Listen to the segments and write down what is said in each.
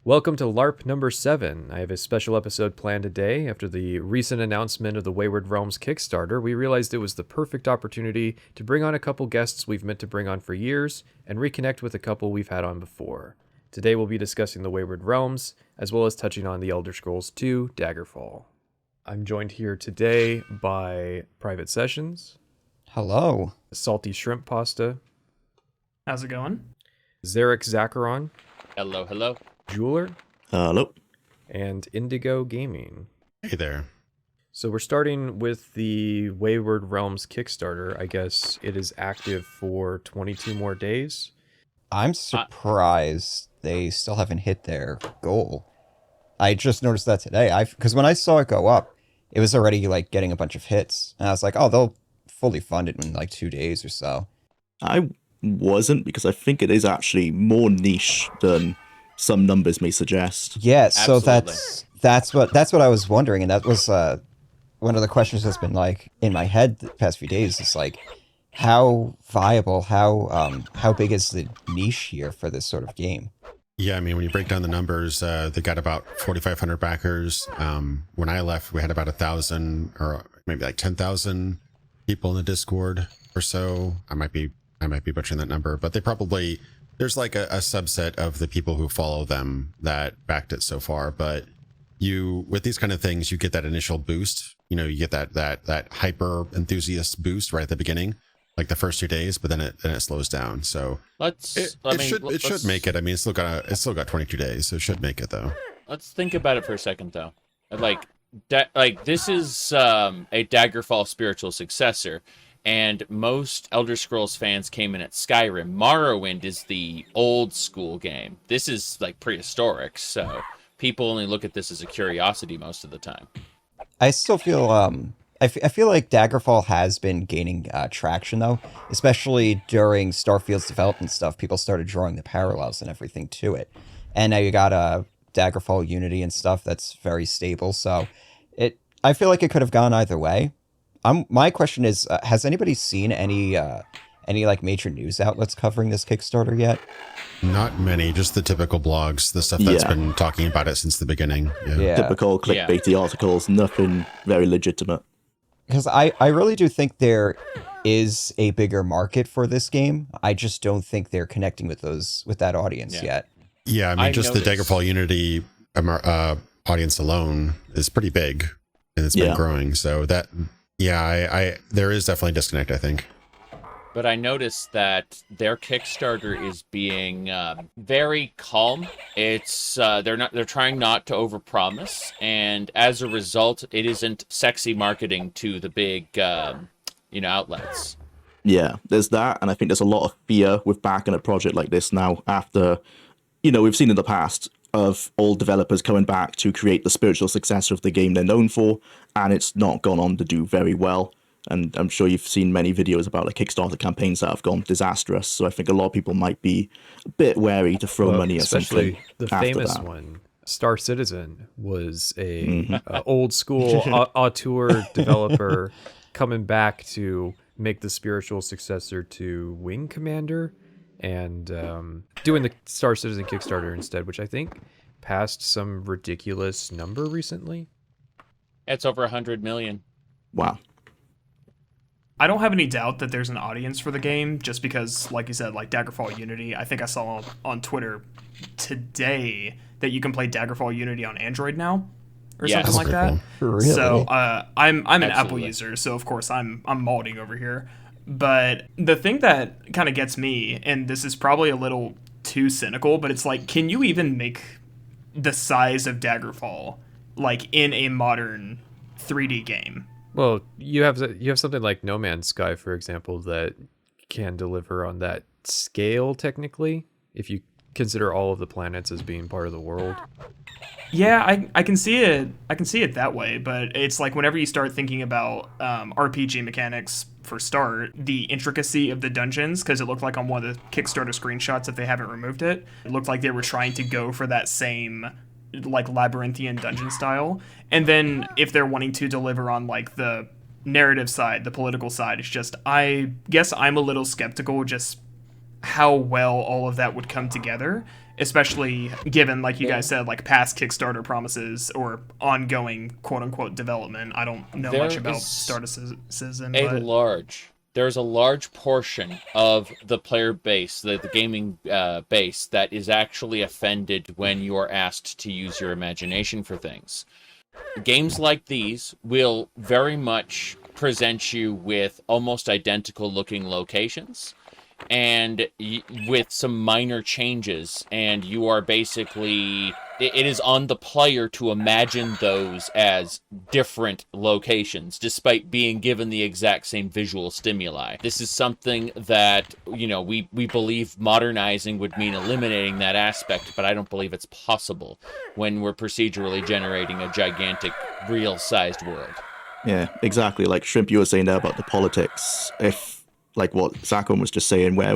Welcome to LARP number 7. I have a special episode planned today. After the recent announcement of the Wayward Realms Kickstarter, we realized it was the perfect opportunity to bring on a couple guests we've meant to bring on for years and reconnect with a couple we've had on before. Today we'll be discussing the Wayward Realms, as well as touching on the Elder Scrolls II Daggerfall. I'm joined here today by Private Sessions. Hello. Salty Shrimp Pasta. How's it going? Zaric Zhakaron. Hello, hello. Jwlar. Hello. And Indigo Gaming. Hey there. So we're starting with the Wayward Realms Kickstarter. I guess it is active for 22 more days. I'm surprised they still haven't hit their goal. I just noticed that today. Because when I saw it go up, it was already like getting a bunch of hits. And I was like, oh, they'll fully fund it in like 2 days or so. I wasn't, because I think it is actually more niche than some numbers may suggest. Yeah, so Absolutely. that's what I was wondering, and that was one of the questions that's been like in my head the past few days. Is like, how viable, how big is the niche here for this sort of game? Yeah, I mean, when you break down the numbers, they got about 4,500 backers. When I left, we had about 1,000 or maybe like 10,000 people in the Discord or so. I might be butchering that number, but they probably, there's like a subset of the people who follow them that backed it so far. But you, with these kind of things, you get that initial boost. You know, you get that hyper enthusiast boost right at the beginning, like the first 2 days, but then it slows down. So it should make it. I mean, it's still got 22 days, so it should make it though. Let's think about it for a second, though. Like this is a Daggerfall spiritual successor. And most Elder Scrolls fans came in at Skyrim. Morrowind is the old school game. This is like prehistoric, so people only look at this as a curiosity most of the time. I still feel I feel like Daggerfall has been gaining traction though, especially during Starfield's development stuff. People started drawing the parallels and everything to it, and now you got Daggerfall Unity and stuff that's very stable. So I feel like it could have gone either way. My question is, has anybody seen any like major news outlets covering this Kickstarter yet? Not many, just the typical blogs, the stuff that's been talking about it since the beginning. Yeah. Typical clickbaity articles, nothing very legitimate. Because I really do think there is a bigger market for this game. I just don't think they're connecting with that audience yet. Yeah, I mean, just the Daggerfall Unity audience alone is pretty big, and it's been growing. So that, I there is definitely a disconnect, I think. But I noticed that their Kickstarter is being very calm. It's they're trying not to overpromise, and as a result, it isn't sexy marketing to the big outlets. Yeah, there's that, and I think there's a lot of fear with backing a project like this now. After we've seen in the past of old developers coming back to create the spiritual successor of the game they're known for, and it's not gone on to do very well. And I'm sure you've seen many videos about the Kickstarter campaigns that have gone disastrous. So I think a lot of people might be a bit wary to throw money at something. Especially the famous one, Star Citizen, was a old school auteur developer coming back to make the spiritual successor to Wing Commander, and doing the Star Citizen Kickstarter instead, which I think passed some ridiculous number recently. It's over 100 million. Wow. I don't have any doubt that there's an audience for the game, just because, like you said, like Daggerfall Unity, I think I saw on Twitter today that you can play Daggerfall Unity on Android now, or something like that. Cool. Really? So I'm an Apple Absolutely. user, so of course I'm modding over here. But the thing that kind of gets me, and this is probably a little too cynical, but it's like, can you even make the size of Daggerfall like in a modern 3D game? Well, you have something like No Man's Sky, for example, that can deliver on that scale technically, if you consider all of the planets as being part of the world. Yeah, I can see it. I can see it that way, but it's like whenever you start thinking about RPG mechanics for start, the intricacy of the dungeons, because it looked like on one of the Kickstarter screenshots, if they haven't removed it, it looked like they were trying to go for that same like labyrinthian dungeon style. And then if they're wanting to deliver on like the narrative side, the political side, it's just, I guess I'm a little skeptical just how well all of that would come together. especially given, like you guys said, like past Kickstarter promises or ongoing quote-unquote development. I don't know much about Starticism, but there's a large portion of the player base, the gaming base, that is actually offended when you are asked to use your imagination for things. Games like these will very much present you with almost identical looking locations and with some minor changes, and you are basically, it is on the player to imagine those as different locations despite being given the exact same visual stimuli. This is something that, you know, we believe modernizing would mean eliminating that aspect, but I don't believe it's possible when we're procedurally generating a gigantic real-sized world. Yeah, exactly. Like Shrimp, you were saying there about the politics. If, like what Zachon was just saying, where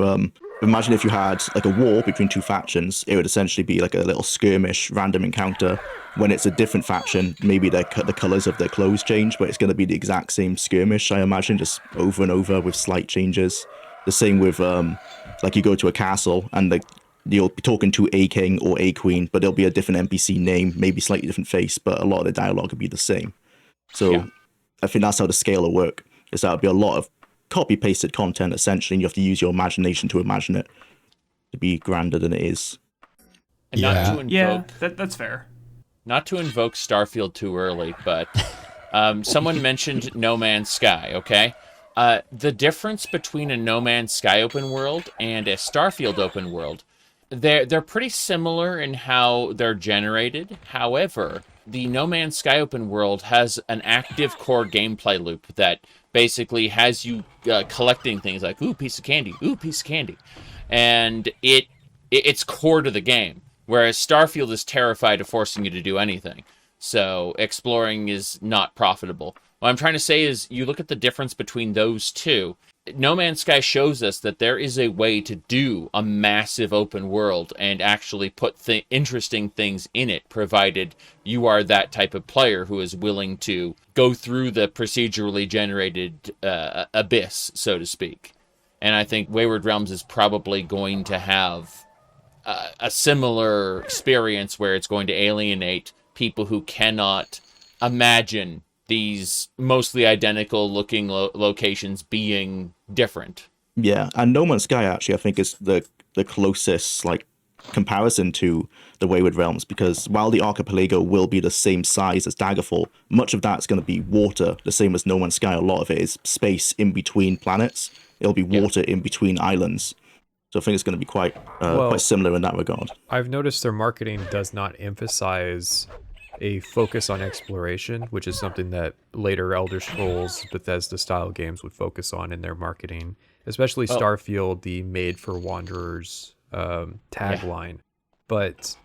imagine if you had like a war between two factions, it would essentially be like a little skirmish, random encounter. When it's a different faction, maybe the colors of their clothes change, but it's going to be the exact same skirmish, I imagine, just over and over with slight changes. The same with like you go to a castle and you'll be talking to a king or a queen, but there'll be a different NPC name, maybe slightly different face, but a lot of the dialogue will be the same. So yeah. I think that's how the scale will work, is that it'll be a lot of copy-pasted content, essentially, and you have to use your imagination to imagine it to be grander than it is. And not to invoke, that's fair. Not to invoke Starfield too early, but someone mentioned No Man's Sky, okay? The difference between a No Man's Sky open world and a Starfield open world, they're pretty similar in how they're generated. However, the No Man's Sky open world has an active core gameplay loop that basically has you collecting things like, ooh, piece of candy, and it's core to the game, whereas Starfield is terrified of forcing you to do anything, so exploring is not profitable. What I'm trying to say is, you look at the difference between those two. No Man's Sky shows us that there is a way to do a massive open world and actually put interesting things in it, provided you are that type of player who is willing to go through the procedurally generated abyss, so to speak. And I think Wayward Realms is probably going to have a similar experience where it's going to alienate people who cannot imagine these mostly identical looking locations being different. Yeah, and No Man's Sky actually I think is the closest like comparison to the Wayward Realms, because while the archipelago will be the same size as Daggerfall, much of that's going to be water, the same as No Man's Sky. A lot of it is space in between planets. It'll be water in between islands. So I think it's going to be quite similar in that regard. I've noticed their marketing does not emphasize a focus on exploration, which is something that later Elder Scrolls Bethesda-style games would focus on in their marketing, especially Starfield, the Made for Wanderers tagline. Yeah. But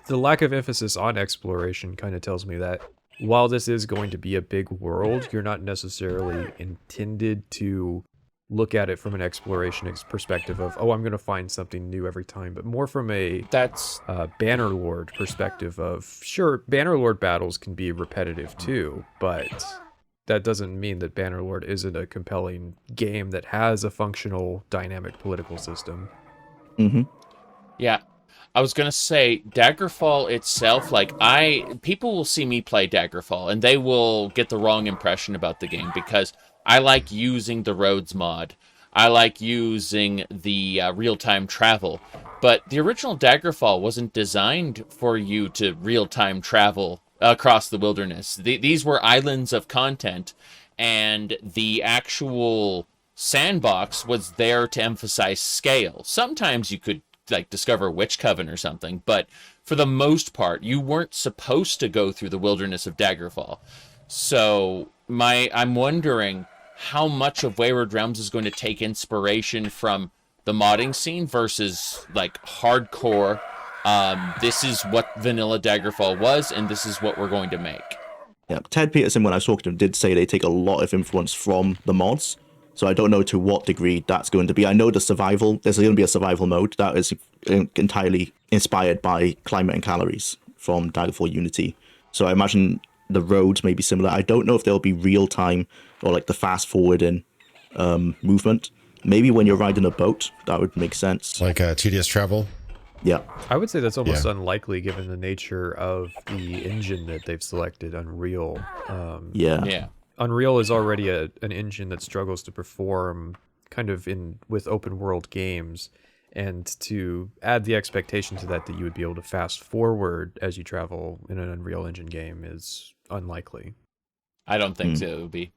the lack of emphasis on exploration kind of tells me that while this is going to be a big world, you're not necessarily intended to look at it from an exploration perspective of, I'm going to find something new every time, but more from a Bannerlord perspective of, sure, Bannerlord battles can be repetitive too, but that doesn't mean that Bannerlord isn't a compelling game that has a functional, dynamic political system. Mm-hmm. Yeah. I was going to say, Daggerfall itself, people will see me play Daggerfall, and they will get the wrong impression about the game, because I like using the roads mod. I like using the real-time travel. But the original Daggerfall wasn't designed for you to real-time travel across the wilderness. These were islands of content, and the actual sandbox was there to emphasize scale. Sometimes you could discover Witch Coven or something, but for the most part, you weren't supposed to go through the wilderness of Daggerfall. So I'm wondering how much of Wayward Realms is going to take inspiration from the modding scene versus hardcore. This is what vanilla Daggerfall was, and this is what we're going to make. Yeah, Ted Peterson, when I was talking to him, did say they take a lot of influence from the mods. So I don't know to what degree that's going to be. I know there's going to be a survival mode that is entirely inspired by climate and calories from Daggerfall Unity. So I imagine the roads may be similar. I don't know if there'll be real time or the fast forwarding movement. Maybe when you're riding a boat, that would make sense. Like tedious travel? Yeah. I would say that's almost Yeah. unlikely given the nature of the engine that they've selected, Unreal. Yeah. Unreal is already an engine that struggles to perform kind of with open world games, and to add the expectation to that you would be able to fast forward as you travel in an Unreal Engine game is unlikely. I don't think so. It would be.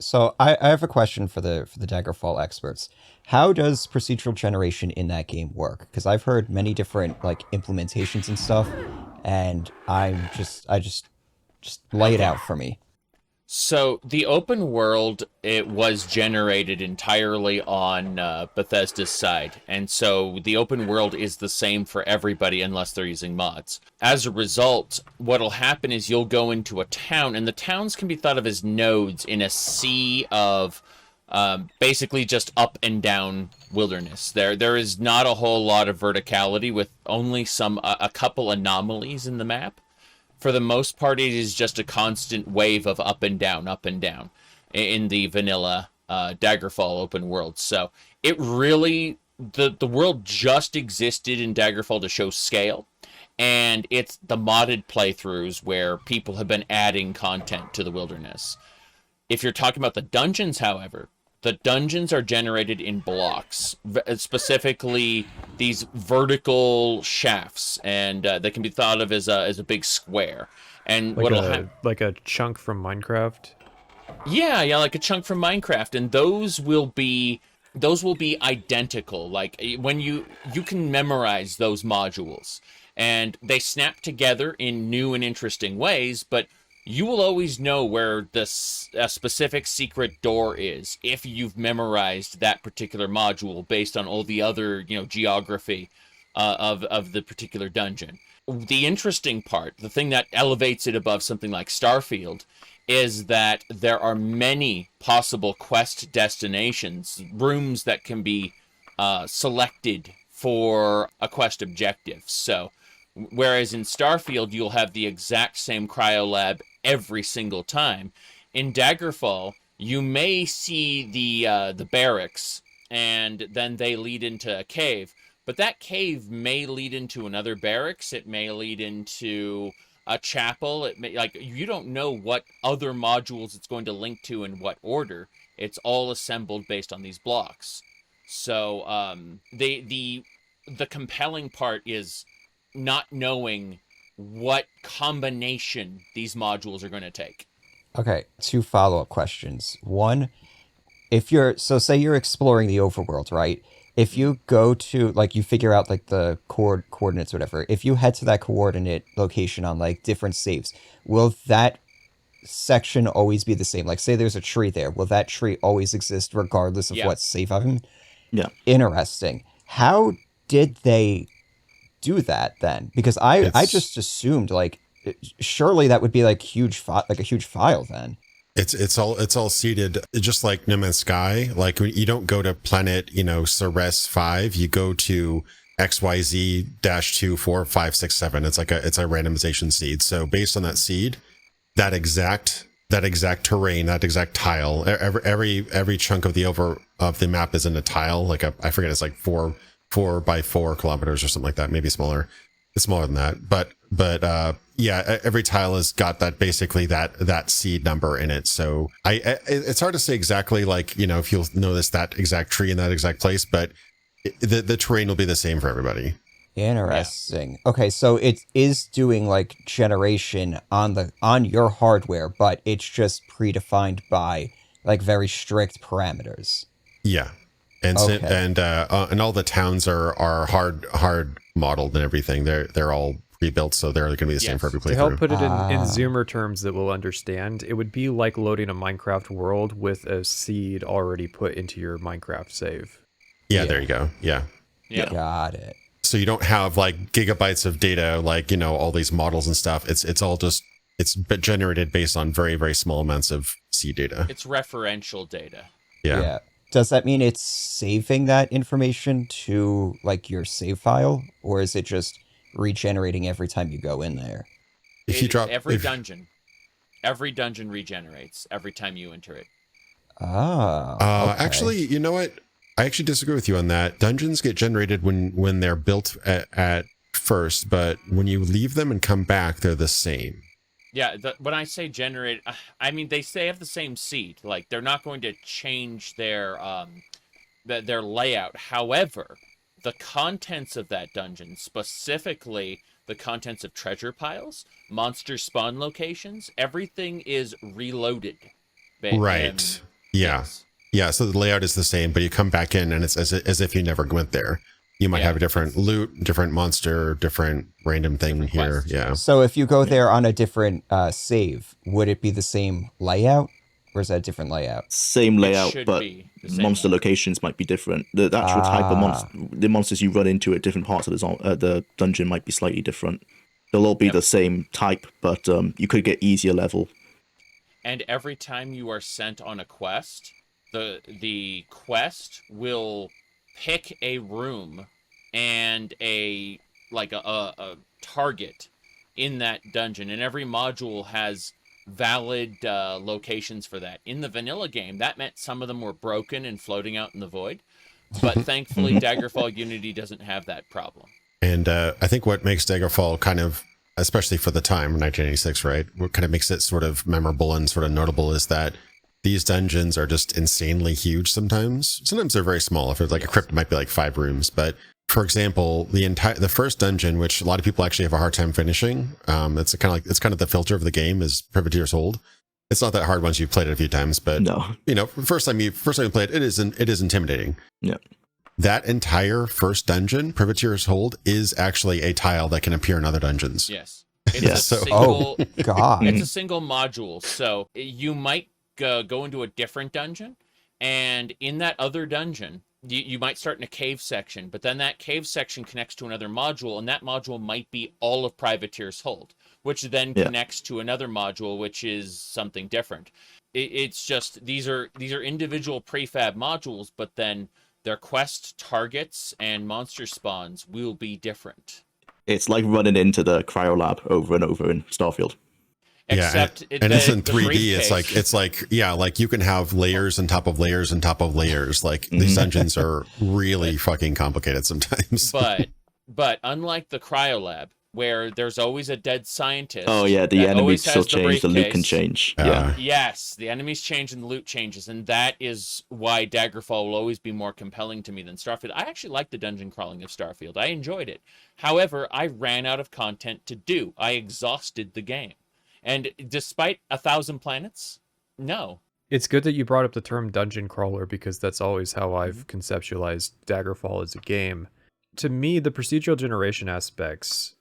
So I have a question for the Daggerfall experts. How does procedural generation in that game work? Because I've heard many different like implementations and stuff, and I just lay it out for me. So the open world, it was generated entirely on Bethesda's side, and so the open world is the same for everybody unless they're using mods. As a result, what'll happen is you'll go into a town, and the towns can be thought of as nodes in a sea of basically just up and down wilderness. There is not a whole lot of verticality, with only a couple anomalies in the map. For the most part, it is just a constant wave of up and down in the vanilla Daggerfall open world. So it really, the world just existed in Daggerfall to show scale, and it's the modded playthroughs where people have been adding content to the wilderness. If you're talking about the dungeons, however, the dungeons are generated in blocks, specifically these vertical shafts, and they can be thought of as a big square. And Like a chunk from Minecraft. Yeah, like a chunk from Minecraft, and those will be identical. Like when you can memorize those modules, and they snap together in new and interesting ways, but you will always know where a specific secret door is if you've memorized that particular module based on all the other, geography of the particular dungeon. The interesting part, the thing that elevates it above something like Starfield, is that there are many possible quest destinations, rooms that can be selected for a quest objective. So, whereas in Starfield, you'll have the exact same cryolab every single time, in Daggerfall, you may see the barracks, and then they lead into a cave. But that cave may lead into another barracks. It may lead into a chapel. It may, you don't know what other modules it's going to link to in what order. It's all assembled based on these blocks. So the compelling part is not knowing what combination these modules are going to take. Okay, 2 follow-up questions. One, say you're exploring the overworld, right? If you go to, you figure out, the coordinates or whatever, if you head to that coordinate location on, different saves, will that section always be the same? Say there's a tree there. Will that tree always exist regardless of what save I'm? Yeah. Interesting. How did they do that then? Because I just assumed, surely that would be, a huge file then. It's all seeded, just like No Man's Sky. You don't go to planet, Ceres 5, you go to XYZ-2, 4, 5, 6, 7. It's a randomization seed. So based on that seed, that exact terrain, that exact tile, every chunk of the map is in a tile. I forget, it's 4 by 4 kilometers or something like that, maybe smaller. It's smaller than that, but yeah, every tile has got that seed number in it. So it's hard to say exactly, if you'll notice that exact tree in that exact place, but the terrain will be the same for everybody. Interesting. Yeah. Okay, so it is doing generation on your hardware, but it's just predefined by very strict parameters. Yeah. And and all the towns are hard modeled and everything. They're all pre-built, so they're going to be the same for every playthrough. To help put it in Zoomer terms that we'll understand, it would be like loading a Minecraft world with a seed already put into your Minecraft save. Yeah, there you go. Yeah. Got it. So you don't have gigabytes of data, all these models and stuff. It's all just it's generated based on very, very small amounts of seed data. It's referential data. Yeah. Does that mean it's saving that information to your save file, or is it just regenerating every time you go in there? If you drop every dungeon regenerates every time you enter it. Okay. Actually, you know what? I actually disagree with you on that. Dungeons get generated when they're built at first, but when you leave them and come back, they're the same. Yeah, when I say generate, I mean they have the same seed. Like they're not going to change their layout. However, the contents of that dungeon, specifically the contents of treasure piles, monster spawn locations, everything is reloaded. Right. Yeah. Yes. Yeah. So the layout is the same, but you come back in and it's as if you never went there. You might have a different loot, different monster, different random thing here. Yeah. So if you go there on a different save, would it be the same layout? Or is that a different layout? Same layout, should but be the same monster layout. locations might be different. The actual type of the monsters you run into at different parts of the dungeon might be slightly different. They'll all be the same type, but you could get easier level. And every time you are sent on a quest, the quest will pick a room and a target in that dungeon, and every module has valid locations for that. In the vanilla game, that meant some of them were broken and floating out in the void, but thankfully Daggerfall Unity doesn't have that problem. And I think what makes Daggerfall kind of, especially for the time, 1986, right, what kind of makes it sort of memorable and sort of notable is that these dungeons are just insanely huge sometimes. Sometimes they're very small. If it's like a crypt, it might be like 5 rooms. But for example, the first dungeon, which a lot of people actually have a hard time finishing, it's kind of the filter of the game, is Privateer's Hold. It's not that hard once you've played it a few times, but first time you play it, it is intimidating. Yeah. That entire first dungeon, Privateer's Hold, is actually a tile that can appear in other dungeons. Yes. It's a single, God. It's a single module. So you might go into a different dungeon, and in that other dungeon, you might start in a cave section, but then that cave section connects to another module, and that module might be all of Privateer's Hold, which then connects to another module, which is something different. It's just these are individual prefab modules, but then their quest targets and monster spawns will be different. It's like running into the cryolab over and over in Starfield. Except and it's in 3D. It's like you can have layers on top of layers on top of layers. Like these dungeons are really fucking complicated sometimes. But unlike the cryolab, where there's always a dead scientist. Oh yeah, the enemies still change, the loot can change. Yes, the enemies change and the loot changes, and that is why Daggerfall will always be more compelling to me than Starfield. I actually like the dungeon crawling of Starfield. I enjoyed it. However, I ran out of content to do. I exhausted the game. And despite 1,000 planets, no. It's good that you brought up the term dungeon crawler, because that's always how I've conceptualized Daggerfall as a game. To me, the procedural generation aspects,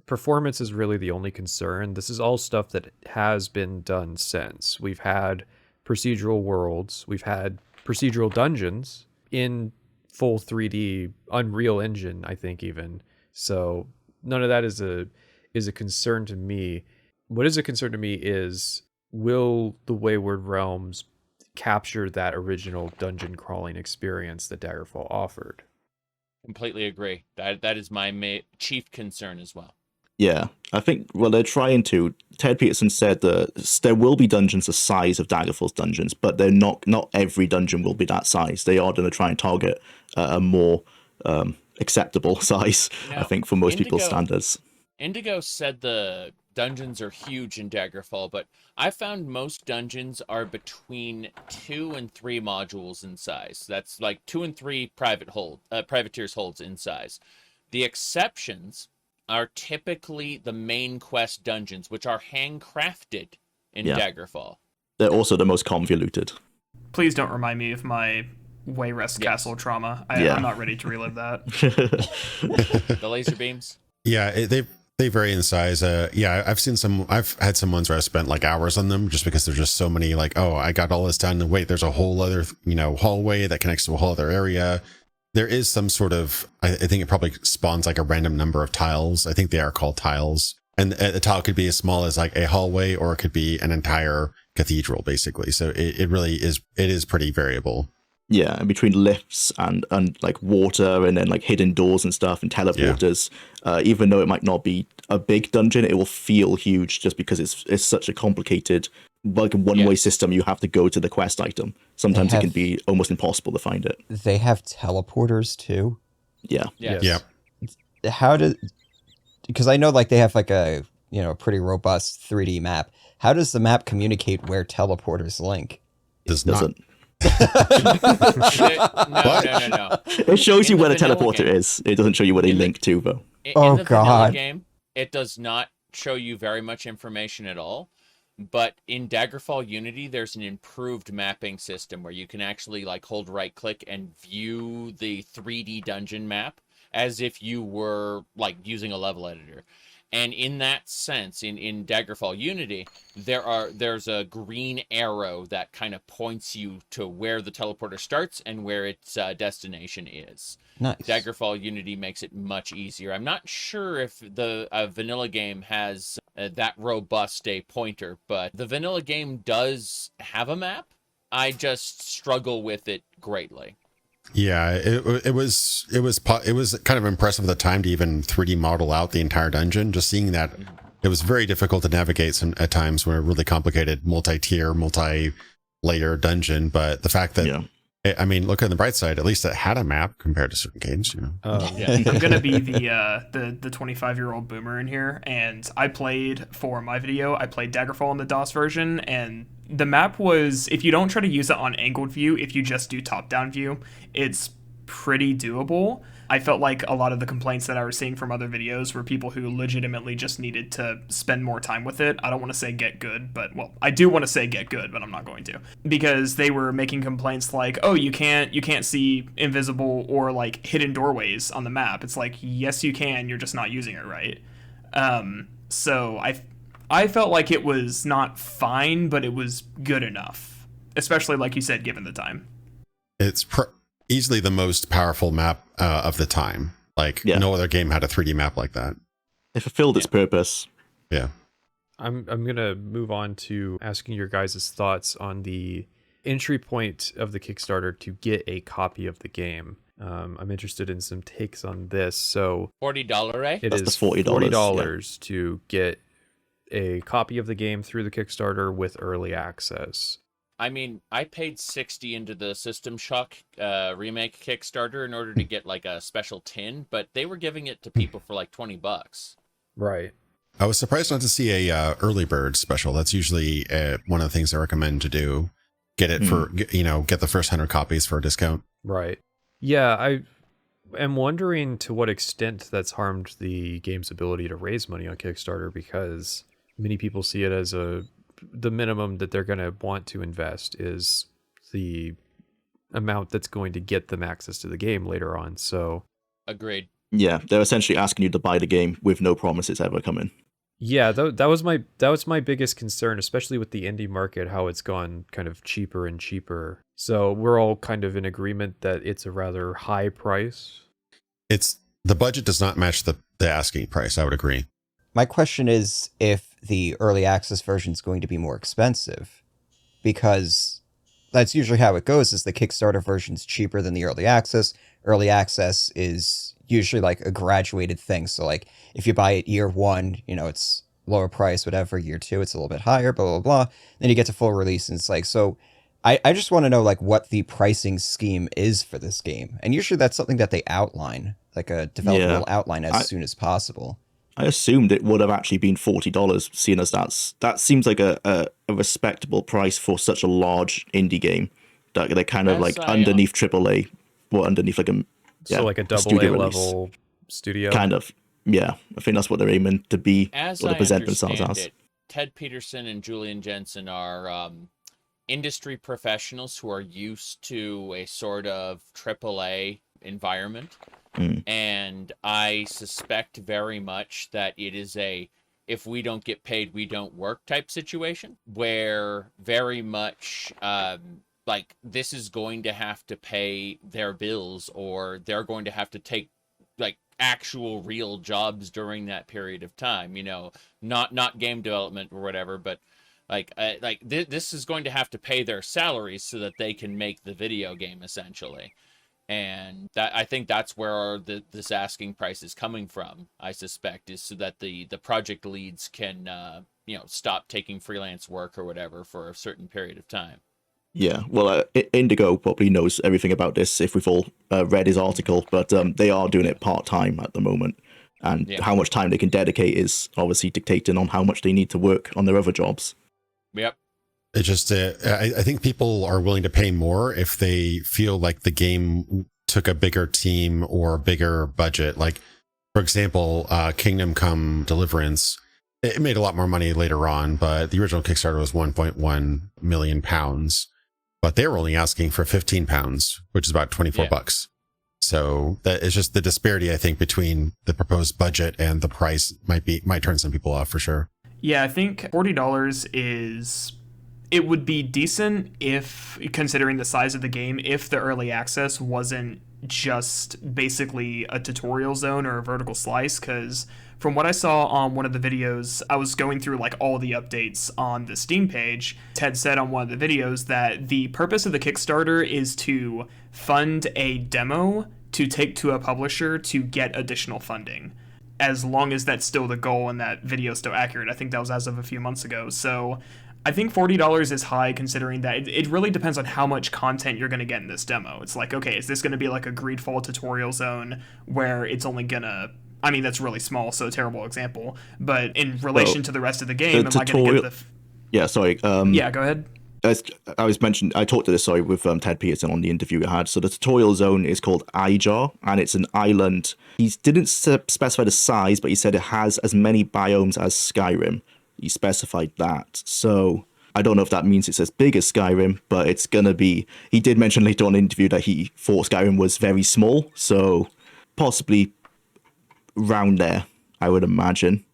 performance is really the only concern. This is all stuff that has been done since. We've had procedural worlds, we've had procedural dungeons in full 3D Unreal Engine, I think even. So none of that is a concern to me. What is a concern to me is, will the Wayward Realms capture that original dungeon crawling experience that Daggerfall offered? Completely agree. That is my chief concern as well. Yeah, I think, well, they're trying to. Ted Peterson said that there will be dungeons the size of Daggerfall's dungeons, but they're not every dungeon will be that size. They are going to try and target a more acceptable size, Now, I think, for most people's standards. Indigo said the dungeons are huge in Daggerfall, but I found most dungeons are between 2 and 3 modules in size. That's like 2 and 3 privateers holds in size. The exceptions are typically the main quest dungeons, which are handcrafted in Daggerfall. They're also the most convoluted. Please don't remind me of my Wayrest Castle trauma. I'm not ready to relive that. The laser beams? Yeah, they vary in size. I've had some ones where I spent like hours on them just because there's just so many, like, oh, I got all this done, and wait, there's a whole other, hallway that connects to a whole other area. There is some sort of, I think it probably spawns like a random number of tiles. I think they are called tiles. And a tile could be as small as like a hallway, or it could be an entire cathedral, basically. So it really is, it is pretty variable. Yeah, and between lifts and like water, and then like hidden doors and stuff, and teleporters, even though it might not be a big dungeon, it will feel huge just because it's such a complicated like a one-way Yes. system. You have to go to the quest item. Sometimes it can be almost impossible to find it. They have teleporters too. Yeah. Yes. Yep. How do? Because I know like they have like a pretty robust 3D map. How does the map communicate where teleporters link? Does not. Doesn't. No. It shows you In where the the vanilla teleporter game. is. It doesn't show you where they link to, though. In Oh, the vanilla God. game, it does not show you very much information at all. But in Daggerfall Unity, there's an improved mapping system where you can actually like hold right click and view the 3D dungeon map as if you were like using a level editor. And in that sense, in Daggerfall Unity, there's a green arrow that kind of points you to where the teleporter starts and where its destination is. Nice. Daggerfall Unity makes it much easier. I'm not sure if the vanilla game has that robust a pointer, but the vanilla game does have a map. I just struggle with it greatly. Yeah, it was kind of impressive at the time to even 3D model out the entire dungeon. Just seeing that, it was very difficult to navigate at times when a really complicated multi-tier, multi-layer dungeon. But the fact that, I mean, look on the bright side, at least it had a map compared to certain games. I'm gonna be the 25-year-old boomer in here, and I played for my video. I played Daggerfall in the DOS version, and the map was, if you don't try to use it on angled view, if you just do top-down view, it's pretty doable. I felt like a lot of the complaints that I was seeing from other videos were people who legitimately just needed to spend more time with it. I don't want to say get good, but, well, I do want to say get good, but I'm not going to. Because they were making complaints like, oh, you can't see invisible or, like, hidden doorways on the map. It's like, yes, you can, you're just not using it right. So I felt like it was not fine, but it was good enough. Especially, like you said, given the time. It's easily the most powerful map of the time. Like no other game had a 3D map like that. It fulfilled its purpose. Yeah. I'm gonna move on to asking your guys' thoughts on the entry point of the Kickstarter to get a copy of the game. I'm interested in some takes on this. So $40, eh? It That's is the $40, $40 to get a copy of the game through the Kickstarter with early access. I mean, I paid $60 into the System Shock remake Kickstarter in order to get like a special tin, but they were giving it to people for like $20. Right. I was surprised not to see a early bird special. That's usually one of the things I recommend to do. Get it for, get the first 100 copies for a discount. Right. Yeah, I am wondering to what extent that's harmed the game's ability to raise money on Kickstarter, because many people see it as the minimum that they're going to want to invest is the amount that's going to get them access to the game later on. So Agreed. Yeah, they're essentially asking you to buy the game with no promises ever coming. yeah, that was my biggest concern, especially with the indie market, how it's gone kind of cheaper and cheaper. So we're all kind of in agreement that it's a rather high price. The budget does not match the asking price. I would agree. My question is if the early access version is going to be more expensive, because that's usually how it goes, is the Kickstarter version's cheaper than the early access. Early access is usually like a graduated thing. So like if you buy it year one, it's lower price, whatever. Year two, it's a little bit higher, blah, blah, blah. Then you get to full release and it's like, so I just want to know like what the pricing scheme is for this game. And usually that's something that they outline, like a developer will outline as soon as possible. I assumed it would have actually been $40, seeing as that seems like a respectable price for such a large indie game. That they're kind of like underneath AAA, or underneath like like a double A level studio. Kind of, yeah. I think that's what they're aiming to be, As or to I present themselves understand as. it, Ted Peterson and Julian Jensen are industry professionals who are used to a sort of AAA environment. And I suspect very much that it is if we don't get paid, we don't work type situation, where very much like this is going to have to pay their bills, or they're going to have to take like actual real jobs during that period of time, not game development or whatever, but this is going to have to pay their salaries so that they can make the video game essentially. And I think that's where this asking price is coming from, I suspect, is so that the project leads can stop taking freelance work or whatever for a certain period of time. Yeah, well, Indigo probably knows everything about this if we've all read his article, but they are doing it part-time at the moment. And Yeah. how much time they can dedicate is obviously dictating on how much they need to work on their other jobs. Yep. It just, I think people are willing to pay more if they feel like the game took a bigger team or a bigger budget. Like, for example, Kingdom Come Deliverance, it made a lot more money later on, but the original Kickstarter was 1.1 million pounds. But they were only asking for 15 pounds, which is about 24 bucks. So that is just the disparity, I think, between the proposed budget and the price might turn some people off for sure. Yeah, I think $40 it would be decent if, considering the size of the game, if the early access wasn't just basically a tutorial zone or a vertical slice, because from what I saw on one of the videos, I was going through like all the updates on the Steam page. Ted said on one of the videos that the purpose of the Kickstarter is to fund a demo to take to a publisher to get additional funding. As long as that's still the goal and that video is still accurate. I think that was as of a few months ago. So I think $40 is high, considering that it really depends on how much content you're going to get in this demo. It's like, okay, is this going to be like a Greedfall tutorial zone where it's only going to... I mean, that's really small, so terrible example. But in relation to the rest of the game, am I going to get the... Yeah, sorry. Yeah, go ahead. I talked to this, with Ted Peterson on the interview we had. So the tutorial zone is called Ijar, and it's an island. He didn't specify the size, but he said it has as many biomes as Skyrim. He specified that. So I don't know if that means it's as big as Skyrim, but it's going to be... He did mention later on in the interview that he thought Skyrim was very small, so possibly round there, I would imagine.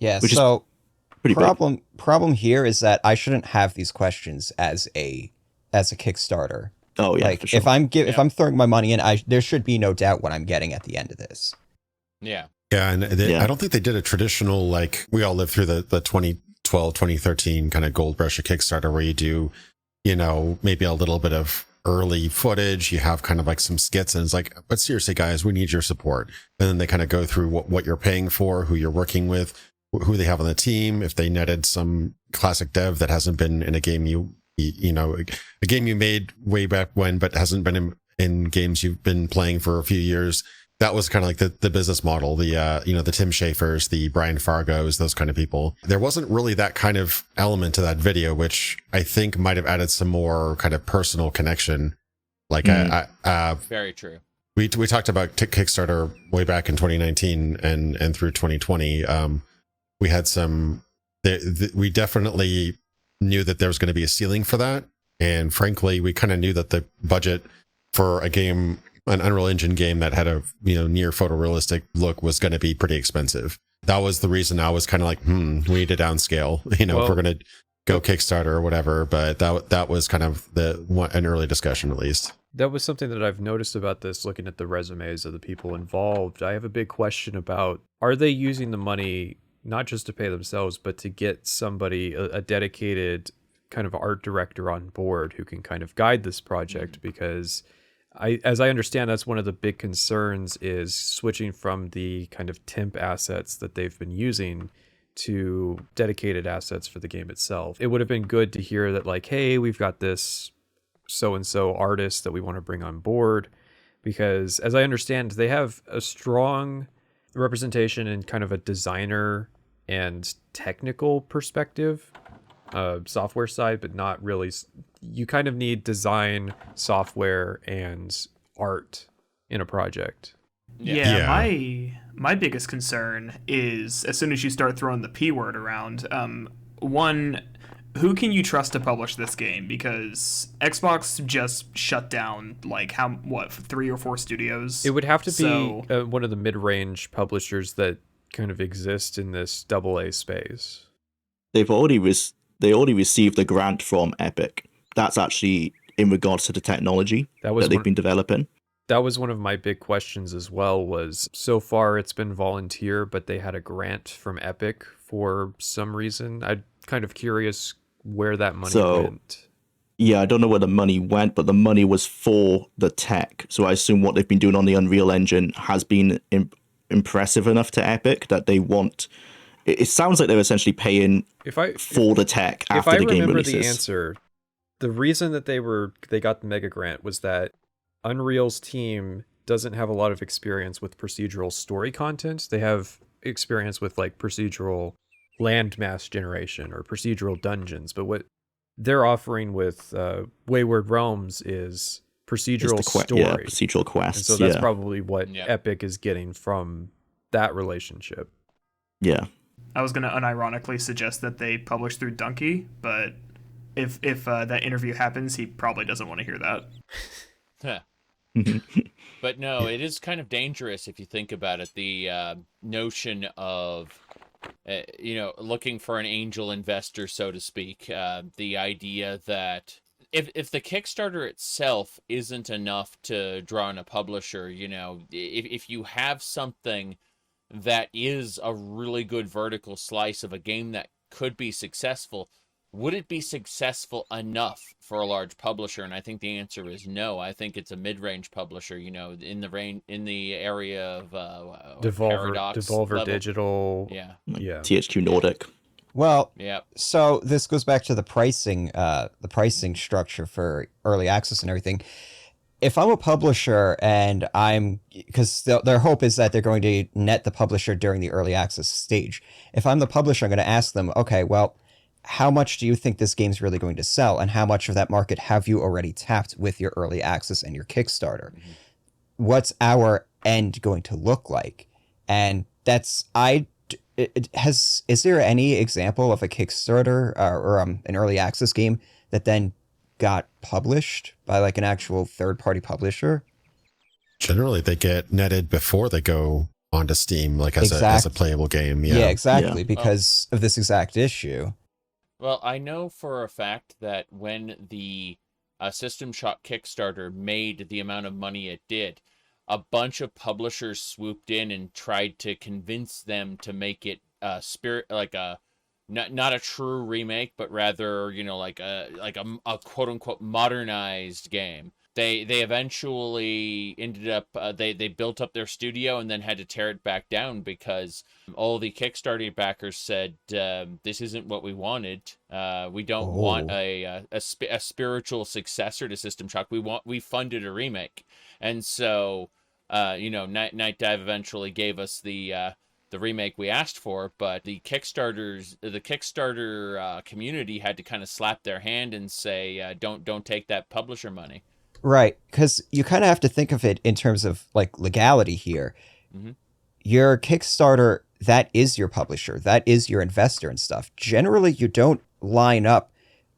Yeah, Which so pretty big. problem here is that I shouldn't have these questions as a Kickstarter. Oh yeah, like for sure. if I'm throwing my money in, there should be no doubt what I'm getting at the end of this. Yeah. Yeah, and I don't think they did a traditional, like, we all lived through the 2012, 2013 kind of gold rush of Kickstarter where you do, maybe a little bit of early footage, you have kind of like some skits, and it's like, but seriously, guys, we need your support. And then they kind of go through what you're paying for, who you're working with, who they have on the team, if they netted some classic dev that hasn't been in a game a game you made way back when, but hasn't been in games you've been playing for a few years. That was kind of like the business model, the Tim Schafers, the Brian Fargos, those kind of people. There wasn't really that kind of element to that video, which I think might have added some more kind of personal connection. Like, very true. We talked about Kickstarter way back in 2019 and through 2020. We had we definitely knew that there was going to be a ceiling for that. And frankly, we kind of knew that the budget for an Unreal Engine game that had a near photorealistic look was going to be pretty expensive. That was the reason I was kind of like, we need to downscale, if we're going to go Kickstarter or whatever. But that was kind of an early discussion, at least. That was something that I've noticed about this, looking at the resumes of the people involved. I have a big question about, are they using the money not just to pay themselves, but to get somebody, a dedicated kind of art director on board who can kind of guide this project? Because as I understand, that's one of the big concerns, is switching from the kind of temp assets that they've been using to dedicated assets for the game itself. It would have been good to hear that, like, hey, we've got this so-and-so artist that we want to bring on board, because as I understand, they have a strong representation in kind of a designer and technical perspective, software side, but not really. You kind of need design, software, and art in a project. Yeah. My biggest concern is, as soon as you start throwing the P word around, one, who can you trust to publish this game? Because Xbox just shut down, like, 3 or 4 studios? It would have to be one of the mid-range publishers that kind of exist in this AA space. They already received a grant from Epic. That's actually in regards to the technology that they've been developing. That was one of my big questions as well, was so far it's been volunteer, but they had a grant from Epic for some reason. I'm kind of curious where that money went. Yeah, I don't know where the money went, but the money was for the tech. So I assume what they've been doing on the Unreal Engine has been impressive enough to Epic that they want it sounds like they're essentially paying for the tech after the game releases. If I remember the answer, the reason that they got the mega grant was that Unreal's team doesn't have a lot of experience with procedural story content. They have experience with like procedural landmass generation or procedural dungeons, but what they're offering with Wayward Realms is procedural story. Yeah, procedural quests. And so that's probably what Epic is getting from that relationship. Yeah. I was going to unironically suggest that they publish through Dunkey, but if that interview happens, he probably doesn't want to hear that. But no, it is kind of dangerous if you think about it. The notion of looking for an angel investor, so to speak. The idea that if the Kickstarter itself isn't enough to draw in a publisher, if you have something that is a really good vertical slice of a game that could be successful, would it be successful enough for a large publisher? And I think the answer is no. I think it's a mid-range publisher, in the area of Devolver level. Digital. Yeah. THQ Nordic. Well, yeah. So this goes back to the pricing structure for early access and everything. If I'm a publisher and because their hope is that they're going to net the publisher during the early access stage. If I'm the publisher, I'm going to ask them, okay, well, how much do you think this game's really going to sell, and how much of that market have you already tapped with your early access and your Kickstarter? Mm-hmm. What's our end going to look like? And is there any example of a Kickstarter or an early access game that then got published by like an actual third-party publisher? Generally, they get netted before they go onto Steam, like as a playable game. Yeah, exactly, because of this exact issue. Well, I know for a fact that when the System Shock Kickstarter made the amount of money it did, a bunch of publishers swooped in and tried to convince them to make it not a true remake, but rather like a quote unquote modernized game. They eventually ended up they built up their studio and then had to tear it back down because all the Kickstarter backers said this isn't what we wanted. We don't want a spiritual successor to System Shock. We funded a remake, and so Night Dive eventually gave us the remake we asked for, but the Kickstarter community had to kind of slap their hand and say don't take that publisher money. Right, because you kind of have to think of it in terms of like legality here. Mm-hmm. Your Kickstarter, that is your publisher, that is your investor and stuff. Generally, you don't line up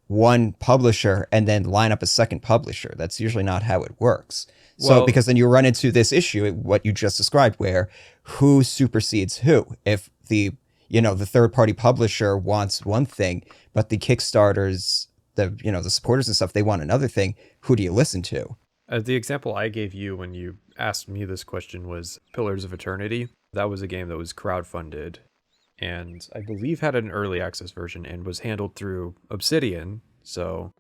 one publisher and then line up a second publisher. That's usually not how it works. So because then you run into this issue, what you just described, where who supersedes who? If the third-party publisher wants one thing, but the Kickstarters, the supporters and stuff, they want another thing, who do you listen to? The example I gave you when you asked me this question was Pillars of Eternity. That was a game that was crowdfunded and I believe had an early access version and was handled through Obsidian. So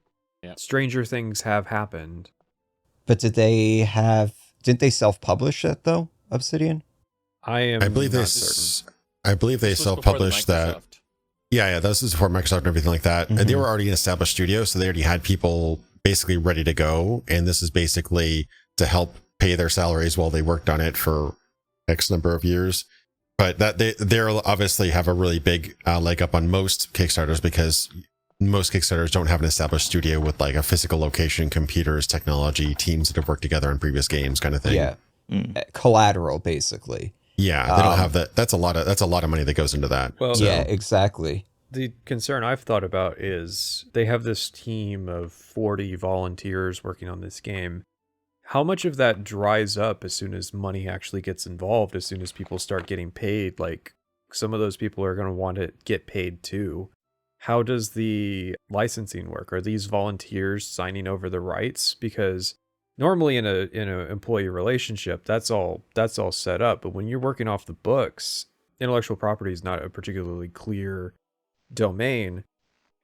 stranger things have happened. But didn't they self-publish it though, Obsidian? I believe they self-published that. Yeah, this is before Microsoft and everything like that. Mm-hmm. And they were already an established studio, so they already had people basically ready to go. And this is basically to help pay their salaries while they worked on it for X number of years. But that they'll obviously have a really big leg up on most Kickstarters because most Kickstarters don't have an established studio with like a physical location, computers, technology, teams that have worked together on previous games, kind of thing. Yeah, collateral basically. Yeah, they don't have that. That's a lot of money that goes into that. Well, yeah, exactly. The concern I've thought about is they have this team of 40 volunteers working on this game. How much of that dries up as soon as money actually gets involved, as soon as people start getting paid? Like, some of those people are going to want to get paid too. How does the licensing work? Are these volunteers signing over the rights? Because normally in a employee relationship, that's all set up. But when you're working off the books, intellectual property is not a particularly clear domain.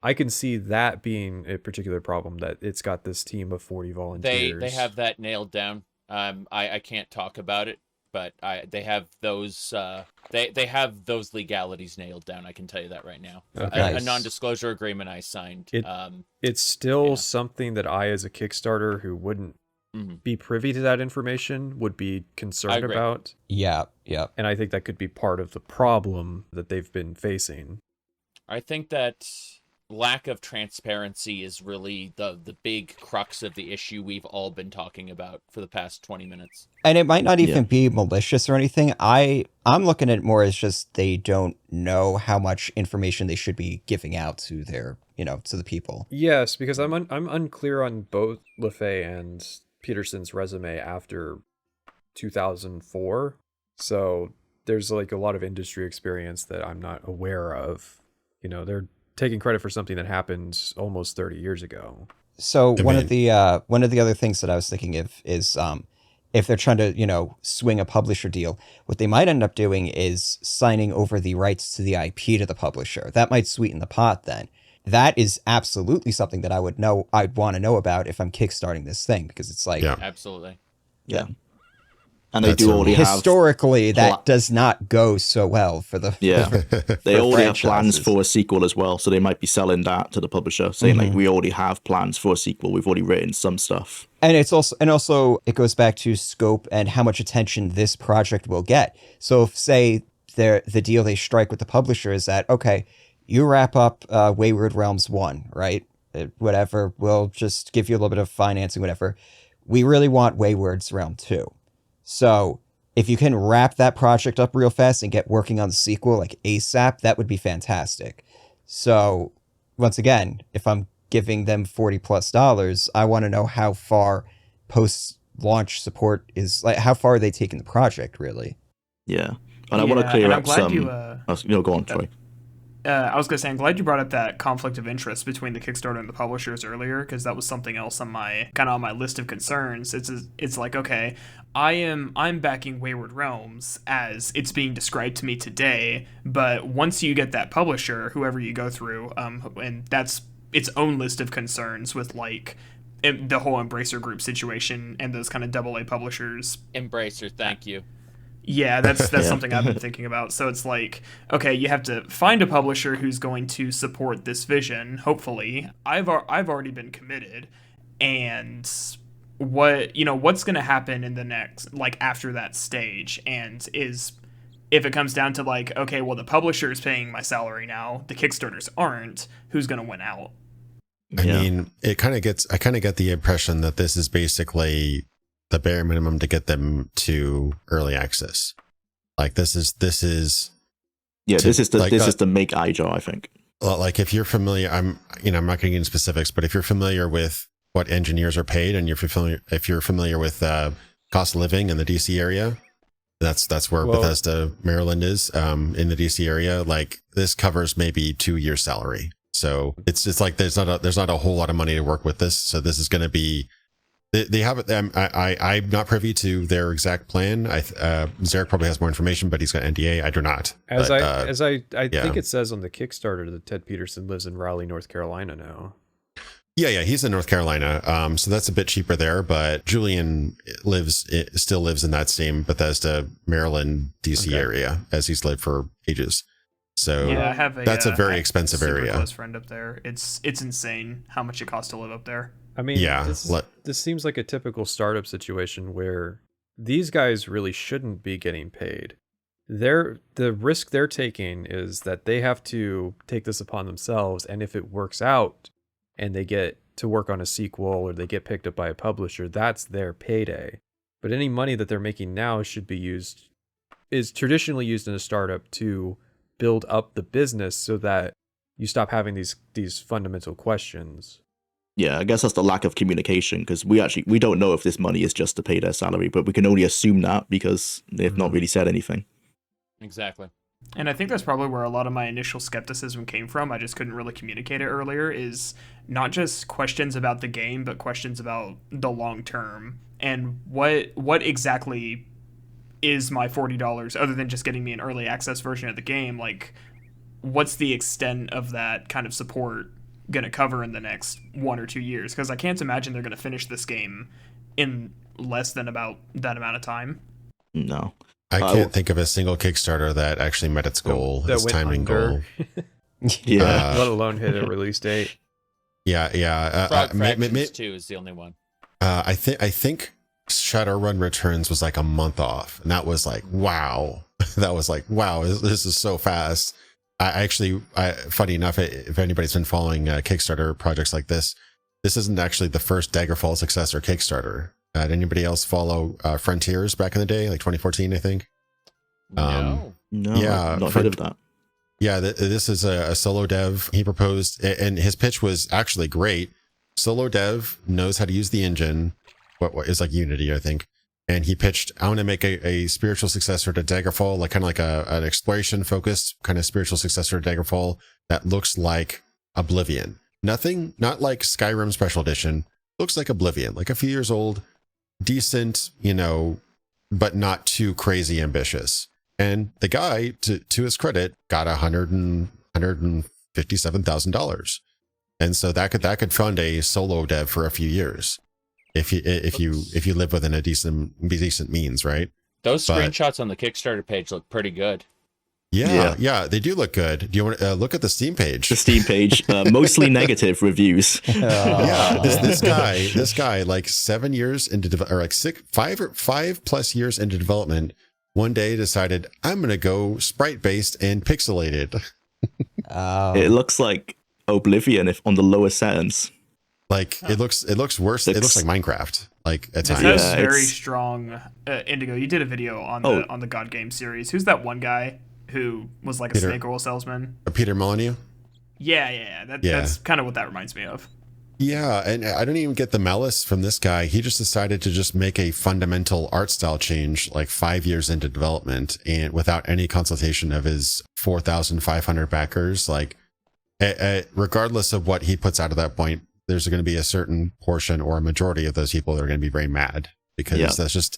I can see that being a particular problem, that it's got this team of 40 volunteers. They have that nailed down. I can't talk about it but they have those they have those legalities nailed down. I can tell you that right now. Okay. A Nice. non-disclosure agreement I signed. It's still Yeah. something that I, as a Kickstarter who wouldn't Mhm. be privy to that information, would be concerned agree. about. Yeah. And I think that could be part of the problem that they've been facing. I think that lack of transparency is really the big crux of the issue we've all been talking about for the past 20 minutes. And it might not even Yeah. be malicious or anything. I'm looking at it more as just they don't know how much information they should be giving out to their, to the people. Yes, because I'm unclear on both LaFay and Peterson's resume after 2004. So there's like a lot of industry experience that I'm not aware of. They're taking credit for something that happened almost 30 years ago. So I one mean- of the other things that I was thinking of is if they're trying to, swing a publisher deal, what they might end up doing is signing over the rights to the IP to the publisher. That might sweeten the pot then. That is absolutely something that I'd want to know about if I'm kickstarting this thing, because it's like Yeah. Absolutely. Yeah. And they That's do a- already have historically pla- that does not go so well for the Yeah, they for already have plans franchises. for a sequel as well, so they might be selling that to the publisher, saying like, we already have plans for a sequel. We've already written some stuff. And it's also it goes back to scope and how much attention this project will get. So if say the deal they strike with the publisher is that, okay, you wrap up Wayward Realms 1, right? Whatever, we'll just give you a little bit of financing, whatever. We really want Wayward's Realm 2. So if you can wrap that project up real fast and get working on the sequel like ASAP, that would be fantastic. So once again, if I'm giving them $40+, I want to know how far post-launch support is, like how far are they taking the project really? Yeah, and I want to clear and I'm up glad some. you, Go on, Troy. I was going to say, I'm glad you brought up that conflict of interest between the Kickstarter and the publishers earlier, because that was something else on my list of concerns. It's like, okay, I'm backing Wayward Realms as it's being described to me today, but once you get that publisher, whoever you go through, and that's its own list of concerns with like the whole Embracer Group situation and those kind of AA publishers. Embracer, thank you. Yeah, that's something I've been thinking about. So it's like, okay, you have to find a publisher who's going to support this vision. Hopefully, I've already been committed, and what's going to happen in the next, like after that stage, and is if it comes down to like, okay, well the publisher is paying my salary now, the Kickstarters aren't, who's going to win out? I mean, I kind of get the impression that this is basically the bare minimum to get them to early access. Like this is Yeah, to- this is like, the make IJA, I think. like if you're familiar, I'm not going to get into specifics, but if you're familiar with what engineers are paid, and if you're familiar with cost of living in the DC area, that's where Bethesda, Maryland is, in the DC area. Like this covers maybe 2 years' salary. So it's like there's not a whole lot of money to work with this. So this is going to be. They have it. I'm not privy to their exact plan. Zaric probably has more information, but he's got NDA. I do not. I Yeah. think it says on the Kickstarter that Ted Peterson lives in Raleigh, North Carolina now. Yeah, he's in North Carolina. So that's a bit cheaper there. But Julian still lives in that same Bethesda, Maryland, DC area as he's lived for ages. So Yeah, I have that's a very expensive super area. close friend up there. It's insane how much it costs to live up there. I mean, Yeah, this seems like a typical startup situation where these guys really shouldn't be getting paid. The risk they're taking is that they have to take this upon themselves, and if it works out and they get to work on a sequel or they get picked up by a publisher, that's their payday. But any money that they're making now is traditionally used in a startup to build up the business so that you stop having these fundamental questions. Yeah, I guess that's the lack of communication, because we don't know if this money is just to pay their salary, but we can only assume that because they've not really said anything. Exactly. And I think that's probably where a lot of my initial skepticism came from. I just couldn't really communicate it earlier, is not just questions about the game, but questions about the long term and what exactly is my $40 other than just getting me an early access version of the game. Like, what's the extent of that kind of support going to cover in the next 1 or 2 years? Because I can't imagine they're going to finish this game in less than about that amount of time. No. I can't think of a single Kickstarter that actually met its goal, That its went timing under. goal. Yeah. Let alone hit a release date. Yeah. Frog Fractions 2 is the only one. I think Shadowrun Returns was like a month off, and that was like, wow. That was like, wow, this is so fast. Funny enough, if anybody's been following Kickstarter projects like this isn't actually the first Daggerfall successor Kickstarter. Did anybody else follow Frontiers back in the day, like 2014, I think? No. No, Yeah, I've not heard of that. Yeah, this is a solo dev. He proposed, and his pitch was actually great. Solo dev knows how to use the engine, what is like Unity, I think. And he pitched, I want to make a spiritual successor to Daggerfall, like kind of like an exploration focused kind of spiritual successor to Daggerfall that looks like Oblivion. Not like Skyrim Special Edition. Looks like Oblivion, like a few years old, decent, but not too crazy ambitious. And the guy, to his credit, got $157,000, and so that could fund a solo dev for a few years, if you live within a decent means, right? Those screenshots on the Kickstarter page look pretty good. Yeah, they do look good. Do you want to look at the Steam page? The Steam page, mostly negative reviews. Yeah, this guy, like 7 years into or like 5+ years into development, one day decided, I'm gonna go sprite based and pixelated. It looks like Oblivion if on the lower settings. Like it looks worse. It looks like Minecraft. Like at This times. has very strong. Indigo, you did a video on the God Game series. Who's that one guy who was like a snake oil salesman? Peter Molyneux. Yeah. That's kind of what that reminds me of. Yeah, and I don't even get the malice from this guy. He just decided to just make a fundamental art style change like 5 years into development, and without any consultation of his 4,500 backers. Like, regardless of what he puts out at that point, there's going to be a certain portion or a majority of those people that are going to be very mad, because that's just,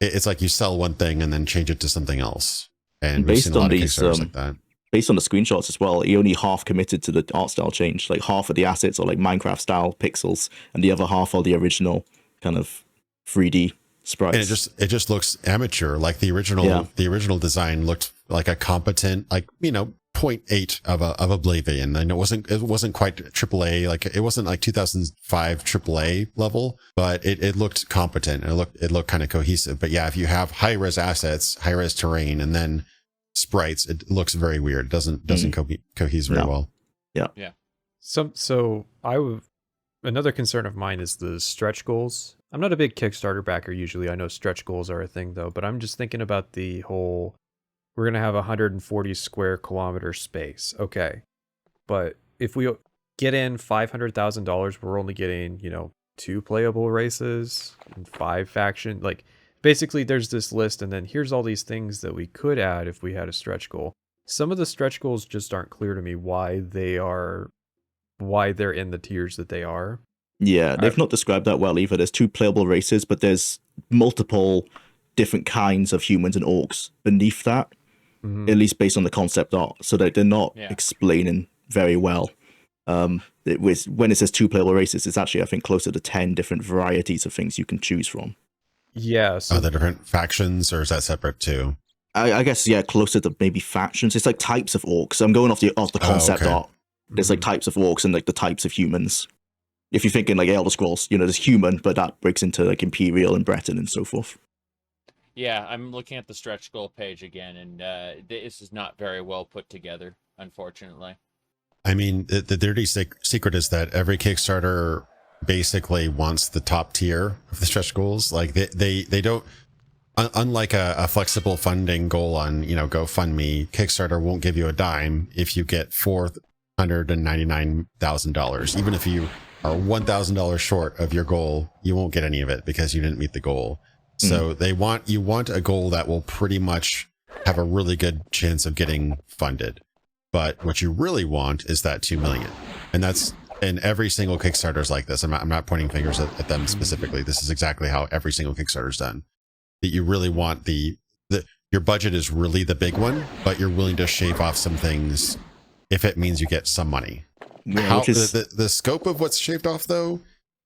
it's like you sell one thing and then change it to something else. And we've seen a lot of Kickstarters like that. Based on the screenshots as well, he only half committed to the art style change. Like half of the assets are like Minecraft style pixels, and the other half are the original kind of 3D sprites. And it just looks amateur. Like the original design looked like a competent, like 0.8 of Oblivion, and it wasn't quite AAA. Like it wasn't like 2005 AAA level, but it looked competent, and it looked kind of cohesive. But yeah, if you have high res assets, high res terrain, and then sprites, it looks very weird. It doesn't cohese very well. Yeah. So another concern of mine is the stretch goals. I'm not a big Kickstarter backer usually. I know stretch goals are a thing though, but I'm just thinking about the whole, we're going to have 140 square kilometer space. Okay. But if we get in $500,000, we're only getting, 2 playable races and 5 faction. Like, basically, there's this list, and then here's all these things that we could add if we had a stretch goal. Some of the stretch goals just aren't clear to me why they're in the tiers that they are. Yeah, they've not described that well either. There's 2 playable races, but there's multiple different kinds of humans and orcs beneath that, at least based on the concept art. So that they're not explaining very well. When it says 2 playable races, it's actually, I think, closer to 10 different varieties of things you can choose from. Yeah. So are there different factions, or is that separate too? I guess, closer to maybe factions. It's like types of orcs. I'm going off the concept art. There's like types of orcs and like the types of humans. If you're thinking like Elder Scrolls, there's human, but that breaks into like Imperial and Breton and so forth. Yeah, I'm looking at the stretch goal page again, and this is not very well put together, unfortunately. I mean, the dirty secret is that every Kickstarter basically wants the top tier of the stretch goals. Like they don't, unlike a flexible funding goal on GoFundMe, Kickstarter won't give you a dime if you get $499,000. Even if you are $1,000 short of your goal, you won't get any of it because you didn't meet the goal. So you want a goal that will pretty much have a really good chance of getting funded. But what you really want is that 2 million, and that's. And every single Kickstarter is like this. I'm not pointing fingers at them specifically. This is exactly how every single Kickstarter is done. That you really want your budget is really the big one, but you're willing to shave off some things if it means you get some money. Yeah, the scope of what's shaved off though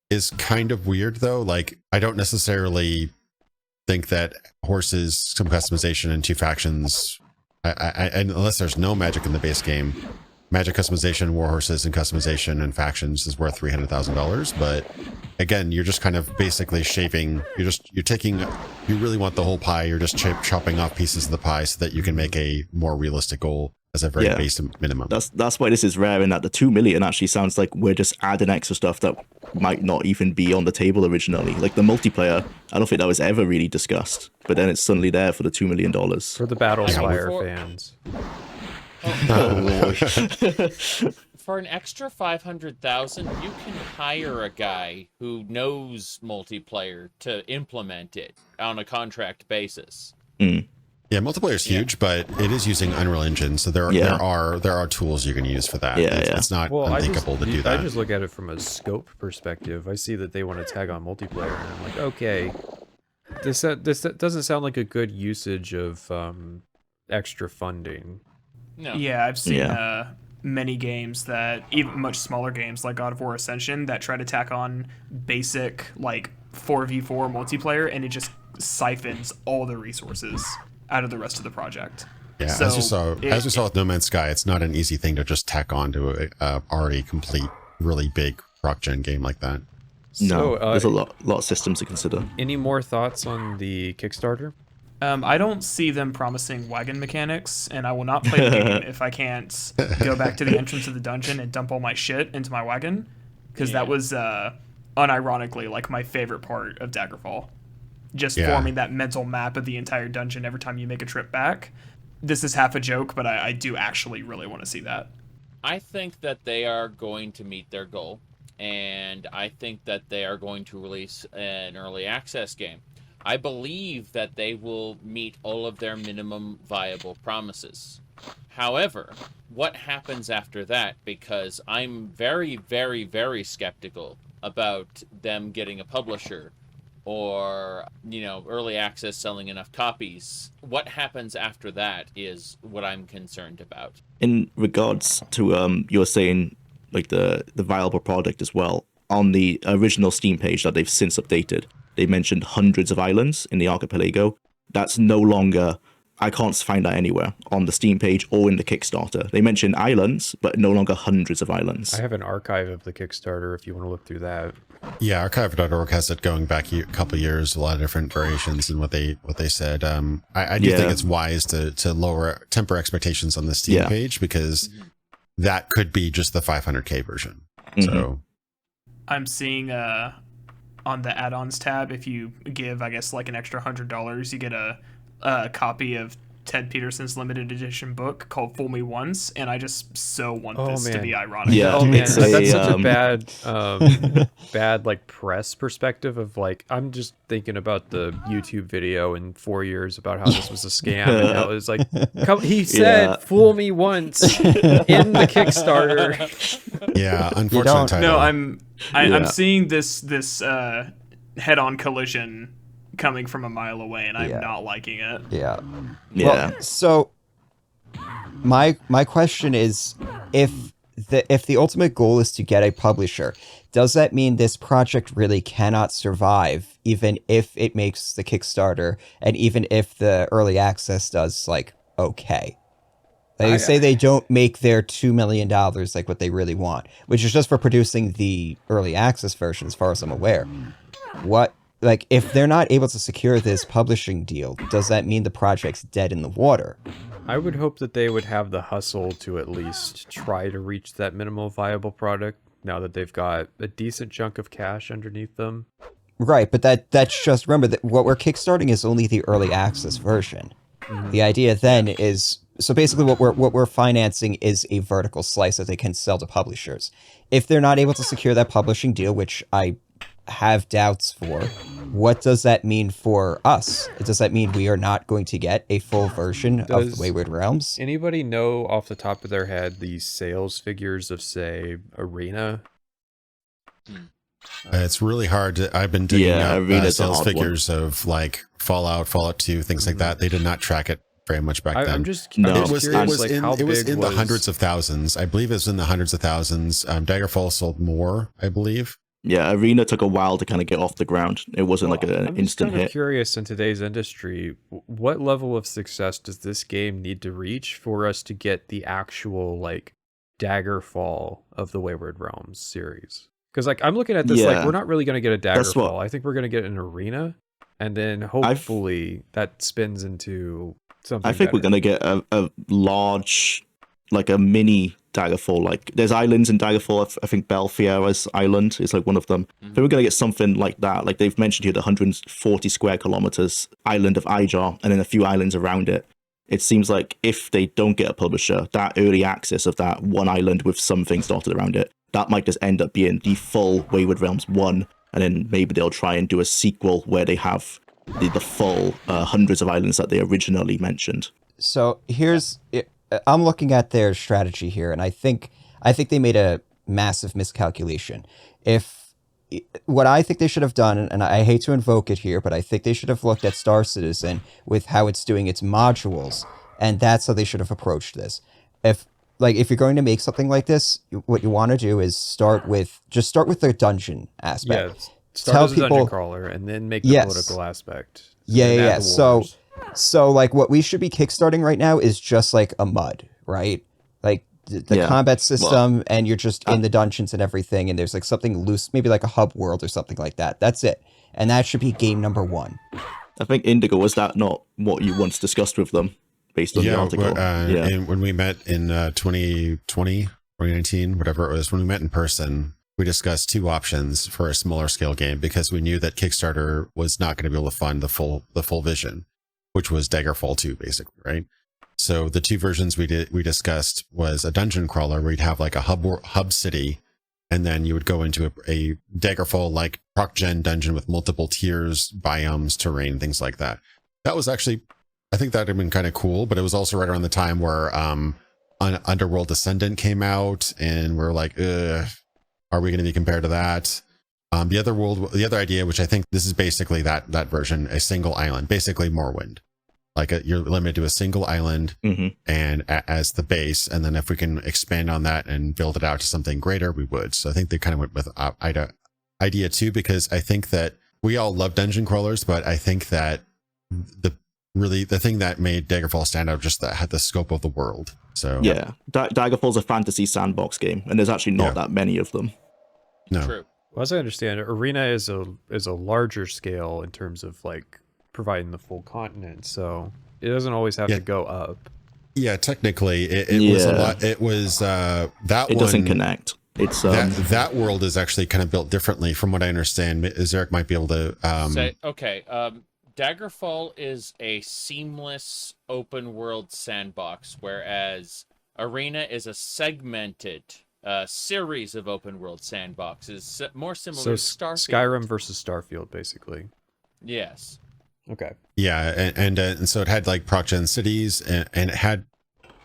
is kind of weird though. Like I don't necessarily think that horses, some customization, and 2 factions, unless there's no magic in the base game, magic customization, war horses, and customization and factions is worth $300,000. But again, you're just kind of basically shaving. You really want the whole pie. You're just chopping off pieces of the pie so that you can make a more realistic goal as a very base minimum. That's why this is rare, in that the 2 million actually sounds like we're just adding extra stuff that might not even be on the table originally. Like the multiplayer, I don't think that was ever really discussed, but then it's suddenly there for the $2 million. For the Battlespire fans. For an extra 500,000, you can hire a guy who knows multiplayer to implement it on a contract basis. Yeah, multiplayer is huge, but it is using Unreal Engine, so there are tools you can use for that. It's not unthinkable to do that. I just look at it from a scope perspective. I see that they want to tag on multiplayer, and I'm like, okay, this doesn't sound like a good usage of extra funding. No. Yeah, I've seen many games that, even much smaller games like God of War Ascension, that try to tack on basic like 4v4 multiplayer, and it just siphons all the resources out of the rest of the project. Yeah, so as we saw with No Man's Sky, it's not an easy thing to just tack on to a already complete, really big proc-gen game like that. No, there's a lot of systems to consider. Any more thoughts on the Kickstarter? I don't see them promising wagon mechanics, and I will not play the game if I can't go back to the entrance of the dungeon and dump all my shit into my wagon, because that was unironically like my favorite part of Daggerfall. Just forming that mental map of the entire dungeon every time you make a trip back. This is half a joke, but I do actually really want to see that. I think that they are going to meet their goal, and I think that they are going to release an early access game. I believe that they will meet all of their minimum viable promises. However, what happens after that? Because I'm very, very, very skeptical about them getting a publisher or, early access selling enough copies. What happens after that is what I'm concerned about. In regards to you're saying like the viable product as well, on the original Steam page that they've since updated, they mentioned hundreds of islands in the archipelago. That's no longer, I can't find that anywhere on the Steam page or in the Kickstarter. They mentioned islands, but no longer hundreds of islands. I have an archive of the Kickstarter if you want to look through that. Yeah, archive.org has it going back a couple of years, a lot of different variations in what they said. I do think it's wise to temper expectations on the Steam page, because that could be just the 500K version. So I'm seeing on the add-ons tab, if you give, I guess, like an extra $100, you get a copy of Ted Peterson's limited edition book called Fool Me Once, and I just so want this to be ironic. Yeah, that's such a bad like press perspective of like, I'm just thinking about the YouTube video in 4 years about how this was a scam, and how it was like, he said "Fool Me Once" in the Kickstarter. Yeah, unfortunate title. No, I'm seeing this head-on collision coming from a mile away, and I'm not liking it. Yeah. Well, so my question is, if the ultimate goal is to get a publisher, does that mean this project really cannot survive, even if it makes the Kickstarter, and even if the early access does like okay? They say they don't make their $2 million like what they really want, which is just for producing the early access version, as far as I'm aware. Like, if they're not able to secure this publishing deal, does that mean the project's dead in the water? I would hope that they would have the hustle to at least try to reach that minimal viable product now that they've got a decent chunk of cash underneath them. Right, but that's just, remember that what we're kickstarting is only the early access version. The idea then is, so basically what we're financing is a vertical slice that they can sell to publishers. If they're not able to secure that publishing deal, which I have doubts for, what does that mean for us? Does that mean we are not going to get a full version of the Wayward Realms? Anybody know off the top of their head the sales figures of, say, Arena? It's really hard to, I've been digging up sales figures of like Fallout 2, things like that. They did not track it very much back then. I'm just curious, it was in the hundreds of thousands. I believe it was in the hundreds of thousands. Daggerfall sold more, I believe. Yeah, Arena took a while to kind of get off the ground. It wasn't like an I'm just instant kind of hit. curious in today's industry, what level of success does this game need to reach for us to get the actual like Daggerfall of the Wayward Realms series? Because like I'm looking at this like Yeah. we're not really going to get a That's what- Daggerfall. I think we're going to get an Arena, and then hopefully that spins into something. I think we're better. going to get a large, like a mini Daggerfall. Like there's islands in Daggerfall. I think Belfiera's island is like one of them. I think we're going to get something like that. Like they've mentioned here, the 140 square kilometers island of Ijar, and then a few islands around it. It seems like if they don't get a publisher, that early access of that one island with some things dotted around it, that might just end up being the full Wayward Realms 1, and then maybe they'll try and do a sequel where they have the full hundreds of islands that they originally mentioned. So I'm looking at their strategy here, and I think they made a massive miscalculation. What I think they should have done, and I hate to invoke it here, but I think they should have looked at Star Citizen with how it's doing its modules, and that's how they should have approached this. If you're going to make something like this, what you want to do is start with the dungeon aspect. Yeah, start as a dungeon crawler and then make the political aspect. Yeah. So like what we should be kickstarting right now is just like a mud, right? Like the combat system, and you're just in the dungeons and everything, and there's like something loose, maybe like a hub world or something like that. That's it. And that should be game number 1. I think Indigo, was that not what you once discussed with them based on the article? And when we met in 2020, 2019, whatever it was, when we met in person, we discussed 2 options for a smaller scale game because we knew that Kickstarter was not going to be able to fund the full vision, which was Daggerfall 2, basically, right? So the 2 versions we discussed was a dungeon crawler where you'd have like a hub city, and then you would go into a Daggerfall like proc gen dungeon with multiple tiers, biomes, terrain, things like that. That was actually, I think that would have been kind of cool, but it was also right around the time where Underworld Descendant came out, and we're like, are we going to be compared to that? The other idea, which I think this is basically that version, a single island, basically Morrowind. Like you're limited to a single island and as the base, and then if we can expand on that and build it out to something greater, we would. So I think they kind of went with idea 2, because I think that we all love dungeon crawlers, but I think that the thing that made Daggerfall stand out just that had the scope of the world. So yeah, Daggerfall's a fantasy sandbox game, and there's actually not that many of them. No. True. Well, as I understand it, Arena is a larger scale in terms of like providing the full continent, so it doesn't always have to go up. Yeah, technically, it was a lot. It was that it doesn't connect. It's that world is actually kind of built differently, from what I understand. Zaric might be able to say. Okay, Daggerfall is a seamless open world sandbox, whereas Arena is a segmented series of open world sandboxes, more similar to Starfield. Skyrim versus Starfield, basically. Yes. Okay. Yeah, and so it had like proc gen cities, and it had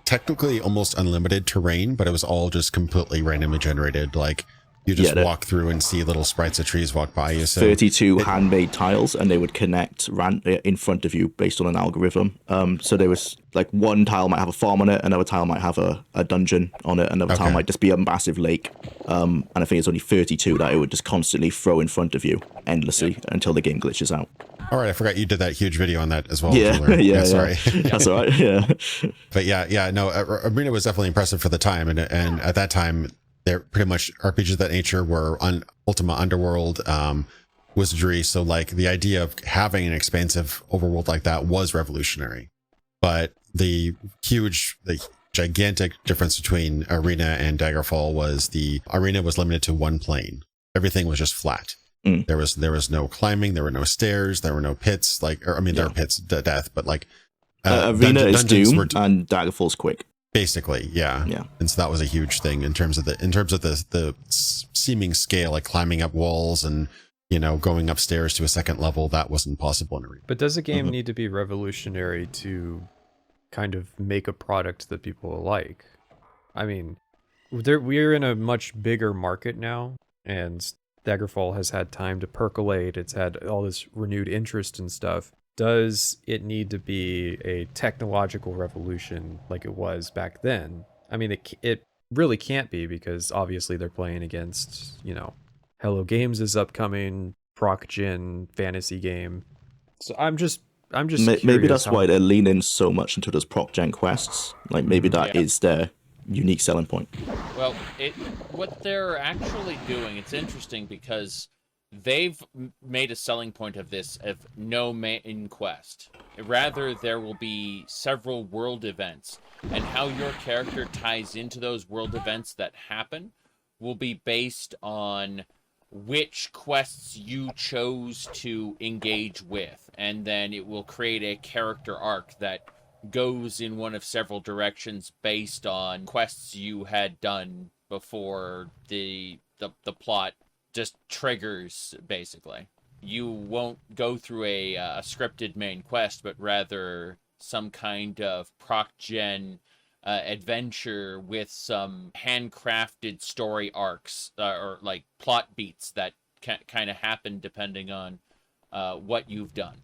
technically almost unlimited terrain, but it was all just completely randomly generated. Like you just walk through and see little sprites of trees walk by you. So 32 handmade tiles, and they would connect in front of you based on an algorithm. So there was like one tile might have a farm on it, another tile might have a dungeon on it, another tile might just be a massive lake. And I think it's only 32 that it would just constantly throw in front of you endlessly until the game glitches out. All right, I forgot you did that huge video on that as well. Yeah, sorry. That's all right. Yeah, but no, Arena was definitely impressive for the time, and at that time, they're pretty much RPGs of that nature were on Ultima Underworld, Wizardry. So like the idea of having an expansive overworld like that was revolutionary. But the gigantic difference between Arena and Daggerfall was the Arena was limited to one plane. Everything was just flat. There was no climbing, there were no stairs, there were no pits. There were pits to death, but like Arena is Doom and Daggerfall's Quick. Basically, yeah. And so that was a huge thing in terms of the seeming scale, like climbing up walls and going upstairs to a second level. That wasn't possible in Arena. But does a game need to be revolutionary to kind of make a product that people like? I mean, we're in a much bigger market now, and Daggerfall has had time to percolate. It's had all this renewed interest and stuff. Does it need to be a technological revolution like it was back then? I mean, it really can't be, because obviously they're playing against, Hello Games is upcoming, proc gen fantasy game. So I'm just Maybe curious that's how- why they're leaning so much into those prop gen quests. Like maybe that Yeah. is their unique selling point. Well, what they're actually doing, it's interesting because they've made a selling point of this of no main quest. Rather, there will be several world events, and how your character ties into those world events that happen will be based on which quests you chose to engage with, and then it will create a character arc that goes in one of several directions based on quests you had done before the plot just triggers, basically. You won't go through a scripted main quest, but rather some kind of proc gen adventure with some handcrafted story arcs or like plot beats that kind of happen depending on what you've done.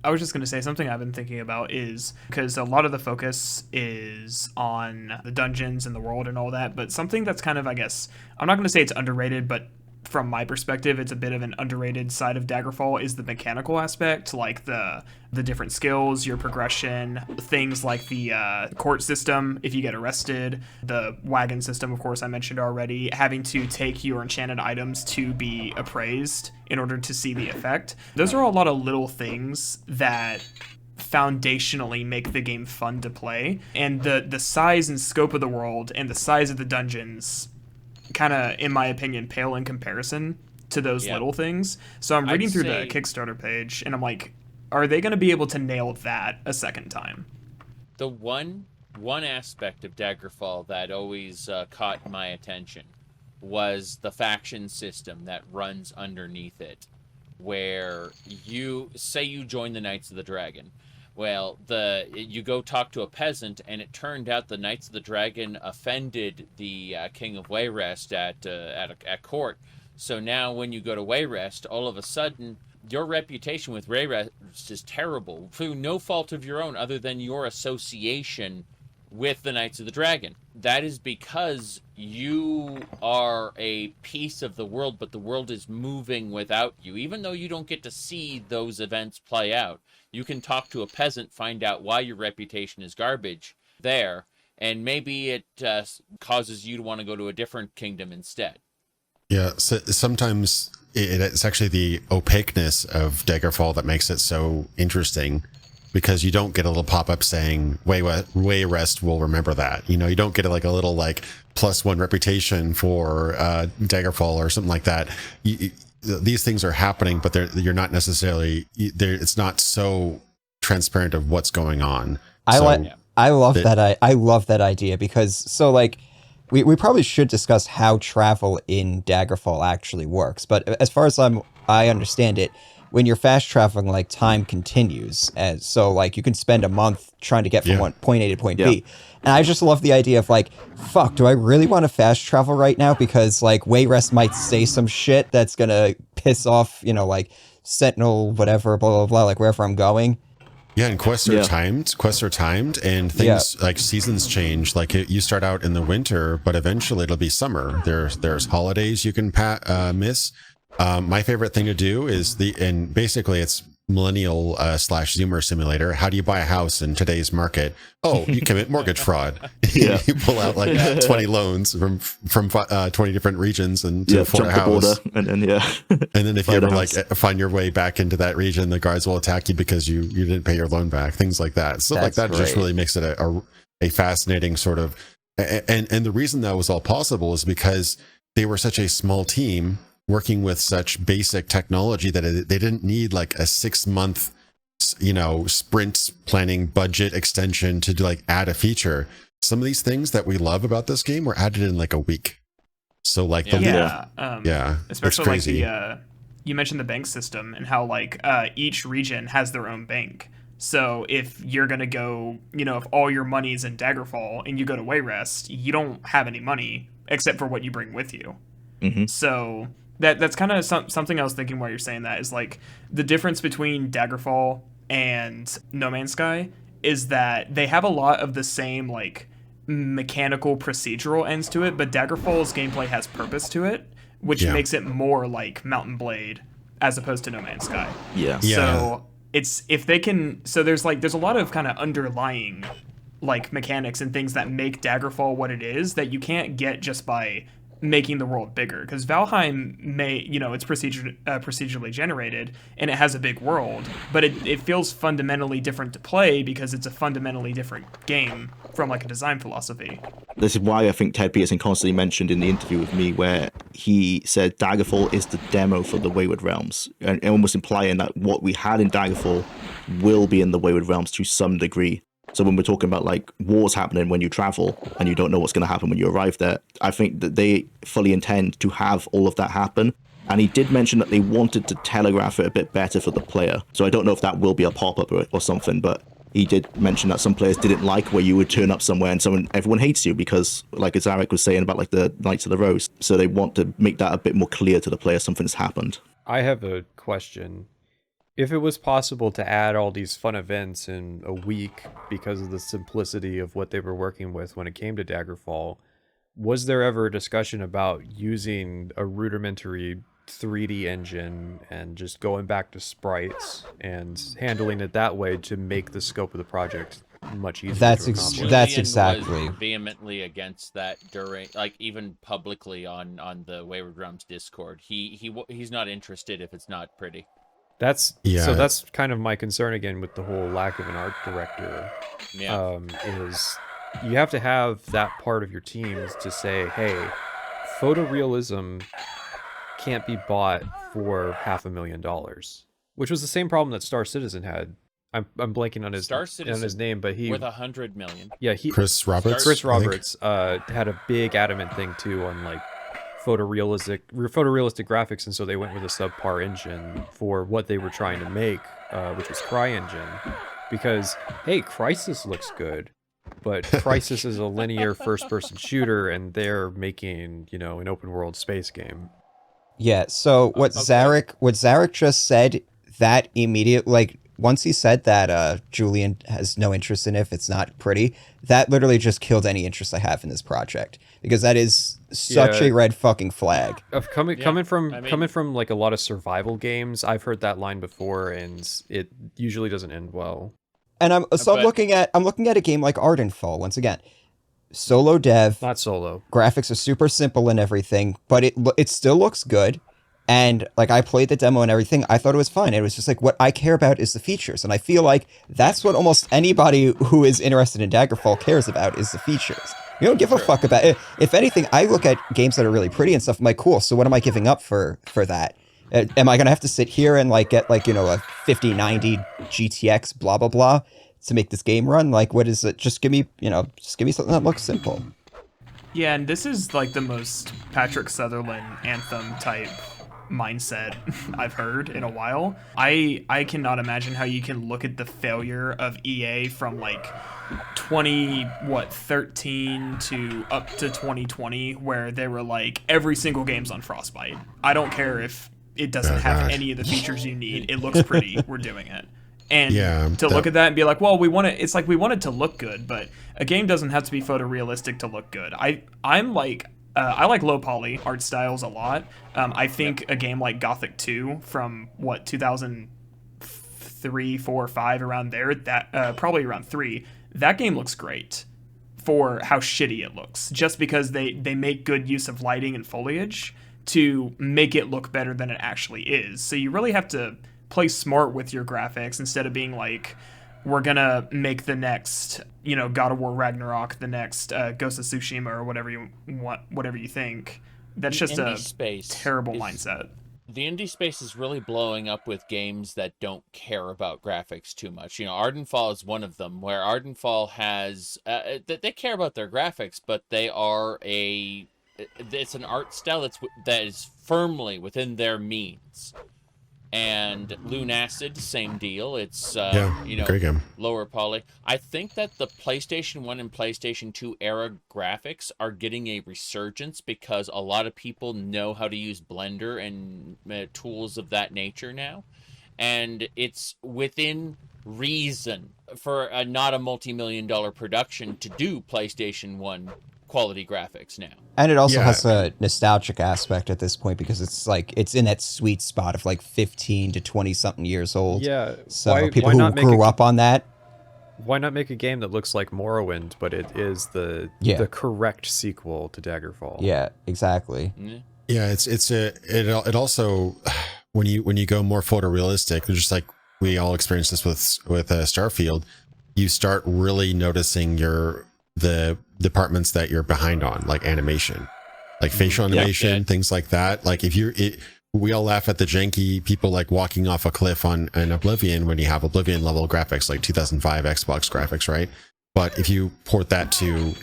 I was just going to say something I've been thinking about is because a lot of the focus is on the dungeons and the world and all that, but something that's kind of, I guess, I'm not going to say it's underrated, but from my perspective, it's a bit of an underrated side of Daggerfall is the mechanical aspect, like the different skills, your progression, things like the court system if you get arrested, the wagon system, of course, I mentioned already, having to take your enchanted items to be appraised in order to see the effect. Those are a lot of little things that foundationally make the game fun to play, and the size and scope of the world and the size of the dungeons kind of, in my opinion, pale in comparison to those little things. So I'm reading through the Kickstarter page, and I'm like, are they going to be able to nail that a second time? The one aspect of Daggerfall that always caught my attention was the faction system that runs underneath it, where you join the Knights of the Dragon. Well, you go talk to a peasant, and it turned out the Knights of the Dragon offended the King of Wayrest at court. So now when you go to Wayrest, all of a sudden, your reputation with Wayrest is terrible, through no fault of your own other than your association with the Knights of the Dragon. That is because you are a piece of the world, but the world is moving without you. Even though you don't get to see those events play out, you can talk to a peasant, find out why your reputation is garbage there, and maybe it causes you to want to go to a different kingdom instead. Yeah, so sometimes it's actually the opaqueness of Daggerfall that makes it so interesting, because you don't get a little pop-up saying Wayrest will remember that. You know, you don't get like a little like +1 reputation for Daggerfall or something like that. These things are happening, but you're not necessarily it's not so transparent of what's going on. I love that idea, because so like we probably should discuss how travel in Daggerfall actually works. But as far as I understand it, when you're fast traveling, like time continues, and so like you can spend a month trying to get from point A to point B. And I just love the idea of like, fuck, do I really want to fast travel right now? Because like Wayrest might say some shit that's gonna piss off, you know, like Sentinel, whatever, blah blah blah, like wherever I'm going. Yeah, and quests are timed. Quests are timed, and things like seasons change. Like you start out in the winter, but eventually it'll be summer. There's holidays you can miss. My favorite thing to do is basically it's millennial / Zoomer simulator. How do you buy a house in today's market? Oh, you commit mortgage fraud. You pull out like 20 loans from 20 different regions and to afford a house. And then and then if you ever like find your way back into that region, the guards will attack you because you didn't pay your loan back. Things like that. Stuff like that just really makes it a fascinating sort of. And the reason that was all possible is because they were such a small team working with such basic technology that they didn't need like a 6-month, sprint planning budget extension to like add a feature. Some of these things that we love about this game were added in like a week. So like especially like you mentioned the bank system and how like each region has their own bank. So if you're gonna go, if all your money's in Daggerfall and you go to Wayrest, you don't have any money except for what you bring with you. Mm-hmm. So that's kind of something I was thinking while you're saying that is like the difference between Daggerfall and No Man's Sky is that they have a lot of the same like mechanical procedural ends to it, but Daggerfall's gameplay has purpose to it, which makes it more like Mountain Blade as opposed to No Man's Sky. Yeah. So it's if they can. So there's a lot of kind of underlying like mechanics and things that make Daggerfall what it is that you can't get just by making the world bigger, because Valheim it's procedurally generated and it has a big world, but it feels fundamentally different to play because it's a fundamentally different game from like a design philosophy. This is why I think Ted Peterson constantly mentioned in the interview with me where he said Daggerfall is the demo for the Wayward Realms, and almost implying that what we had in Daggerfall will be in the Wayward Realms to some degree. So when we're talking about like wars happening when you travel and you don't know what's going to happen when you arrive there, I think that they fully intend to have all of that happen. And he did mention that they wanted to telegraph it a bit better for the player. So I don't know if that will be a pop-up or something, but he did mention that some players didn't like where you would turn up somewhere and everyone hates you because, like Zaric was saying about like the Knights of the Rose. So they want to make that a bit more clear to the player something's happened. I have a question. If it was possible to add all these fun events in a week because of the simplicity of what they were working with when it came to Daggerfall, was there ever a discussion about using a rudimentary 3D engine and just going back to sprites and handling it that way to make the scope of the project much easier to accomplish? That's Julian exactly. was vehemently against that during, like, even publicly on the Wayward Realms Discord. He's not interested if it's not pretty. So that's kind of my concern again with the whole lack of an art director. Yeah. Is you have to have that part of your teams to say, hey, photorealism can't be bought for $500,000, which was the same problem that Star Citizen had. I'm blanking on his name, but he worth $100 million. Yeah, Chris Roberts. Chris Roberts had a big adamant thing too on like photorealistic graphics, and so they went with a subpar engine for what they were trying to make, which was CryEngine, because hey, Crysis looks good, but Crysis is a linear first-person shooter, and they're making an open-world space game. Yeah. So what Zaric just said, that immediate, like once he said that Julian has no interest in it if it's not pretty, that literally just killed any interest I have in this project, because that is such a red fucking flag. Coming from like a lot of survival games, I've heard that line before, and it usually doesn't end well. And I'm looking at a game like Ardenfall once again. Solo dev, not solo. Graphics are super simple and everything, but it still looks good. And like I played the demo and everything, I thought it was fine. It was just like, what I care about is the features, and I feel like that's what almost anybody who is interested in Daggerfall cares about, is the features. You don't give a fuck about it. If anything, I look at games that are really pretty and stuff. I'm like, cool. So what am I giving up for that? Am I gonna have to sit here and like get like a 5090 GTX blah blah blah to make this game run? Like, what is it? Just give me something that looks simple. Yeah, and this is like the most Patrick Sutherland anthem type mindset I've heard in a while. I cannot imagine how you can look at the failure of EA from like 2013 to up to 2020, where they were like, every single game's on Frostbite. I don't care if it doesn't have any of the features you need. It looks pretty. We're doing it. And to look at that and be like, well, we want it to look good, but a game doesn't have to be photorealistic to look good. I like low poly art styles a lot. I think a game like Gothic 2 from 2003, 4, 5, around there, that probably around 3, that game looks great for how shitty it looks, just because they make good use of lighting and foliage to make it look better than it actually is. So you really have to play smart with your graphics instead of being like, we're gonna make the next, God of War Ragnarok, the next Ghost of Tsushima, or whatever you want, whatever you think. That's just a terrible mindset. The indie space is really blowing up with games that don't care about graphics too much. Ardenfall is one of them, where Ardenfall has they care about their graphics, but it's an art style that is firmly within their means. And Lunacid, same deal. It's great game. Lower poly. I think that the PlayStation 1 and PlayStation 2 era graphics are getting a resurgence because a lot of people know how to use Blender and tools of that nature now. And it's within reason for not a multi-million-dollar production to do PlayStation 1 quality graphics now. And it also Yeah. has a nostalgic aspect at this point because it's like it's in that sweet spot of like 15 to 20 something years old. Yeah. So people who grew up on that. Why not make a game that looks like Morrowind, but it is the correct sequel to Daggerfall? Yeah, exactly. Yeah, it also when you go more photorealistic, just like we all experienced this with Starfield, you start really noticing the departments that you're behind on, like animation, like facial animation, things like that. Like we all laugh at the janky people like walking off a cliff in Oblivion when you have Oblivion level graphics, like 2005 Xbox graphics, right? But if you port that to,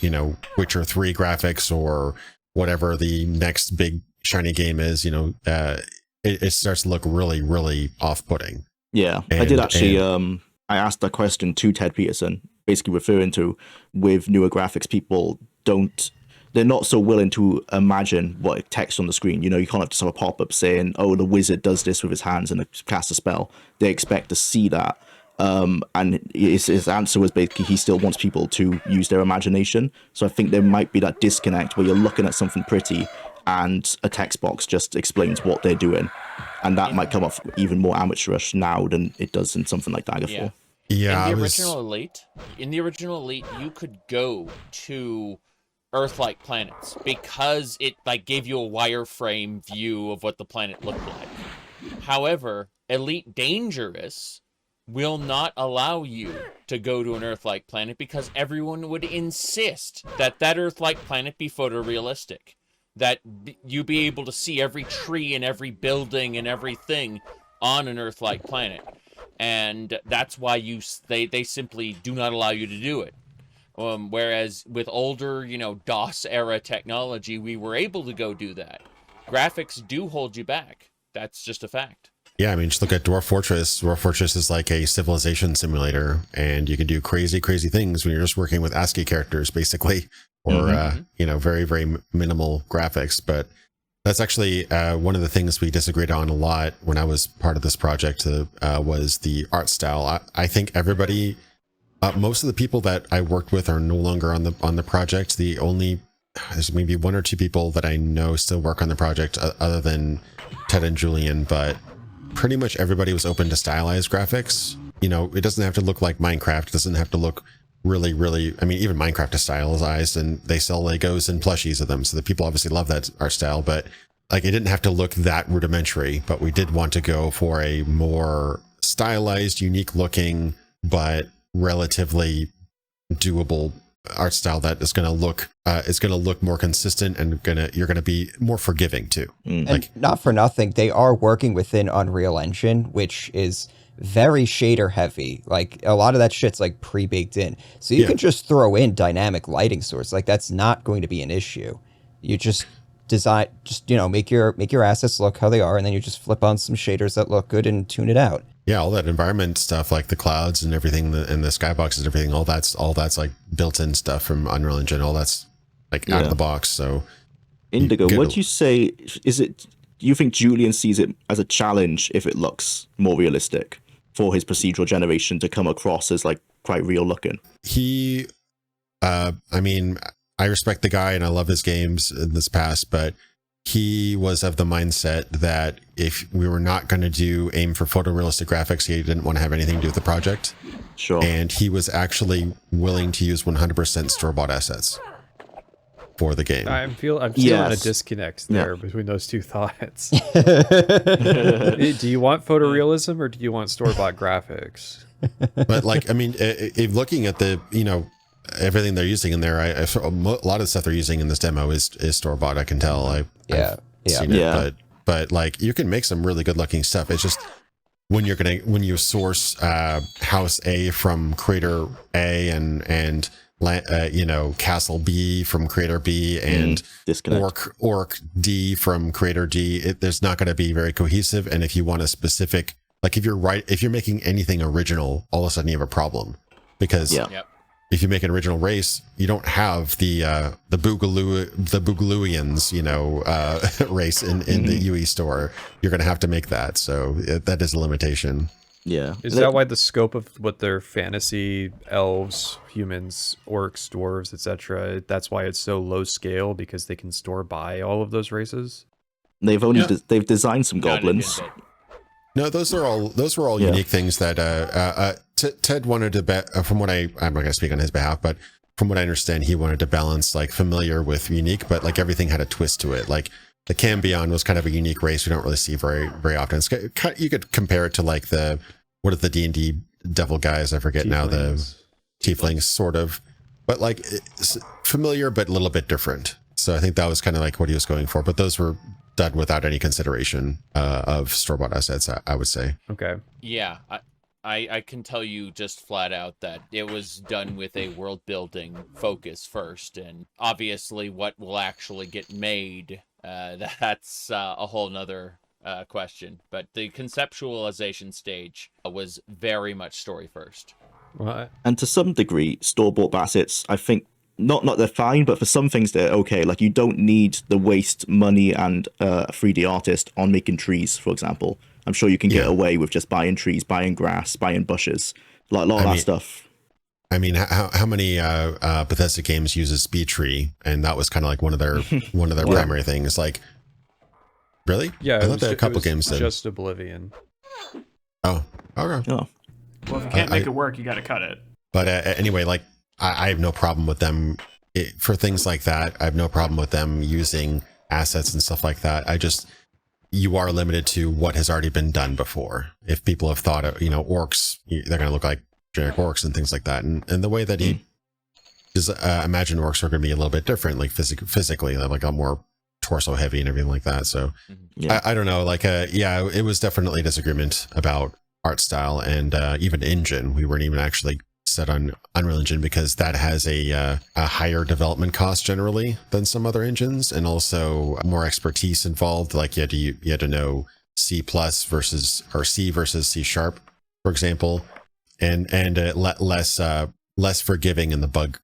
Witcher 3 graphics or whatever the next big shiny game is, it starts to look really, really off-putting. Yeah, I did actually, I asked that question to Ted Peterson, basically referring to with newer graphics, people they're not so willing to imagine what text on the screen. You can't just have a pop-up saying, oh, the wizard does this with his hands and casts a spell. They expect to see that. And his answer was basically he still wants people to use their imagination. So I think there might be that disconnect where you're looking at something pretty and a text box just explains what they're doing. And that might come off even more amateurish now than it does in something like Daggerfall. Yeah. In the original Elite, you could go to Earth-like planets because it gave you a wireframe view of what the planet looked like. However, Elite Dangerous will not allow you to go to an Earth-like planet because everyone would insist that Earth-like planet be photorealistic, that you be able to see every tree and every building and everything on an Earth-like planet, and that's why they simply do not allow you to do it. Whereas with older, DOS era technology, we were able to go do that. Graphics do hold you back. That's just a fact. Yeah, I mean, just look at Dwarf Fortress. Dwarf Fortress is like a civilization simulator, and you can do crazy, crazy things when you're just working with ASCII characters, basically, or, very, very minimal graphics. But that's actually one of the things we disagreed on a lot when I was part of this project was the art style. I think everybody... most of the people that I worked with are no longer on the project. There's maybe one or two people that I know still work on the project other than Ted and Julian, but pretty much everybody was open to stylized graphics. It doesn't have to look like Minecraft. It doesn't have to look really, really, even Minecraft is stylized and they sell Legos and plushies of them. So the people obviously love that art style, but it didn't have to look that rudimentary, but we did want to go for a more stylized, unique looking, but relatively doable art style that is going to look more consistent and you're going to be more forgiving too. And not for nothing, they are working within Unreal Engine, which is very shader heavy. Like a lot of that shit's pre-baked in, so you can just throw in dynamic lighting source. That's not going to be an issue. You just make your assets look how they are, and then you just flip on some shaders that look good and tune it out. Yeah, all that environment stuff, like the clouds and everything, and the skyboxes and everything, all that's built-in stuff from Unreal Engine. All that's out of the box. So, Indigo, what do you say? Do you think Julian sees it as a challenge if it looks more realistic for his procedural generation to come across as quite real looking? I respect the guy and I love his games in this past, but he was of the mindset that if we were not going to aim for photorealistic graphics, he didn't want to have anything to do with the project. Sure. And he was actually willing to use 100% store-bought assets for the game. I'm feeling a disconnect there between those two thoughts. Do you want photorealism or do you want store-bought graphics? But if looking at the, everything they're using in there, a lot of the stuff they're using in this demo is store-bought. I can tell. I've seen it, but you can make some really good looking stuff. It's just when you source house A from creator A and castle B from creator B and orc D from creator D, there's not going to be very cohesive. And if you want a specific, if you're making anything original, all of a sudden you have a problem because if you make an original race, you don't have the Boogalooians, race in the UE store. You're going to have to make that. So that is a limitation. Yeah. Is that why the scope of what their fantasy elves, humans, orcs, dwarves, etc. That's why it's so low scale, because they can store by all of those races? They've they've designed some goblins. No, those were all unique things that Ted wanted to from what I'm not going to speak on his behalf, but from what I understand, he wanted to balance like familiar with unique, but like everything had a twist to it. Like the Cambion was kind of a unique race we don't really see very often. You could compare it to like what are the D&D devil guys? I forget now. The tieflings, sort of, but like it's familiar but a little bit different. So I think that was kind of like what he was going for. But those were done without any consideration of store-bought assets, I would say. Okay. Yeah, I can tell you just flat out that it was done with a world building focus first, and obviously what will actually get made, that's a whole nother question. But the conceptualization stage was very much story first. What? And to some degree, store-bought assets, I think, not they're fine, but for some things they're okay. Like, you don't need the waste money and a 3D artist on making trees, for example. I'm sure you can get away with just buying trees, buying grass, buying bushes, like a lot of that stuff. I mean, how many Bethesda games use a speed tree, and that was kind of like one of their primary things. Like, really? Yeah, I thought there were a couple games did. Just Oblivion. Oh, okay. Oh. Well, if you can't make it work, you got to cut it. But anyway, like I have no problem with them for things like that. I have no problem with them using assets and stuff like that. You are limited to what has already been done before. If people have thought of, orcs, they're going to look like generic orcs and things like that. And the way that he is, imagine orcs are going to be a little bit different, like physically, like a more torso heavy and everything like that. So I don't know, like, it was definitely a disagreement about art style and even engine. We weren't even actually set on Unreal Engine because that has a higher development cost generally than some other engines, and also more expertise involved. Like you had to know C+ versus C Sharp, for example, and less forgiving in the bug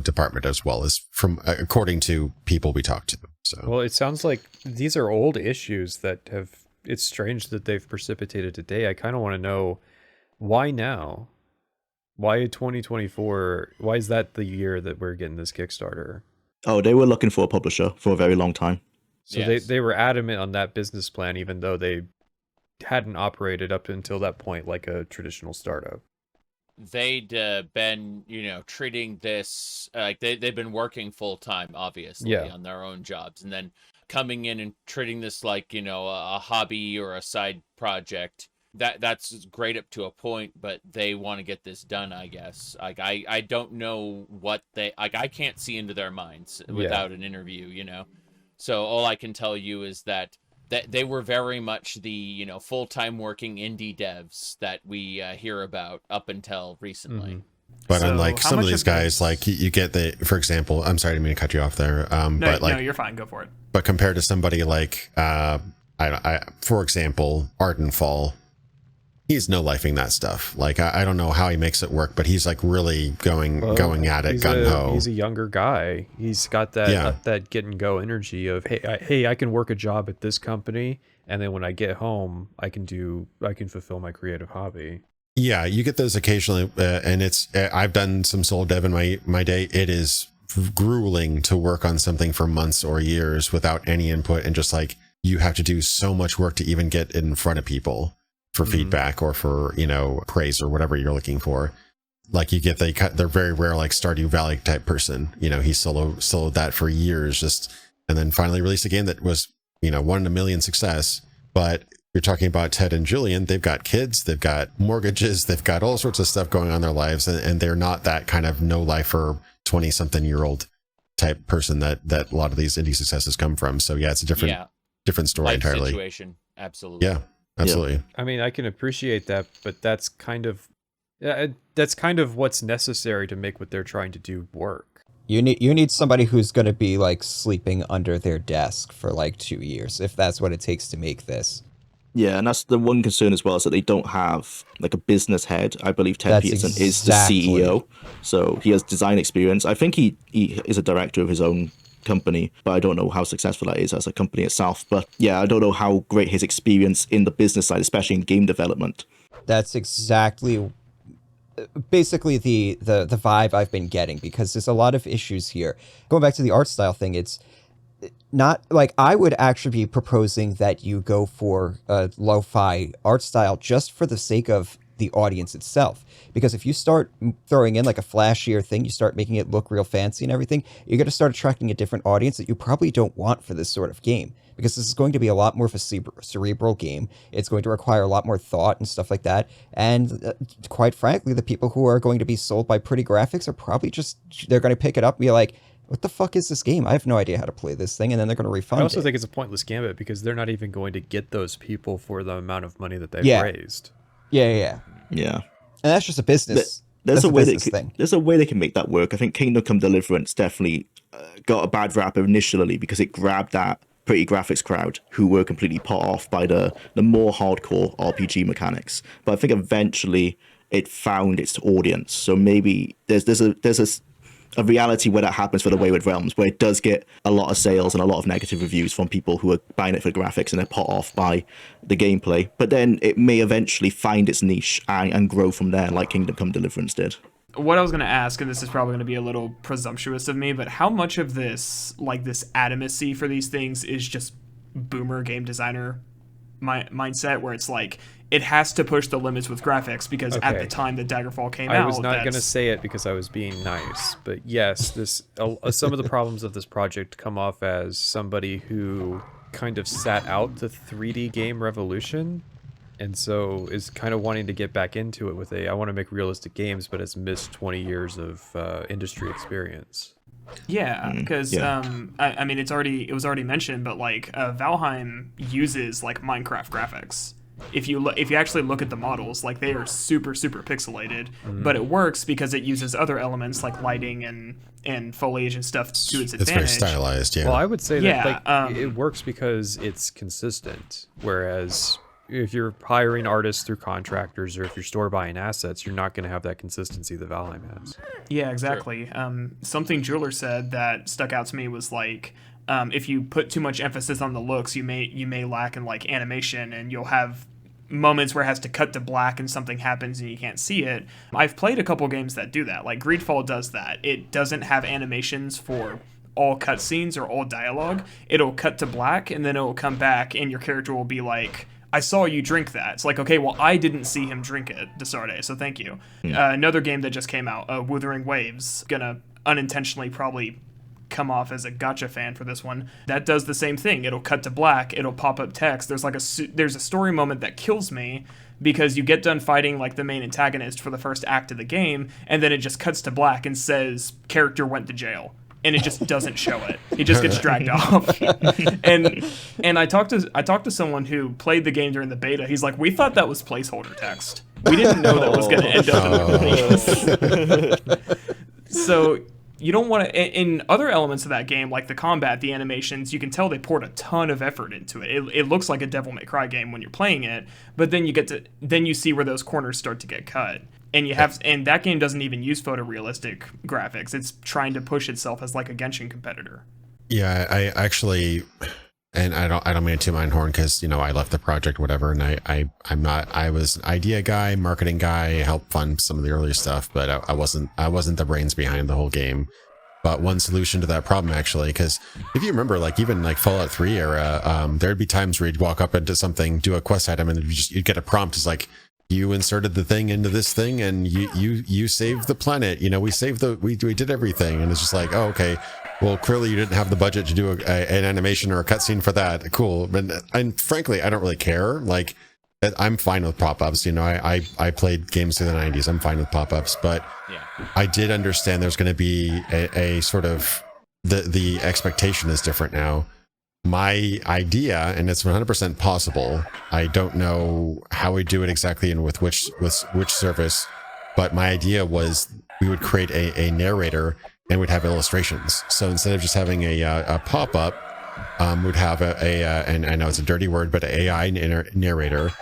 department as well, as from according to people we talked to. So well, it sounds like these are old issues that have. It's strange that they've precipitated today. I kind of want to know why now. Why 2024? Why is that the year that we're getting this Kickstarter? Oh, they were looking for a publisher for a very long time. So they were adamant on that business plan, even though they hadn't operated up until that point like a traditional startup. They'd been, treating this like they've been working full time, obviously, on their own jobs, and then coming in and treating this like a hobby or a side project. That's great up to a point, but they want to get this done, I guess. Like I don't know what I can't see into their minds without an interview, So all I can tell you is that they were very much the full-time working indie devs that we hear about up until recently. Mm-hmm. But So unlike how some of much these of guys, this- like you get for example, I'm sorry, I didn't mean to cut you off there. No, you're fine. Go for it. But compared to somebody like, for example, Ardenfall, he's no-lifing that stuff. Like, I don't know how he makes it work, but he's like really going at it gung-ho. He's a younger guy. He's got that that get and go energy of, hey, I can work a job at this company, and then when I get home, I can fulfill my creative hobby. Yeah, you get those occasionally, and I've done some solo dev in my day. It is grueling to work on something for months or years without any input, and just like you have to do so much work to even get in front of people for feedback or for praise or whatever you're looking for. Like you get they're very rare, like Stardew Valley type person. He soloed that for years, and then finally released a game that was 1 in a million success. But you're talking about Ted and Julian. They've got kids, they've got mortgages, they've got all sorts of stuff going on in their lives, and they're not that kind of no-lifer 20-something-year-old type person that a lot of these indie successes come from. So yeah, it's a different story Life entirely. Situation, absolutely. Yeah, absolutely. Yeah. I mean, I can appreciate that, but that's kind of what's necessary to make what they're trying to do work. You need somebody who's going to be like sleeping under their desk for like 2 years, if that's what it takes to make this. Yeah, and that's the one concern as well, is that they don't have like a business head. I believe Ted Peterson is the CEO, so he has design experience. I think he is a director of his own company, but I don't know how successful that is as a company itself. But yeah, I don't know how great his experience in the business side, especially in game development. That's exactly basically the vibe I've been getting, because there's a lot of issues here. Going back to the art style thing, it's not like I would actually be proposing that you go for a lo-fi art style just for the sake of the audience itself. Because if you start throwing in like a flashier thing, you start making it look real fancy and everything, you're going to start attracting a different audience that you probably don't want for this sort of game. Because this is going to be a lot more of a cerebral game. It's going to require a lot more thought and stuff like that. And quite frankly, the people who are going to be sold by pretty graphics are probably just, they're going to pick it up and be like, what the fuck is this game? I have no idea how to play this thing. And then they're going to refund it. I also think it's a pointless gambit because they're not even going to get those people for the amount of money that they've raised. Yeah. Yeah. And that's just a business. There's a way thing. There's a way they can make that work. I think Kingdom Come Deliverance definitely got a bad rap initially because it grabbed that pretty graphics crowd who were completely put off by the more hardcore RPG mechanics. But I think eventually it found its audience. So maybe there's a reality where that happens for the Wayward Realms, where it does get a lot of sales and a lot of negative reviews from people who are buying it for graphics and they're put off by the gameplay. But then it may eventually find its niche and grow from there, like Kingdom Come Deliverance did. What I was going to ask, and this is probably going to be a little presumptuous of me, but how much of this, like this adamancy for these things, is just boomer game designer mindset, where it's like, it has to push the limits with graphics because at the time that Daggerfall came out... I was not going to say it because I was being nice, but yes, some of the problems of this project come off as somebody who kind of sat out the 3D game revolution, and so is kind of wanting to get back into it with I want to make realistic games, but has missed 20 years of industry experience. Yeah, because I mean, it was already mentioned, but like Valheim uses like Minecraft graphics. If you actually look at the models, like they are super pixelated, but it works because it uses other elements like lighting and foliage and stuff to its advantage. It's very stylized, yeah. Well, I would say that it works because it's consistent, whereas if you're hiring artists through contractors or if you're store buying assets, you're not going to have that consistency that Valheim has. Yeah, exactly. Something Jwlar said that stuck out to me was like, if you put too much emphasis on the looks, you may lack in like animation, and you'll have moments where it has to cut to black and something happens and you can't see it. I've played a couple games that do that. Like Greedfall does that. It doesn't have animations for all cutscenes or all dialogue. It'll cut to black and then it'll come back and your character will be like, I saw you drink that. It's like, okay, well, I didn't see him drink it, Desarde, so thank you. Another game that just came out, Wuthering Waves, gonna unintentionally probably come off as a gacha fan for this one. That does the same thing. It'll cut to black, it'll pop up text. There's a story moment that kills me because you get done fighting like the main antagonist for the first act of the game, and then it just cuts to black and says, character went to jail. And it just doesn't show it. He just gets dragged off. And I talked to someone who played the game during the beta. He's like, we thought that was placeholder text. We didn't know that was going to end up in the release. So you don't want to. In other elements of that game, like the combat, the animations, you can tell they poured a ton of effort into it. It looks like a Devil May Cry game when you're playing it, but then you see where those corners start to get cut. And and that game doesn't even use photorealistic graphics. It's trying to push itself as like a Genshin competitor. Yeah, I actually, and I don't mean to toot my own horn because I left the project, whatever, and I was an idea guy, marketing guy, helped fund some of the earlier stuff, but I wasn't the brains behind the whole game. But one solution to that problem, actually, because if you remember, like even like Fallout 3 era, there'd be times where you'd walk up into something, do a quest item, and you'd get a prompt. It's like, you inserted the thing into this thing and you saved the planet. We did everything. And it's just like, oh, okay. Well, clearly you didn't have the budget to do an animation or a cutscene for that. Cool. And frankly, I don't really care. Like, I'm fine with pop-ups. I played games through the 90s. I'm fine with pop-ups, but I did understand there's going to be a sort of the expectation is different now. My idea, and it's 100% possible, I don't know how we do it exactly and with which service, but my idea was we would create a narrator and we'd have illustrations. So instead of just having a pop-up, we'd have and I know it's a dirty word, but an AI narrator,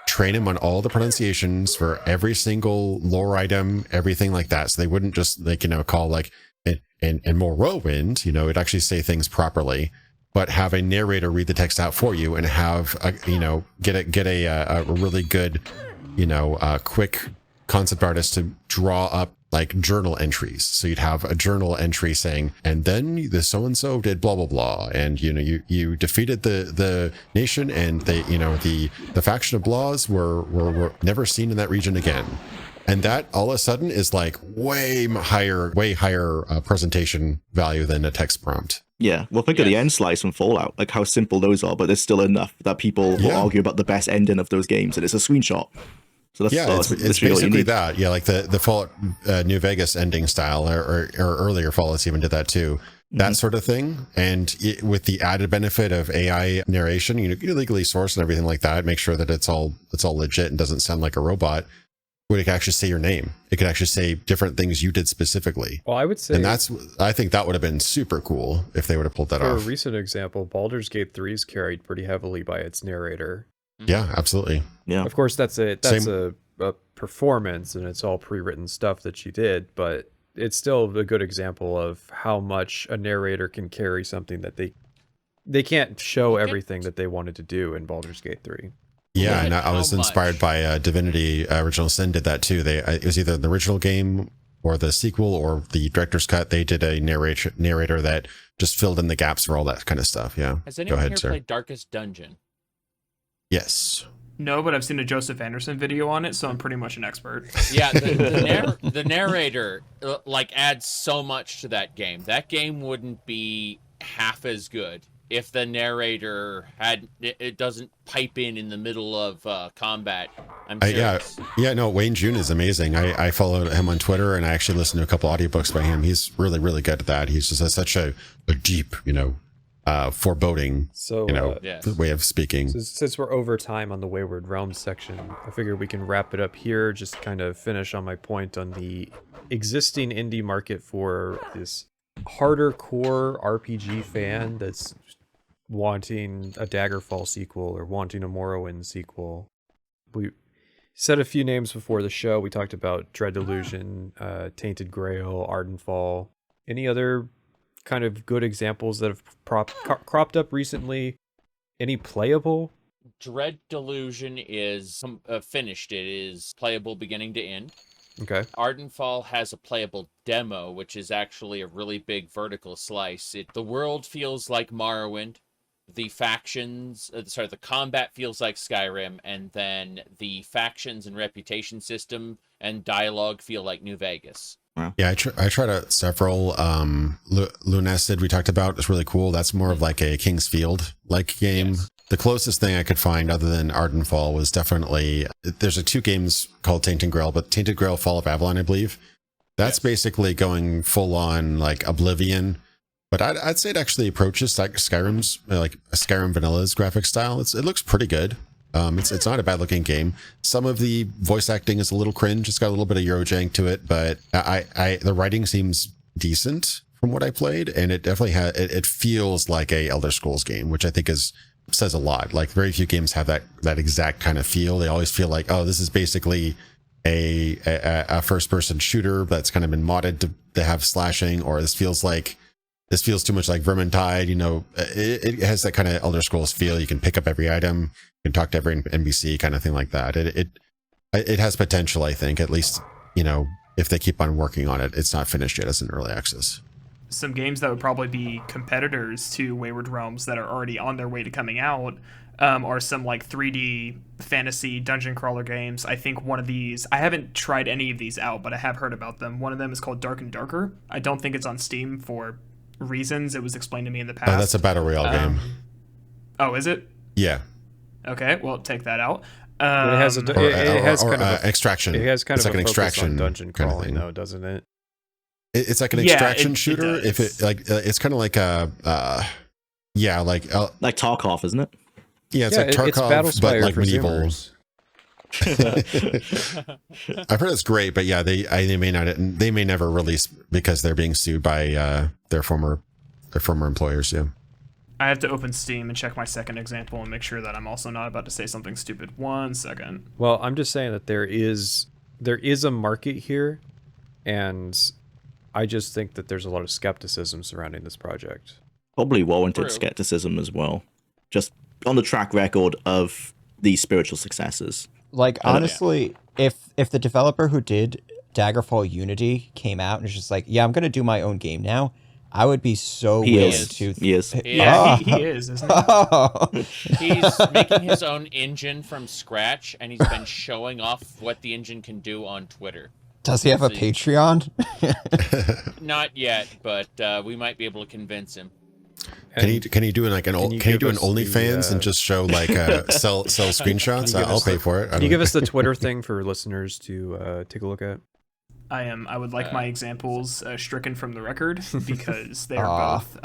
train him on all the pronunciations for every single lore item, everything like that. So they wouldn't just call like in Morrowind, it'd actually say things properly. But have a narrator read the text out for you and have get a really good quick concept artists to draw up like journal entries. So you'd have a journal entry saying, and then the so-and-so did blah, blah, blah. And, you defeated the nation, and they, the faction of Blahs were never seen in that region again. And that all of a sudden is like way higher presentation value than a text prompt. Yeah, well, think of the end slice from Fallout, like how simple those are, but there's still enough that people will argue about the best ending of those games, and it's a screenshot. So that's it's basically that. Yeah, like the Fallout New Vegas ending style, or earlier Fallouts even did that too. That sort of thing. And with the added benefit of AI narration, you legally source and everything like that, make sure that it's all legit and doesn't sound like a robot. Where it can actually say your name. It could actually say different things you did specifically. Well, I would say... And I think that would have been super cool if they would have pulled that off. For a recent example, Baldur's Gate 3 is carried pretty heavily by its narrator. Yeah, absolutely. Yeah. Of course, that's a performance, and it's all pre-written stuff that she did, but it's still a good example of how much a narrator can carry something that they can't show everything that they wanted to do in Baldur's Gate 3. Yeah, and I was inspired by Divinity Original Sin did that too. It was either the original game or the sequel or the director's cut. They did a narrator that just filled in the gaps for all that kind of stuff. Yeah. Has anyone here played Darkest Dungeon? Yes. No, but I've seen a Joseph Anderson video on it, so I'm pretty much an expert. Yeah, the narrator adds so much to that game. That game wouldn't be half as good if the narrator it doesn't pipe in the middle of combat. I'm serious. No, Wayne June is amazing. I follow him on Twitter, and I actually listened to a couple audiobooks by him. He's really, really good at that. He's just has such a deep, foreboding, way of speaking. Since we're over time on the Wayward Realms section, I figured we can wrap it up here, just kind of finish on my point on the existing indie market for this harder core RPG fan that's wanting a Daggerfall sequel or wanting a Morrowind sequel. We said a few names before the show. We talked about Dread Delusion, Tainted Grail, Ardenfall. Any other kind of good examples that have cropped up recently? Any playable? Dread Delusion is finished. It is playable beginning to end. Okay. Ardenfall has a playable demo, which is actually a really big vertical slice. The world feels like Morrowind. The the combat feels like Skyrim, and then the factions and reputation system and dialogue feel like New Vegas. Wow. Yeah, I tried out several. Lunacid we talked about is really cool. That's more of like a King's Field like game. Yes. The closest thing I could find other than Ardenfall was definitely, there's two games called Tainted Grail, but Tainted Grail Fall of Avalon, I believe. That's basically going full on like Oblivion. But I'd say it actually approaches like Skyrim's, like Skyrim Vanilla's graphic style. It looks pretty good. It's not a bad looking game. Some of the voice acting is a little cringe. It's got a little bit of Eurojank to it, but the writing seems decent from what I played, and it definitely it feels like a Elder Scrolls game, which I think says a lot. Like very few games have that exact kind of feel. They always feel like, oh, this is basically a first person shooter that's kind of been modded to have slashing, or this feels too much like Vermintide. It has that kind of Elder Scrolls feel. You can pick up every item, you can talk to every NPC, kind of thing like that. It has potential, I think, at least, if they keep on working on it. It's not finished yet as an early access. Some games that would probably be competitors to Wayward Realms that are already on their way to coming out are some like 3D fantasy dungeon crawler games. I think one of these, I haven't tried any of these out, but I have heard about them. One of them is called Dark and Darker. I don't think it's on Steam for reasons it was explained to me in the past. Oh, that's a battle royale game. Oh, is it? Yeah. Okay, well, take that out. It has kind of extraction. It has kind it's of like a an extraction on dungeon kind crawling, of thing, though, doesn't it? It's like an extraction it shooter. does. If it it's kind of like a like Tarkov, isn't it? Yeah, it's like Tarkov, but like medieval. I've heard it's great, but yeah, they may never release because they're being sued by their former employers. Yeah. I have to open Steam and check my second example and make sure that I'm also not about to say something stupid. 1 second. Well, I'm just saying that there is a market here, and I just think that there's a lot of skepticism surrounding this project. Probably warranted skepticism as well. Just on the track record of these spiritual successors. Like, honestly, if the developer who did Daggerfall Unity came out and was just like, yeah, I'm going to do my own game now, I would be so He willing is. to... He is. Yeah, he is, isn't he? Oh. He's making his own engine from scratch, and he's been showing off what the engine can do on Twitter. Does he have a So- Patreon? Not yet, but we might be able to convince him. Can you do like an you can you give do an us OnlyFans the, and just show like sell screenshots? Can you give I'll us pay for it. Can you give us the Twitter thing for listeners to take a look at? I would like my examples stricken from the record because they are both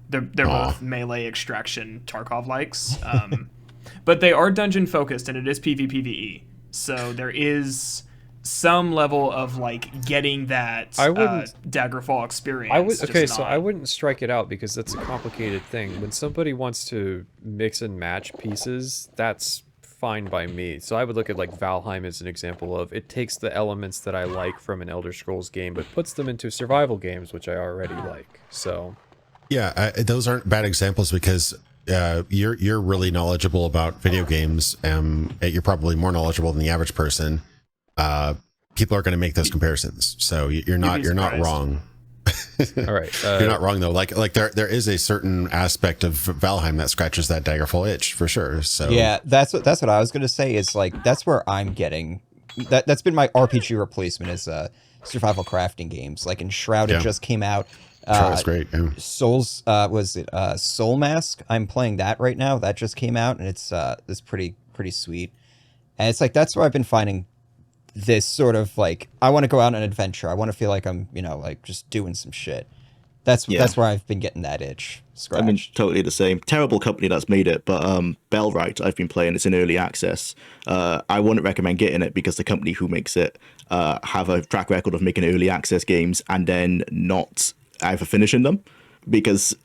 they're both melee extraction Tarkov likes, but they are dungeon focused and it is PvPvE, so there is some level of like getting that Daggerfall experience. I wouldn't strike it out because that's a complicated thing. When somebody wants to mix and match pieces, that's fine by me. So I would look at like Valheim as an example of it takes the elements that I like from an Elder Scrolls game but puts them into survival games, which I already like. So yeah, those aren't bad examples because you're really knowledgeable about video games. You're probably more knowledgeable than the average person. People are going to make those comparisons, so you're not wrong. all right, you're not wrong though. Like there is a certain aspect of Valheim that scratches that Daggerfall itch for sure. So yeah, that's what I was going to say. Is like that's where I'm getting that's been my RPG replacement is survival crafting games. Like Enshrouded just came out. That's great. Yeah. Souls was it Soul Mask? I'm playing that right now. That just came out and it's pretty sweet. And it's like that's where I've been finding this sort of like I want to go out on an adventure. I want to feel like I'm, like just doing some shit. That's where I've been getting that itch scratched. I mean, totally the same. Terrible company that's made it, but Bellwright, I've been playing. It's in early access. I wouldn't recommend getting it because the company who makes it have a track record of making early access games and then not ever finishing them because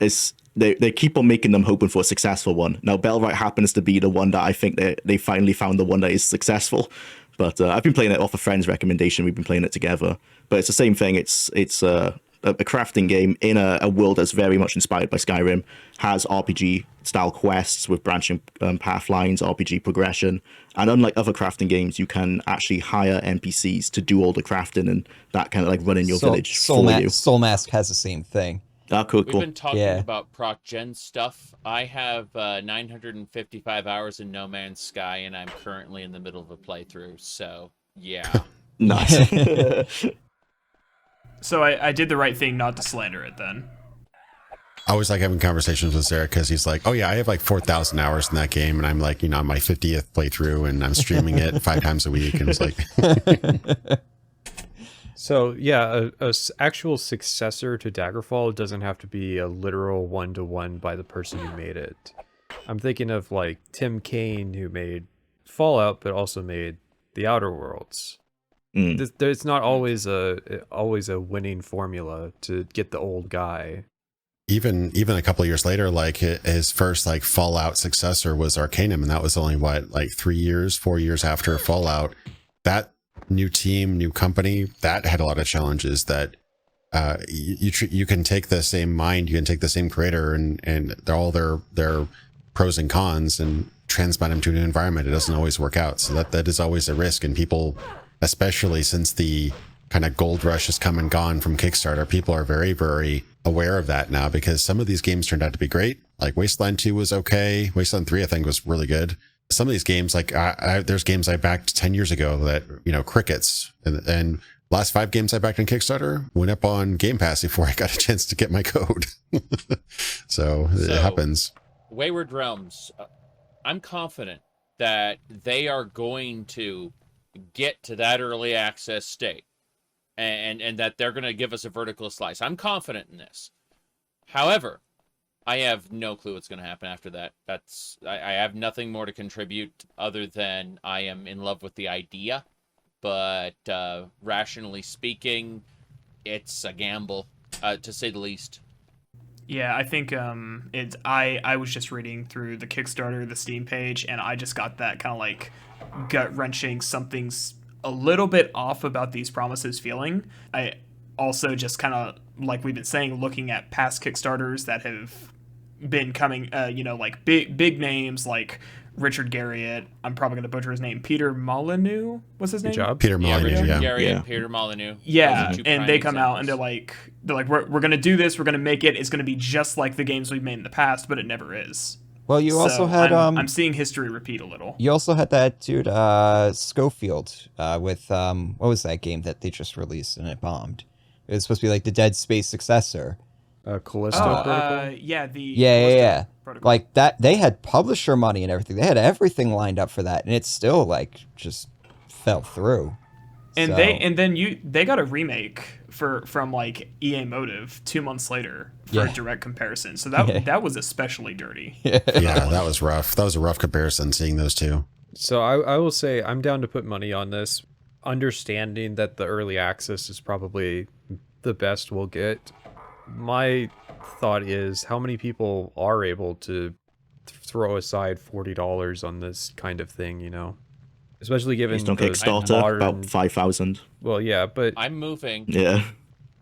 they keep on making them hoping for a successful one. Now, Bellwright happens to be the one that I think they finally found the one that is successful. But I've been playing it off a friend's recommendation. We've been playing it together. But it's the same thing. It's a crafting game in a world that's very much inspired by Skyrim. Has RPG-style quests with branching path lines, RPG progression. And unlike other crafting games, you can actually hire NPCs to do all the crafting and that kind of like run in your village for you. Soul Mask has the same thing. Cool. We've been talking about proc gen stuff. I have 955 hours in No Man's Sky, and I'm currently in the middle of a playthrough. So yeah, nice. So I did the right thing not to slander it then. I always like having conversations with Zaric because he's like, oh yeah, I have like 4,000 hours in that game, and I'm like, on my 50th playthrough, and I'm streaming it 5 times a week, and it's like. So yeah, a actual successor to Daggerfall doesn't have to be a literal one-to-one by the person who made it. I'm thinking of like Tim Kaine, who made Fallout, but also made The Outer Worlds. It's not always a winning formula to get the old guy. Even a couple of years later, like his first like Fallout successor was Arcanum, and that was only 4 years after Fallout. That new team, new company, that had a lot of challenges that you can take the same mind, you can take the same creator and all their pros and cons and transplant them to a new environment. It doesn't always work out. So that is always a risk. And people, especially since the kind of gold rush has come and gone from Kickstarter, people are very, very aware of that now because some of these games turned out to be great. Like Wasteland 2 was okay. Wasteland 3, I think, was really good. Some of these games, like there's games I backed 10 years ago that, crickets, and last 5 games I backed on Kickstarter went up on Game Pass before I got a chance to get my code. so it happens. Wayward Realms, I'm confident that they are going to get to that early access state and that they're going to give us a vertical slice. I'm confident in this. However, I have no clue what's going to happen after that. I have nothing more to contribute other than I am in love with the idea, but rationally speaking, it's a gamble, to say the least. Yeah, I think I was just reading through the Kickstarter, the Steam page, and I just got that kind of like gut-wrenching something's a little bit off about these promises feeling. I also just kind of, like we've been saying, looking at past Kickstarters that have been coming, like big names like Richard Garriott. I'm probably going to butcher his name. Peter Molyneux was his name. Good job. Peter Yeah, Molyneux, Richard yeah. Gary Yeah. and Peter Molyneux. Yeah, Those are two and prime they come out and examples. they're like, we're going to do this. We're going to make it. It's going to be just like the games we've made in the past, but it never is. Well, you also So had I'm seeing history repeat a little. you also had that dude Schofield with what was that game that they just released and it bombed? It was supposed to be like the Dead Space successor. Callisto Protocol. Yeah, Yeah. Protocol. Like that, they had publisher money and everything. They had everything lined up for that, and it still like just fell through. And So- they got a remake from like EA Motive 2 months later for Yeah. a direct comparison. So that was especially dirty. Yeah, that was rough. That was a rough comparison seeing those two. So I will say I'm down to put money on this, understanding that the early access is probably the best we'll get. My thought is, how many people are able to throw aside $40 on this kind of thing, you know? Especially given Based on the Kickstarter, modern... about 5,000. Well, yeah, but I'm moving, Yeah.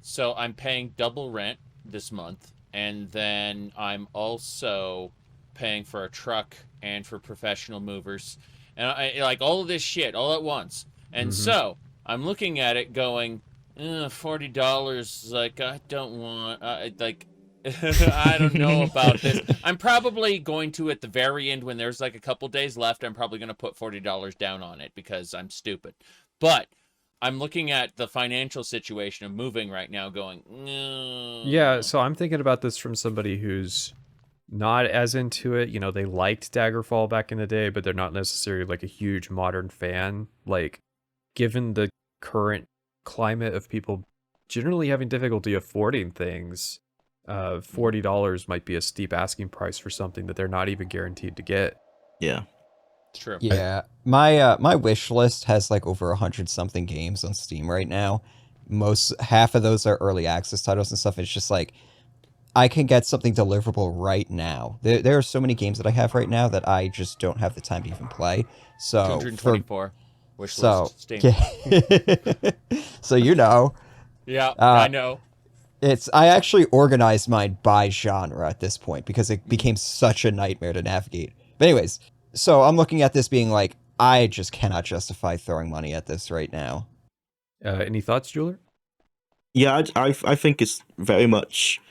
so I'm paying double rent this month, and then I'm also paying for a truck and for professional movers, and I like all of this shit all at once. And so I'm looking at it going, $40. Like I don't want, like. I don't know about this. I'm probably going to, at the very end, when there's like a couple days left, I'm probably going to put $40 down on it because I'm stupid. But I'm looking at the financial situation of moving right now going, no. yeah, so I'm thinking about this from somebody who's not as into it. You know, they liked Daggerfall back in the day, but they're not necessarily like a huge modern fan. Like, given the current climate of people generally having difficulty affording things, $40 might be a steep asking price for something that they're not even guaranteed to get. Yeah. It's true. Yeah, my wish list has like over 100 something games on Steam right now. Half of those are early access titles and stuff. It's just like I can get something deliverable right now. There are so many games that I have right now that I just don't have the time to even play. So 224. Wish so list. Steam. yeah. So you know, Yeah, I know. I actually organized mine by genre at this point because it became such a nightmare to navigate. But anyways, so I'm looking at this being like, I just cannot justify throwing money at this right now. Any thoughts, Jwlar? Yeah, I think it's very much...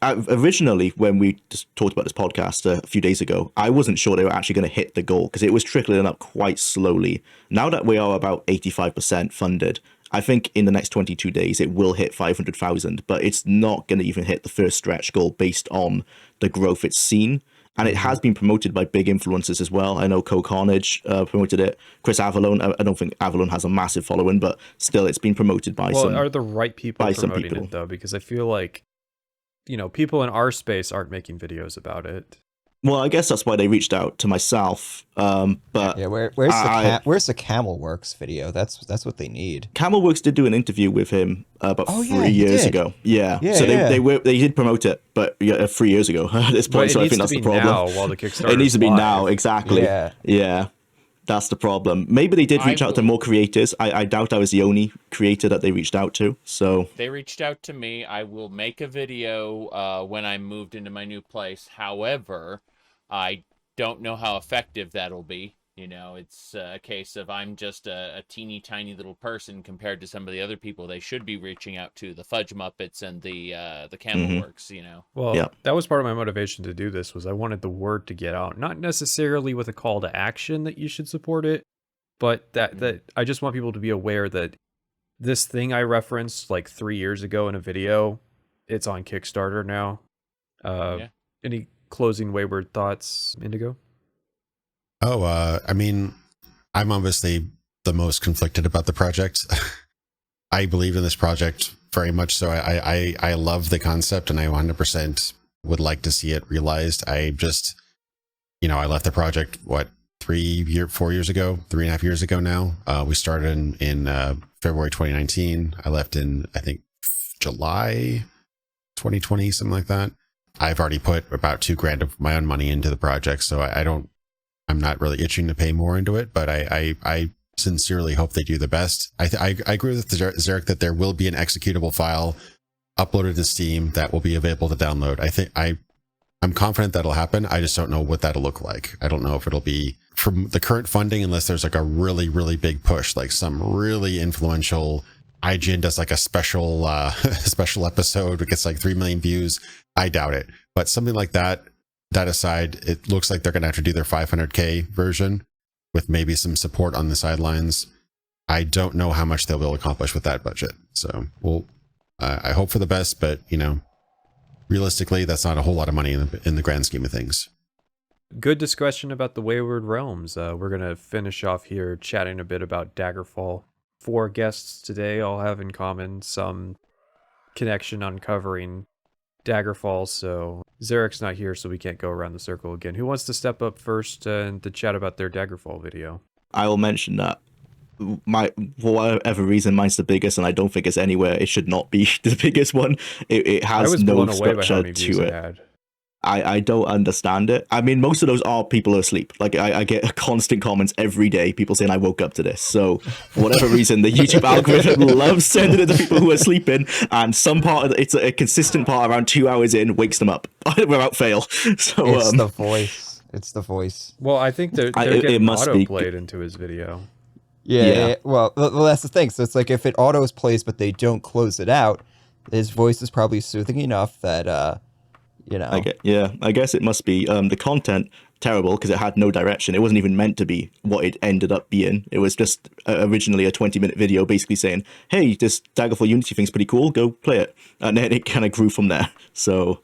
originally, when we just talked about this podcast a few days ago, I wasn't sure they were actually going to hit the goal because it was trickling up quite slowly. Now that we are about 85% funded, I think in the next 22 days it will hit 500,000, but it's not going to even hit the first stretch goal based on the growth it's seen. And it has been promoted by big influencers as well. I know Carnage promoted it. Chris Avalon, I don't think Avalon has a massive following, but still it's been promoted by some... are the right people by some promoting people. it, though? Because I feel like, you know, people in our space aren't making videos about it. Well, I guess that's why they reached out to myself. But Yeah, where's the Camel Works video? That's what they need. Camelworks did do an interview with him about Oh, yeah, 3 he years did. ago. Yeah. Yeah, So yeah. they did promote it, but 3 years ago at this But point. it So I needs think to that's be the problem. now while the Kickstarter It needs to be live. now, exactly. Yeah. Yeah. That's the problem. Maybe they did reach out to more creators. I doubt I was the only creator that they reached out to. So They reached out to me. I will make a video when I moved into my new place. However, I don't know how effective that'll be. You know, it's a case of I'm just a teeny tiny little person compared to some of the other people they should be reaching out to, the Fudge Muppets and the Camelworks, you know. Well, Yeah. that was part of my motivation to do this, was I wanted the word to get out. Not necessarily with a call to action that you should support it, but that I just want people to be aware that this thing I referenced like 3 years ago in a video, it's on Kickstarter now. Yeah. Any closing Wayward thoughts, Indigo? Oh, I mean, I'm obviously the most conflicted about the project. I believe in this project very much so. I love the concept and I 100% would like to see it realized. I just, you know, I left the project, 4 years ago, 3.5 years ago now. We started in February 2019. I left in, I think, July 2020, something like that. I've already put about $2,000 of my own money into the project, so I'm not really itching to pay more into it, but I sincerely hope they do the best. I agree with Zaric that there will be an executable file uploaded to Steam that will be available to download. I'm I'm confident that'll happen. I just don't know what that'll look like. I don't know if it'll be from the current funding, unless there's like a really, really big push, like some really influential IGN does like a special special episode. It gets like 3 million views. I doubt it. But something like that aside, it looks like they're going to have to do their 500K version with maybe some support on the sidelines. I don't know how much they'll be able to accomplish with that budget. So I hope for the best, but realistically, that's not a whole lot of money in the grand scheme of things. Good discussion about the Wayward Realms. We're going to finish off here chatting a bit about Daggerfall. 4 guests today all have in common some connection on covering Daggerfall, so Zaric's not here, so we can't go around the circle again. Who wants to step up first and to chat about their Daggerfall video? I will mention that for whatever reason, mine's the biggest, and I don't think it's anywhere it should not be the biggest one. It has I was no blown away by how structure many views to it it. had. I don't understand it. I mean, most of those are people asleep. Like, I get constant comments every day, people saying I woke up to this. So, for whatever reason, the YouTube algorithm loves sending it to people who are sleeping, and some part of it's a consistent part around 2 hours in wakes them up without fail. So, It's the voice. It's the voice. Well, I think they're it getting must be- auto-played into his video. Yeah. Well, that's the thing. So it's like if it autos plays, but they don't close it out, his voice is probably soothing enough that, I guess it must be the content terrible because it had no direction. It wasn't even meant to be what it ended up being. It was just originally a 20-minute video basically saying, hey, this Daggerfall Unity thing's pretty cool, go play it. And then it kind of grew from there. So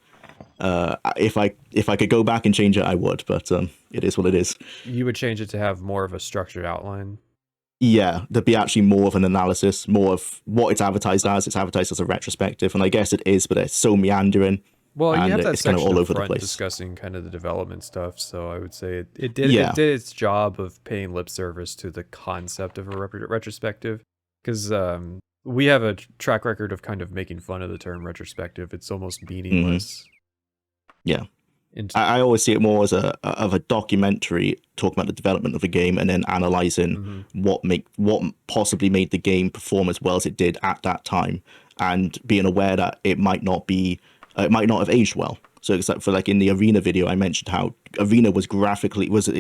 if I could go back and change it, I would, but it is what it is. You would change it to have more of a structured outline. Yeah, there'd be actually more of an analysis, more of what it's advertised as. It's advertised as a retrospective, and I guess it is, but it's so meandering. Well, you and have that it's kind section of all up over the front place. discussing kind of the development stuff, so I would say it did its job of paying lip service to the concept of a retrospective, because we have a track record of kind of making fun of the term retrospective. It's almost meaningless. Yeah. I always see it more as a documentary talking about the development of the game and then analyzing what possibly made the game perform as well as it did at that time, and being aware that it might not have aged well. So it's like, for like in the Arena video, I mentioned how Arena was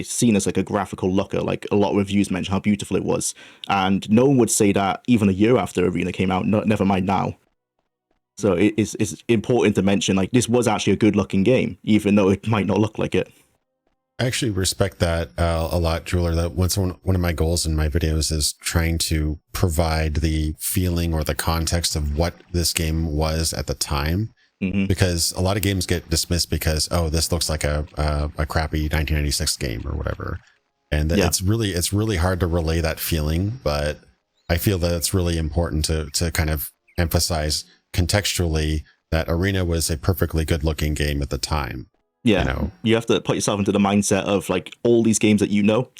seen as like a graphical looker. Like a lot of reviews mentioned how beautiful it was, and no one would say that even a year after Arena came out. Never mind now. So it's important to mention, like, this was actually a good looking game, even though it might not look like it. I actually respect that a lot, Jwlar. That one of my goals in my videos is trying to provide the feeling or the context of what this game was at the time. Because a lot of games get dismissed because, oh, this looks like a crappy 1996 game or whatever. And it's really hard to relay that feeling, but I feel that it's really important to kind of emphasize contextually that Arena was a perfectly good looking game at the time. Yeah, you have to put yourself into the mindset of like all these games that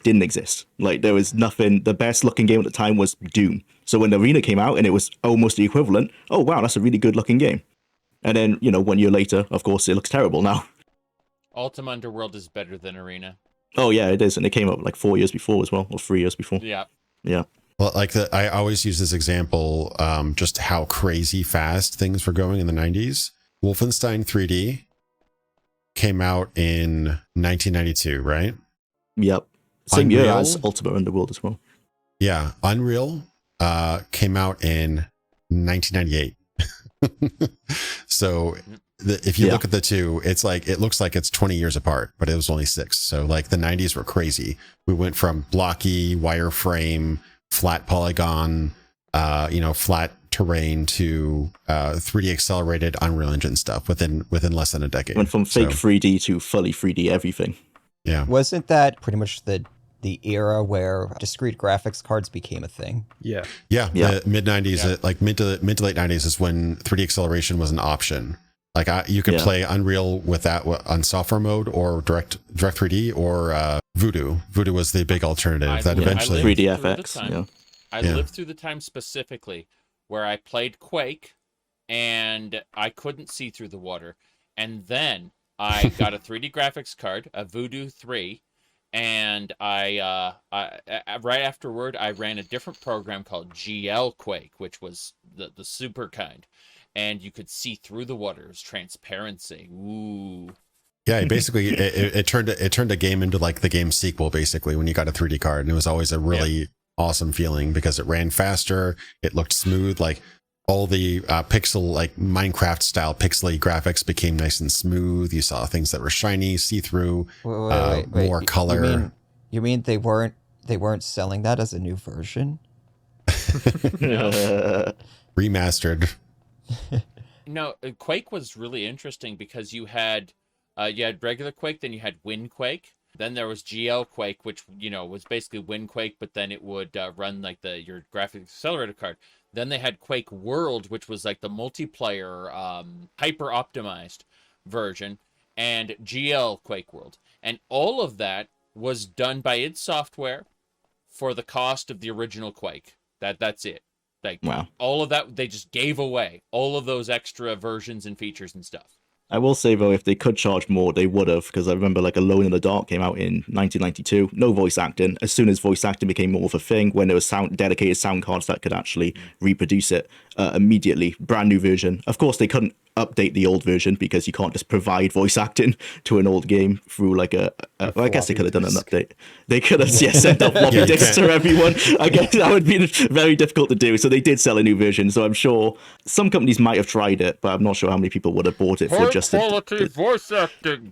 didn't exist. Like there was nothing. The best looking game at the time was Doom. So when Arena came out and it was almost the equivalent, oh wow, that's a really good looking game. And then 1 year later, of course, it looks terrible now. Ultima Underworld is better than Arena. Oh yeah, it is, and it came out like 4 years before as well, or 3 years before. Yeah. Well, I always use this example, just how crazy fast things were going in the 90s. Wolfenstein 3D came out in 1992, right? Yep. Same year Unreal? as Ultima Underworld as well. Yeah. Unreal came out in 1998. So if you look at the two, it's like, it looks like it's 20 years apart, but it was only 6. So like the 90s were crazy. We went from blocky wireframe, flat polygon, flat terrain to 3D accelerated Unreal Engine stuff within less than a decade. Went from fake 3D to fully 3D everything. Yeah. Wasn't that pretty much the era where discrete graphics cards became a thing? Yeah. The mid 90s, like mid to late 90s is when 3D acceleration was an option. Like you could play Unreal with that on software mode or direct 3D or Voodoo. Voodoo was the big alternative that eventually 3D FX. I lived through the time specifically where I played Quake and I couldn't see through the water. And then I got a 3D graphics card, a Voodoo 3, and I right afterward I ran a different program called GL Quake, which was the super kind, and you could see through the water. It was transparency. Ooh. Yeah, basically it turned a game into like the game sequel, basically, when you got a 3D card, and it was always a really awesome feeling because it ran faster, it looked smooth, like all the pixel, like Minecraft style pixely graphics became nice and smooth. You saw things that were shiny, see-through, Wait. more color. You mean they weren't selling that as a new version? Remastered. No, Quake was really interesting because you had regular Quake, then you had Wind Quake, then there was GL Quake, which was basically Wind Quake, but then it would run like your graphics accelerator card. Then they had Quake World, which was like the multiplayer hyper optimized version, and GL Quake World, and all of that was done by id Software for the cost of the original Quake. That's it. Like, wow. All of that, they just gave away all of those extra versions and features and stuff. I will say, though, if they could charge more, they would have, because I remember like Alone in the Dark came out in 1992, no voice acting. As soon as voice acting became more of a thing, when there was dedicated sound cards that could actually reproduce it immediately, brand new version. Of course, they couldn't update the old version because you can't just provide voice acting to an old game through like well, I guess they could have done an update. They could have sent out floppy disks to everyone. I guess that would be very difficult to do. So they did sell a new version. So I'm sure some companies might have tried it, but I'm not sure how many people would have bought it for just quality voice acting.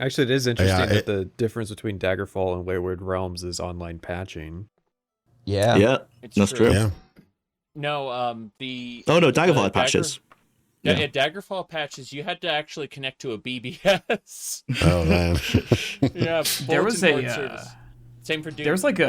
Actually, it is interesting that the difference between Daggerfall and Wayward Realms is online patching. Yeah. That's true. Yeah. No, no, Daggerfall patches. Yeah, Daggerfall patches. You had to actually connect to a BBS. Oh man. Yeah, There was bulletin board service. Same for Doom. There was like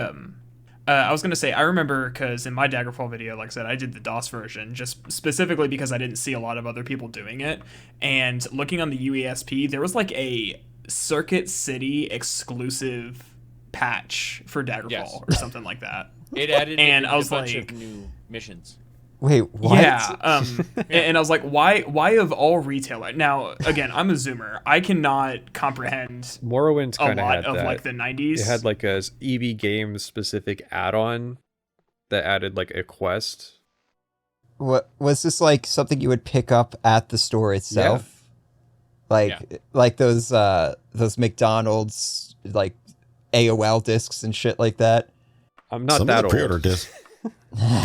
I was gonna say, I remember because in my Daggerfall video, like I said, I did the DOS version just specifically because I didn't see a lot of other people doing it. And looking on the UESP, there was like a Circuit City exclusive patch for Daggerfall or something like that. It added and a I was bunch like, of new missions. Wait, what? Yeah, and I was like, why of all retailer? Now, again, I'm a Zoomer. I cannot comprehend Morrowind's a kind of lot had of that. like the 90s. It had like a EB Games specific add-on that added like a quest. What was this, like something you would pick up at the store itself? Like those McDonald's like AOL discs and shit like that. I'm not Some that of the old. pre-order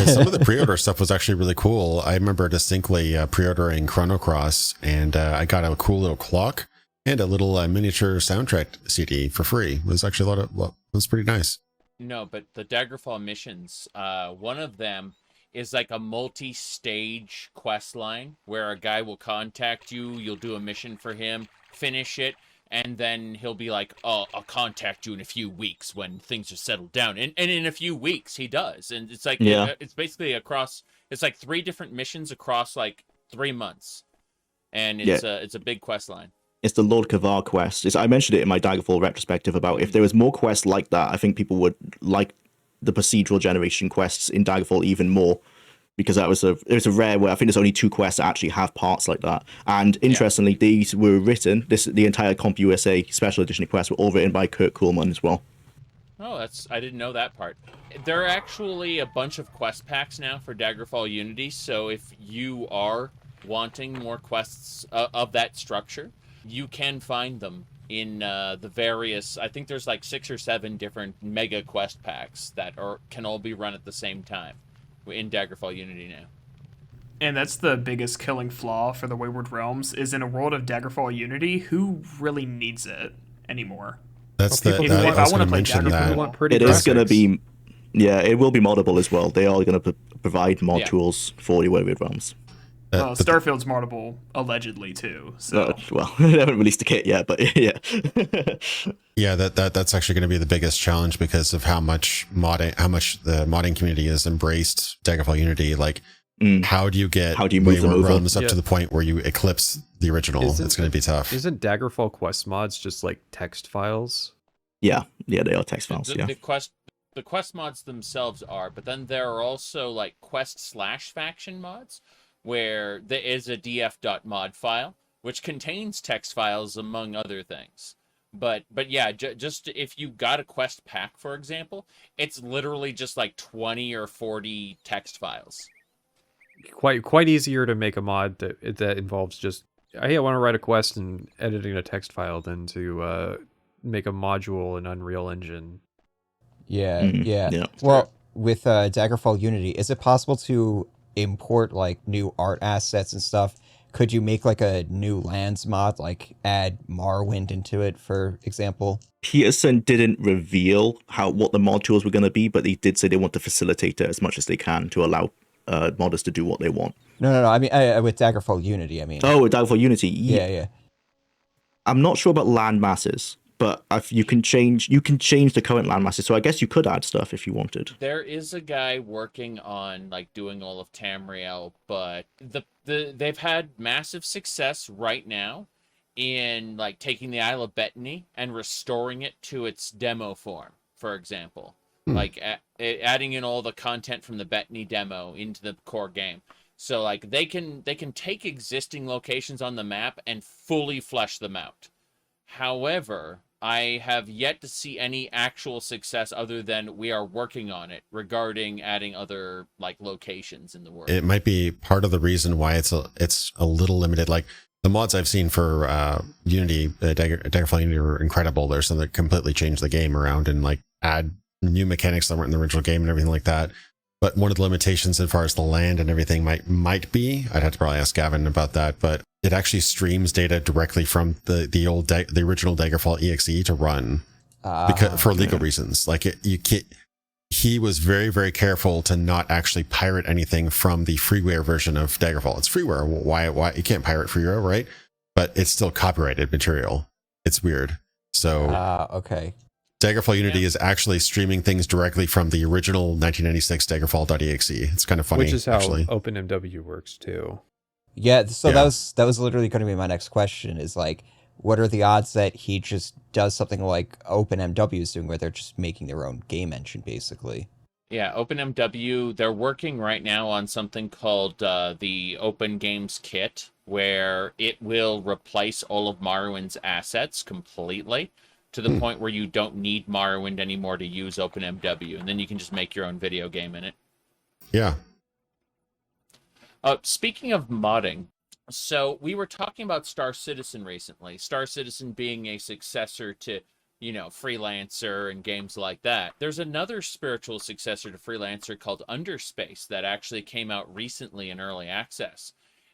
some of the pre-order stuff was actually really cool. I remember distinctly pre-ordering Chrono Cross, and I got a cool little clock and a little miniature soundtrack CD for free. It was actually it was pretty nice. No, but the Daggerfall missions, one of them is like a multi-stage quest line where a guy will contact you, you'll do a mission for him, finish it, and then he'll be like, oh, I'll contact you in a few weeks when things are settled down. And in a few weeks, he does. And it's like, it's basically it's like 3 different missions across like 3 months. And it's a big quest line. It's the Lord Kavar quest. I mentioned it in my Daggerfall retrospective about if there was more quests like that, I think people would like the procedural generation quests in Daggerfall even more. Because it was a rare where I think there's only 2 quests that actually have parts like that. And interestingly, these were written, the entire Comp USA Special Edition quests were all written by Kurt Kuhlman as well. Oh, I didn't know that part. There are actually a bunch of quest packs now for Daggerfall Unity, so if you are wanting more quests of that structure, you can find them in the various, I think there's like 6 or 7 different mega quest packs that can all be run at the same time in Daggerfall Unity now. And that's the biggest killing flaw for the Wayward Realms, is in a world of Daggerfall Unity, who really needs it anymore? That's If I want to play Daggerfall, We want pretty It is graphics. going to be, it will be moddable as well. They are going to provide mod tools for the Wayward Realms. well, Starfield's moddable allegedly too. So Well, they haven't released the kit yet, but yeah. Yeah, that's actually going to be the biggest challenge because of how much the modding community has embraced Daggerfall Unity. Like, how do you move them Wayward over? Realms up to the point where you eclipse the original? It's going to be tough. Isn't Daggerfall quest mods just like text files? Yeah, they are text files. The quest mods themselves are, but then there are also like quest/faction mods where there is a df.mod file which contains text files among other things. But yeah, just if you got a quest pack, for example, it's literally just like 20 or 40 text files. quite easier to make a mod that involves just, hey, I want to write a quest and editing a text file than to make a module in Unreal Engine. Yeah, Mhm. yeah. Yeah. Well, with Daggerfall Unity, is it possible to import like new art assets and stuff? Could you make like a new lands mod, like add Morrowind into it, for example? Peterson didn't reveal what the modules were going to be, but he did say they want to facilitate it as much as they can to allow modders to do what they want. No. I mean, with Daggerfall Unity, I mean. Oh, Daggerfall Unity. Yeah. I'm not sure about land masses, but if you can change the current land masses. So I guess you could add stuff if you wanted. There is a guy working on like doing all of Tamriel, but they've had massive success right now in like taking the Isle of Bethany and restoring it to its demo form, for example. Like adding in all the content from the Bethany demo into the core game. So like they can take existing locations on the map and fully flesh them out. However, I have yet to see any actual success other than we are working on it regarding adding other like locations in the world. It might be part of the reason why it's a little limited. Like the mods I've seen for Unity, Daggerfall Unity are incredible. There's some that completely change the game around and like add new mechanics that weren't in the original game and everything like that. But one of the limitations as far as the land and everything might be, I'd have to probably ask Gavin about that, but it actually streams data directly from the original Daggerfall EXE to run for legal reasons. Like he was very, very careful to not actually pirate anything from the freeware version of Daggerfall. It's freeware. Why you can't pirate freeware, right? But it's still copyrighted material. It's weird. So Okay. Daggerfall Unity is actually streaming things directly from the original 1996 Daggerfall.exe. It's kind of funny, Which is how actually. OpenMW works too. Yeah, so Yeah. that was literally going to be my next question, is like, what are the odds that he just does something like OpenMW is doing, where they're just making their own game engine, basically? Yeah, OpenMW, they're working right now on something called the Open Games Kit, where it will replace all of Morrowind's assets completely to the point where you don't need Morrowind anymore to use OpenMW, and then you can just make your own video game in it. Yeah. Speaking of modding, so we were talking about Star Citizen recently. Star Citizen being a successor to, Freelancer and games like that. There's another spiritual successor to Freelancer called Underspace that actually came out recently in early access.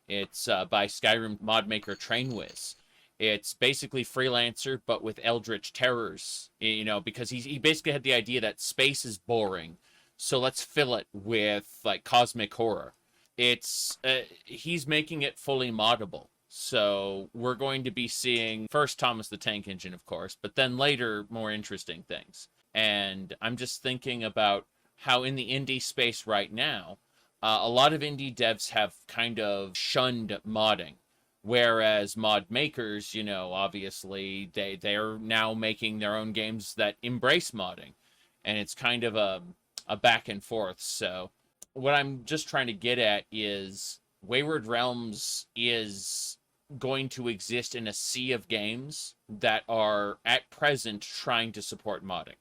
It's by Skyrim mod maker Trainwiz. It's basically Freelancer, but with eldritch terrors, because he basically had the idea that space is boring, so let's fill it with like cosmic horror. It's he's making it fully moddable. So we're going to be seeing first Thomas the Tank Engine, of course, but then later more interesting things. And I'm just thinking about how in the indie space right now, a lot of indie devs have kind of shunned modding. Whereas mod makers, obviously they're now making their own games that embrace modding. And it's kind of a back and forth. So what I'm just trying to get at is Wayward Realms is going to exist in a sea of games that are at present trying to support modding.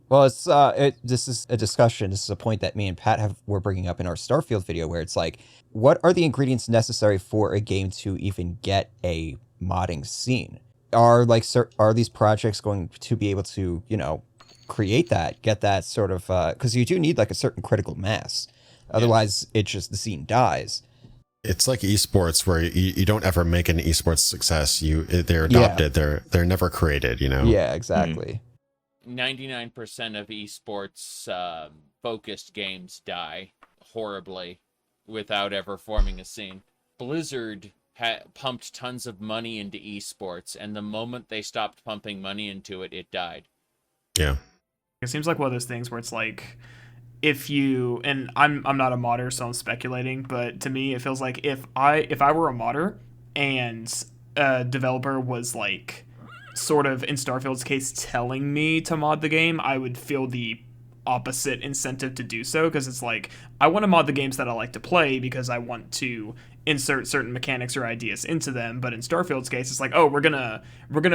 Well, this is a discussion. This is a point that me and Pat were bringing up in our Starfield video, where it's like, what are the ingredients necessary for a game to even get a modding scene? Are these projects going to be able to, create that, get that sort of, because you do need like a certain critical mass. Otherwise, the scene dies. It's like esports, where you don't ever make an esports success. They're adopted. Yeah. They're never created. Yeah, exactly. 99% of esports focused games die horribly without ever forming a scene. Blizzard pumped tons of money into esports, and the moment they stopped pumping money into it, it died. Yeah. It seems like one of those things where it's like, if you, and I'm not a modder, so I'm speculating, but to me it feels like if I were a modder and a developer was like sort of in Starfield's case telling me to mod the game, I would feel the opposite incentive to do so, because it's like, I want to mod the games that I like to play because I want to insert certain mechanics or ideas into them. But in Starfield's case, it's like, oh, we're gonna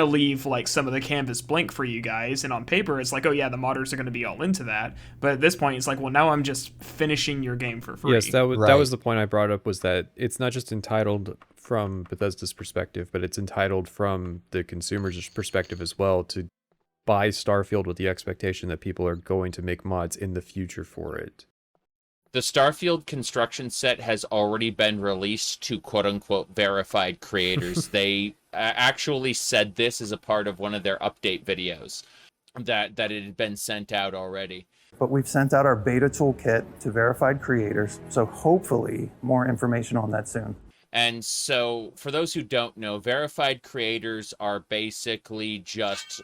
leave like some of the canvas blank for you guys, and on paper it's like, oh yeah, the modders are gonna be all into that. But at this point, it's like, well, now I'm just finishing your game for free. Yes, that Right. was the point I brought up, was that it's not just entitled from Bethesda's perspective, but it's entitled from the consumer's perspective as well, to buy Starfield with the expectation that people are going to make mods in the future for it. The Starfield construction set has already been released to quote-unquote verified creators. They actually said this as a part of one of their update videos, that it had been sent out already. But we've sent out our beta toolkit to verified creators, so hopefully more information on that soon. And so, for those who don't know, verified creators are basically just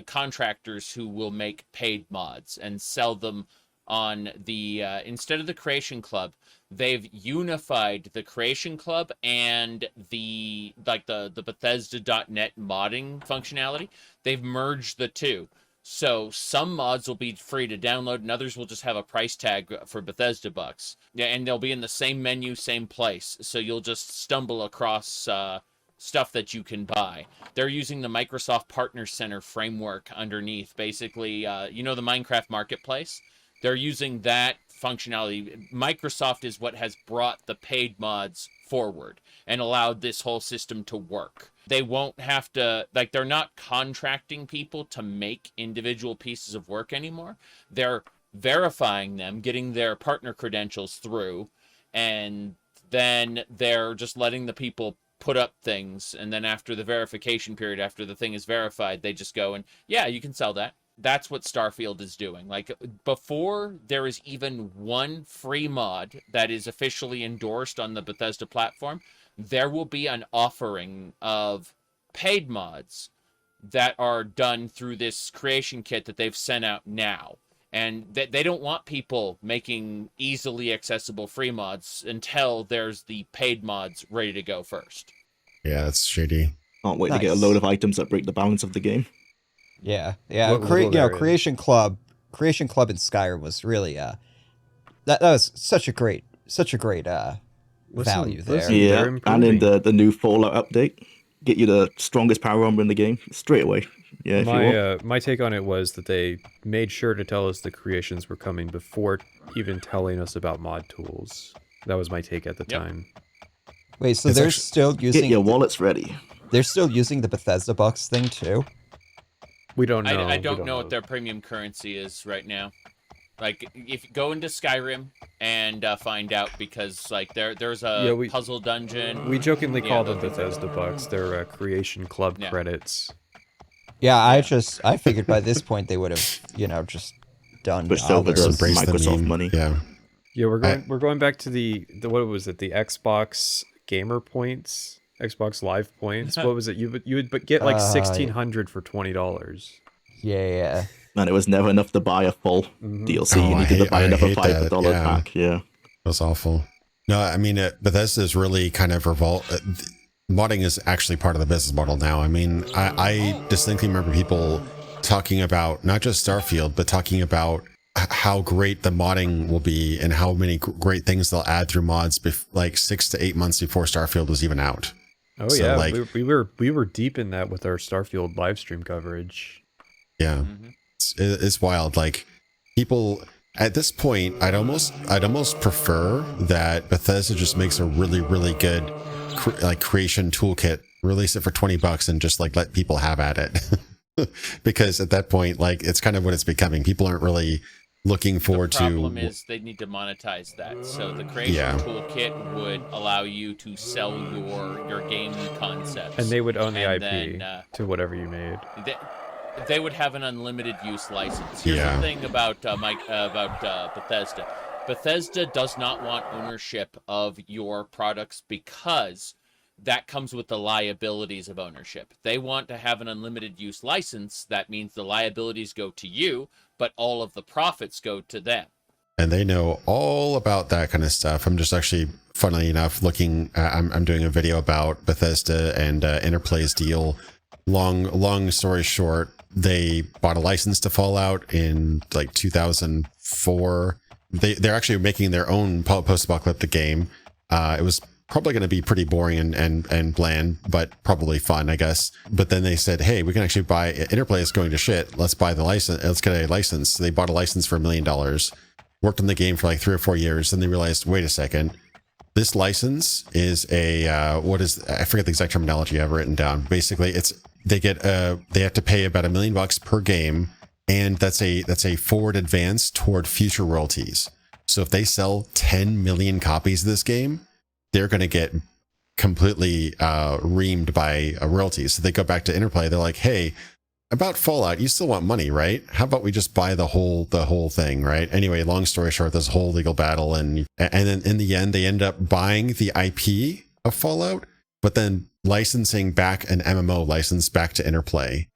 contractors who will make paid mods and sell them on the instead of the Creation Club. They've unified the Creation Club and the Bethesda.net modding functionality. They've merged the two. So some mods will be free to download, and others will just have a price tag for Bethesda bucks. Yeah, and they'll be in the same menu, same place. So you'll just stumble across stuff that you can buy. They're using the Microsoft Partner Center framework underneath. Basically, the Minecraft Marketplace. They're using that functionality. Microsoft is what has brought the paid mods forward and allowed this whole system to work. They won't have to, they're not contracting people to make individual pieces of work anymore. They're verifying them, getting their partner credentials through, and then they're just letting the people put up things. And then after the verification period, after the thing is verified, they just go and, yeah, you can sell that. That's what Starfield is doing. Before there is even one free mod that is officially endorsed on the Bethesda platform, there will be an offering of paid mods that are done through this creation kit that they've sent out now. And they don't want people making easily accessible free mods until there's the paid mods ready to go first. Yeah, that's shady. Can't wait to get a load of items that break the balance of the game. Yeah, yeah. What level they're in. Creation Club in Skyrim was really that was such a great value there. Listen, Yeah, they're and in improving. the new Fallout update, get you the strongest power armor in the game straight away. Yeah, if you want. My take on it was that they made sure to tell us the creations were coming before even telling us about mod tools. That was my take at the time. Wait, so It's they're actually- still Get using your wallets ready. they're still using the Bethesda bucks thing too? We don't know. I We don't know what their premium currency is right now. If you go into Skyrim and find out, because there's a puzzle dungeon. We jokingly Yeah, call them those- Bethesda bucks. They're Creation Club Yeah. credits. Yeah, I figured by this point they would have, just done Switched over others. to Embrace the Microsoft meme. money. Yeah. Yeah, we're going back to the what was it? The Xbox Gamer Points, Xbox Live Points. What was it? You would get like 1,600 for $20. Yeah. And it was never enough to buy a full DLC. Oh, You I needed to hate- buy I another hate that, $5 yeah. pack. Yeah. That's awful. No, I mean, Bethesda's really kind of modding is actually part of the business model now. I mean, I distinctly remember people talking about not just Starfield, but talking about how great the modding will be and how many great things they'll add through mods, 6 to 8 months before Starfield was even out. Oh So, yeah, like- we were deep in that with our Starfield live stream coverage. Yeah, it's wild. Like, people at this point, I'd almost prefer that Bethesda just makes a really, really good creation toolkit, release it for $20 and just let people have at it. Because at that point, it's kind of what it's becoming. People aren't really looking forward The to. problem is they need to monetize that. So the creation toolkit would allow you to sell your game concepts, And they would own the And IP then, to whatever you made. they would have an unlimited use license. Here's Yeah. the thing about Bethesda. Bethesda does not want ownership of your products because that comes with the liabilities of ownership. They want to have an unlimited use license. That means the liabilities go to you, but all of the profits go to them. And they know all about that kind of stuff. I'm just actually, funnily enough, I'm doing a video about Bethesda and Interplay's deal. Long story short, they bought a license to Fallout in 2004. They're actually making their own post-apocalyptic game. It was probably going to be pretty boring and bland, but probably fun, I guess. But then they said, hey, we can actually buy Interplay is going to shit. Let's buy the license. Let's get a license. So they bought a license for $1 million, worked on the game for like 3 or 4 years. Then they realized, wait a second, this license is I forget the exact terminology I've written down. Basically they have to pay about $1 million per game. And that's a forward advance toward future royalties. So if they sell 10 million copies of this game, they're going to get completely reamed by royalties. So they go back to Interplay. They're like, hey, about Fallout, you still want money, right? How about we just buy the whole thing, right? Anyway, long story short, this whole legal battle, and then in the end, they end up buying the IP of Fallout, but then licensing back an MMO license back to Interplay.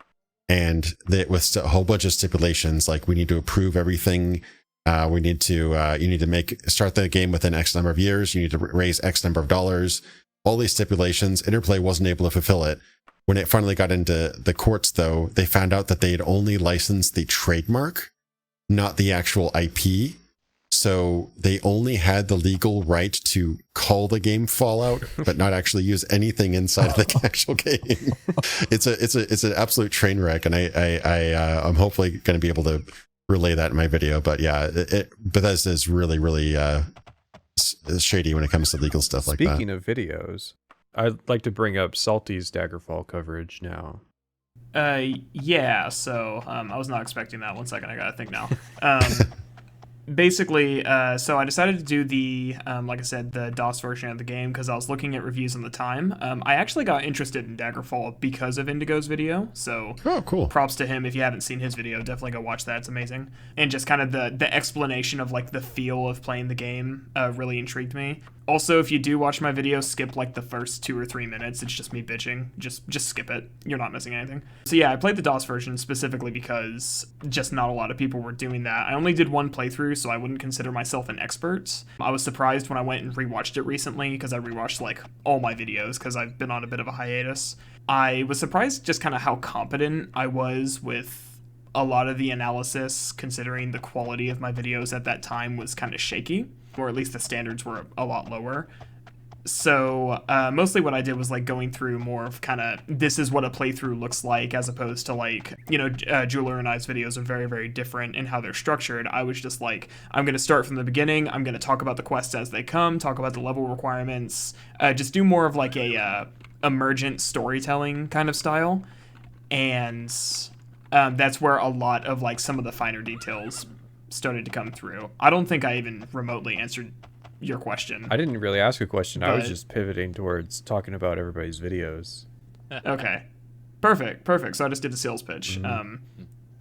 And with a whole bunch of stipulations, like we need to approve everything. You need to start the game within X number of years. You need to raise X number of dollars. All these stipulations, Interplay wasn't able to fulfill it. When it finally got into the courts, though, they found out that they had only licensed the trademark, not the actual IP. So they only had the legal right to call the game Fallout, but not actually use anything inside of the actual game. It's an absolute train wreck, and I'm hopefully going to be able to relay that in my video. But yeah, Bethesda is really, really shady when it comes to legal stuff like that. Speaking of videos, I'd like to bring up Salty's Daggerfall coverage now. Yeah, so I was not expecting that. 1 second, I gotta think now. Basically, so I decided to do the, like I said, the DOS version of the game because I was looking at reviews on the time. I actually got interested in Daggerfall because of Indigo's video, so cool. Props to him. If you haven't seen his video, definitely go watch that. It's amazing. And just kind of the explanation of like the feel of playing the game really intrigued me. Also, if you do watch my video, skip like the first 2 or 3 minutes. It's just me bitching. Just skip it. You're not missing anything. So yeah, I played the DOS version specifically because just not a lot of people were doing that. I only did 1 playthrough, so I wouldn't consider myself an expert. I was surprised when I went and rewatched it recently because I rewatched like all my videos because I've been on a bit of a hiatus. I was surprised just kind of how competent I was with a lot of the analysis, considering the quality of my videos at that time was kind of shaky, or at least the standards were a lot lower. So mostly what I did was like going through more of kind of this is what a playthrough looks like, as opposed to like, Jwlar and I's videos are very, very different in how they're structured. I was just like, I'm going to start from the beginning. I'm going to talk about the quests as they come, talk about the level requirements, just do more of like a emergent storytelling kind of style. And that's where a lot of like some of the finer details started to come through. I don't think I even remotely answered your question. I didn't really ask a question. I was just pivoting towards talking about everybody's videos. Okay. Perfect. So I just did a sales pitch. I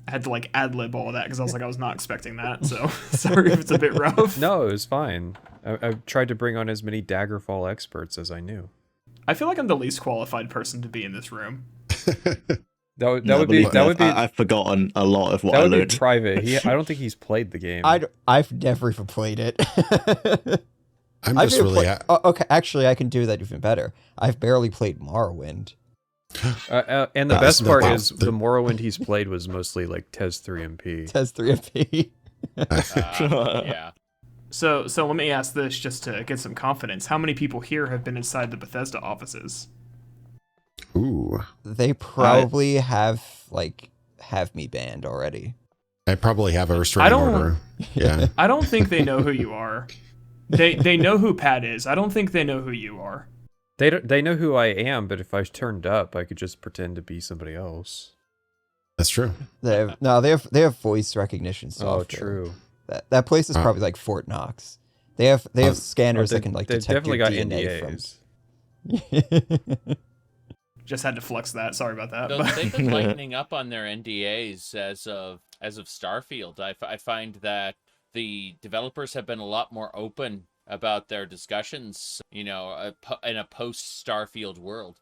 had to like ad-lib all of that because I was like, I was not expecting that. So sorry if it's a bit rough. No, it was fine. I tried to bring on as many Daggerfall experts as I knew. I feel like I'm the least qualified person to be in this room. That would be I've forgotten a lot of what I learned. That would be private. I don't think he's played the game. I've never even played it. I'm just really... okay, actually, I can do that even better. I've barely played Morrowind. And the best part is the Morrowind he's played was mostly like TES 3MP. TES 3MP. Yeah. So let me ask this just to get some confidence. How many people here have been inside the Bethesda offices? Ooh. They probably have me banned already. I probably have a restraining order. Yeah. I don't think they know who you are. They know who Pat is. I don't think they know who you are. They know who I am, but if I turned up, I could just pretend to be somebody else. That's true. They have voice recognition software. Oh, true. That place is probably like Fort Knox. They have scanners that can like detect your DNA NDAs. Just had to flex that. Sorry about that. No, they've been lightening up on their NDAs as of Starfield. I find that the developers have been a lot more open about their discussions, in a post-Starfield world.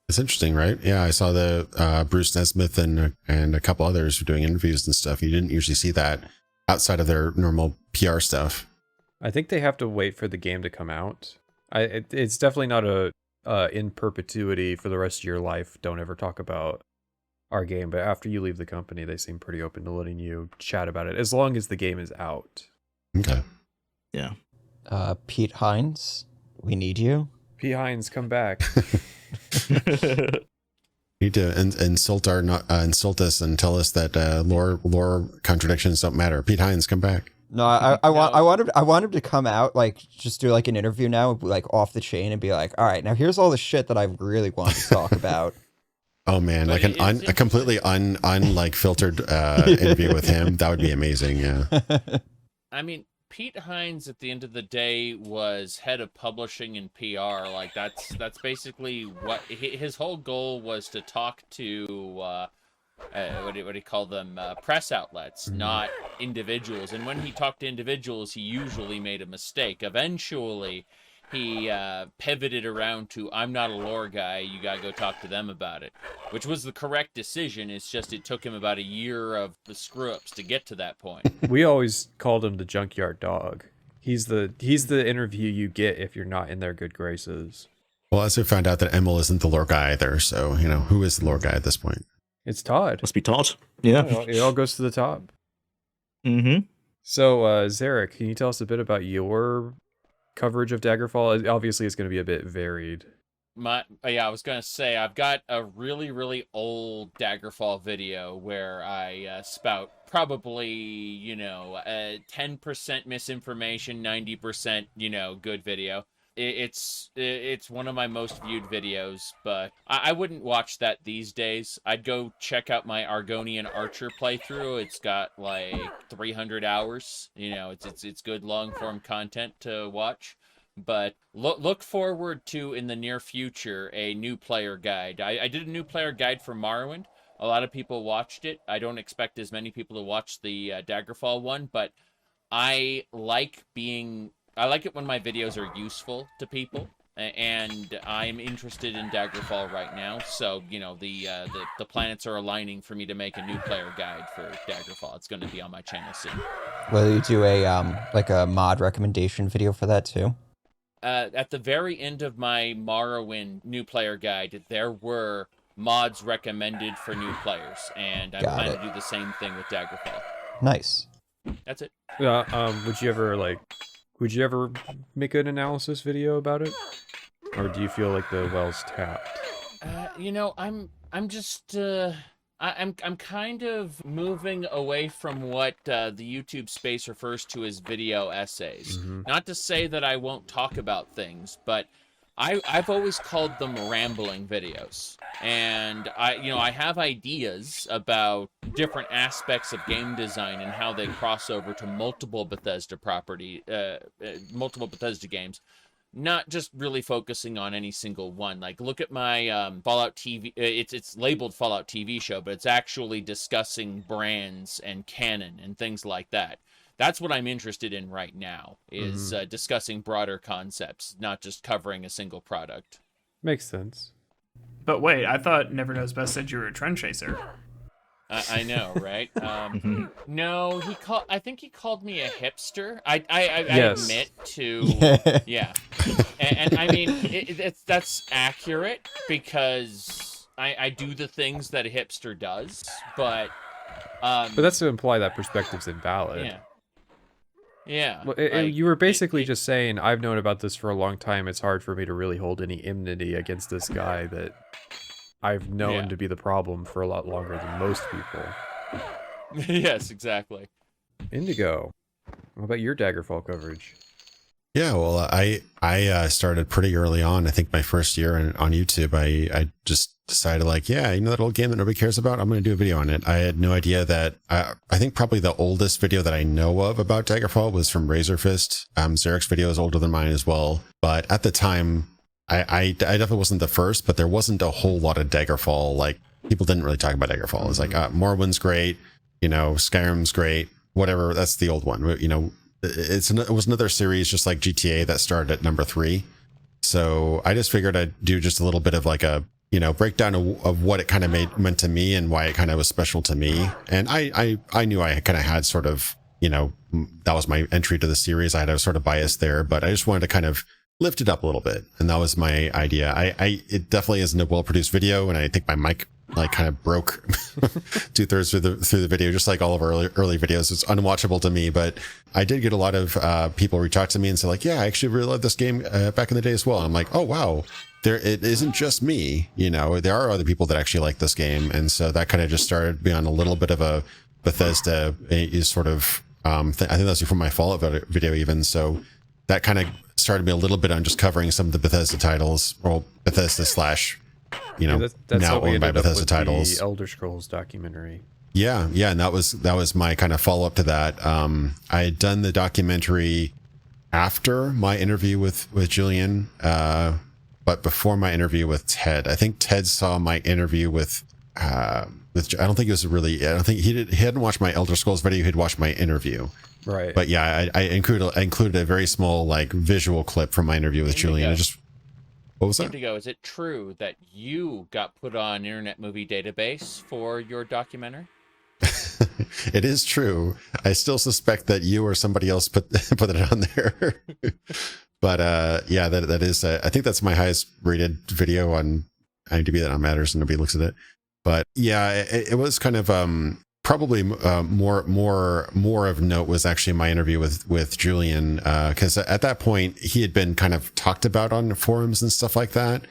It's interesting, right? Yeah, I saw the Bruce Nesmith and a couple others were doing interviews and stuff. You didn't usually see that outside of their normal PR stuff. I think they have to wait for the game to come out. It's definitely not a in perpetuity for the rest of your life. Don't ever talk about our game. But after you leave the company, they seem pretty open to letting you chat about it as long as the game is out. Okay. Yeah. Pete Hines We need you. P. Hines, come back. Need to insult us and tell us that lore contradictions don't matter. Pete Hines, come back. No, I want him to come out, like, just do like an interview now, like off the chain, and be like, all right, now here's all the shit that I really want to talk about. Oh man, like a completely like filtered interview with him. That would be amazing. Yeah. I mean, Pete Hines at the end of the day was head of publishing and PR. Like that's basically what his whole goal was, to talk to what do you call them, press outlets, not individuals. And when he talked to individuals, he usually made a mistake. Eventually he pivoted around to, I'm not a lore guy, you gotta go talk to them about it, which was the correct decision. It's just it took him about a year of the screw-ups to get to that point. We always called him the junkyard dog. He's the interview you get if you're not in their good graces. Well, as we found out that Emil isn't the lore guy either, so who is the lore guy at this point? It's Todd. Must be Todd. Yeah. It all goes to the top. Mm-hmm. So, Zaric, can you tell us a bit about your coverage of Daggerfall? Obviously, it's going to be a bit varied. I was going to say, I've got a really, really old Daggerfall video where I spout probably, 10% misinformation, 90%, good video. It's one of my most viewed videos, but I wouldn't watch that these days. I'd go check out my Argonian Archer playthrough. It's got like 300 hours. It's good long form content to watch. But look forward to, in the near future, a new player guide. I did a new player guide for Morrowind. A lot of people watched it. I don't expect as many people to watch the Daggerfall one, but I like it when my videos are useful to people, and I'm interested in Daggerfall right now. So, the planets are aligning for me to make a new player guide for Daggerfall. It's going to be on my channel soon. Will you do a mod recommendation video for that too? At the very end of my Morrowind new player guide, there were mods recommended for new players, and I plan to do the same thing with Daggerfall. Nice. That's it. Would you ever make an analysis video about it, or do you feel like the well's tapped? I'm just I'm kind of moving away from what the YouTube space refers to as video essays. Mm-hmm. Not to say that I won't talk about things, but I've always called them rambling videos. And I have ideas about different aspects of game design and how they cross over to multiple Bethesda multiple Bethesda games. Not just really focusing on any single one. Like, look at my Fallout TV. It's labeled Fallout TV show, but it's actually discussing brands and canon and things like that. That's what I'm interested in right now, is discussing broader concepts, not just covering a single product. Makes sense. But wait, I thought Never Knows Best said you were a trend chaser. I know, right? No, I think he called me a hipster. I yes. admit to, yeah. And I mean, that's accurate, because I do the things that a hipster does, but that's to imply that perspective's invalid. Yeah. Yeah. Well, you were basically just saying, I've known about this for a long time. It's hard for me to really hold any enmity against this guy that I've known to be the problem for a lot longer than most people. Yes, exactly. Indigo, what about your Daggerfall coverage? Yeah, well, I started pretty early on. I think my first year on YouTube, I just decided, like, that old game that nobody cares about? I'm going to do a video on it. I had no idea that, I think probably the oldest video that I know of about Daggerfall was from Razorfist. Zaric's video is older than mine as well. But at the time, I definitely wasn't the first, but there wasn't a whole lot of Daggerfall. Like, people didn't really talk about Daggerfall. It's like, Morrowind's great, Skyrim's great, whatever. That's the old one. It was another series, just like GTA, that started at number 3. So I just figured I'd do just a little bit of like a, breakdown of what it kind of meant to me and why it kind of was special to me. And I knew I kind of had sort of, that was my entry to the series. I had a sort of bias there, but I just wanted to kind of lift it up a little bit. And that was my idea. It definitely isn't a well-produced video. And I think my mic like kind of broke 2/3 through the video, just like all of our early videos. It's unwatchable to me, but I did get a lot of people reach out to me and say like, yeah, I actually really loved this game back in the day as well. I'm like, oh wow, it isn't just me, there are other people that actually like this game. And so that kind of just started me on a little bit of a Bethesda is sort of I think that's from my Fallout video even. So that kind of started me a little bit on just covering some of the Bethesda titles, or Bethesda slash that's now how we owned by ended up Bethesda with titles. the Elder Scrolls documentary. Yeah, and that was my kind of follow up to that. I had done the documentary after my interview with Julian, but before my interview with Ted. I think Ted saw my interview with I don't think he hadn't watched my Elder Scrolls video. He'd watched my interview. Right. But yeah, I included a very small like visual clip from my interview with Julian. What was that? Indigo, is it true that you got put on Internet Movie Database for your documentary? It is true. I still suspect that you or somebody else put it on there. But yeah, that is. I think that's my highest rated video on IMDb. That not matters, and nobody looks at it. But yeah, it was kind of probably more of note was actually my interview with Julian, because at that point he had been kind of talked about on forums and stuff like that.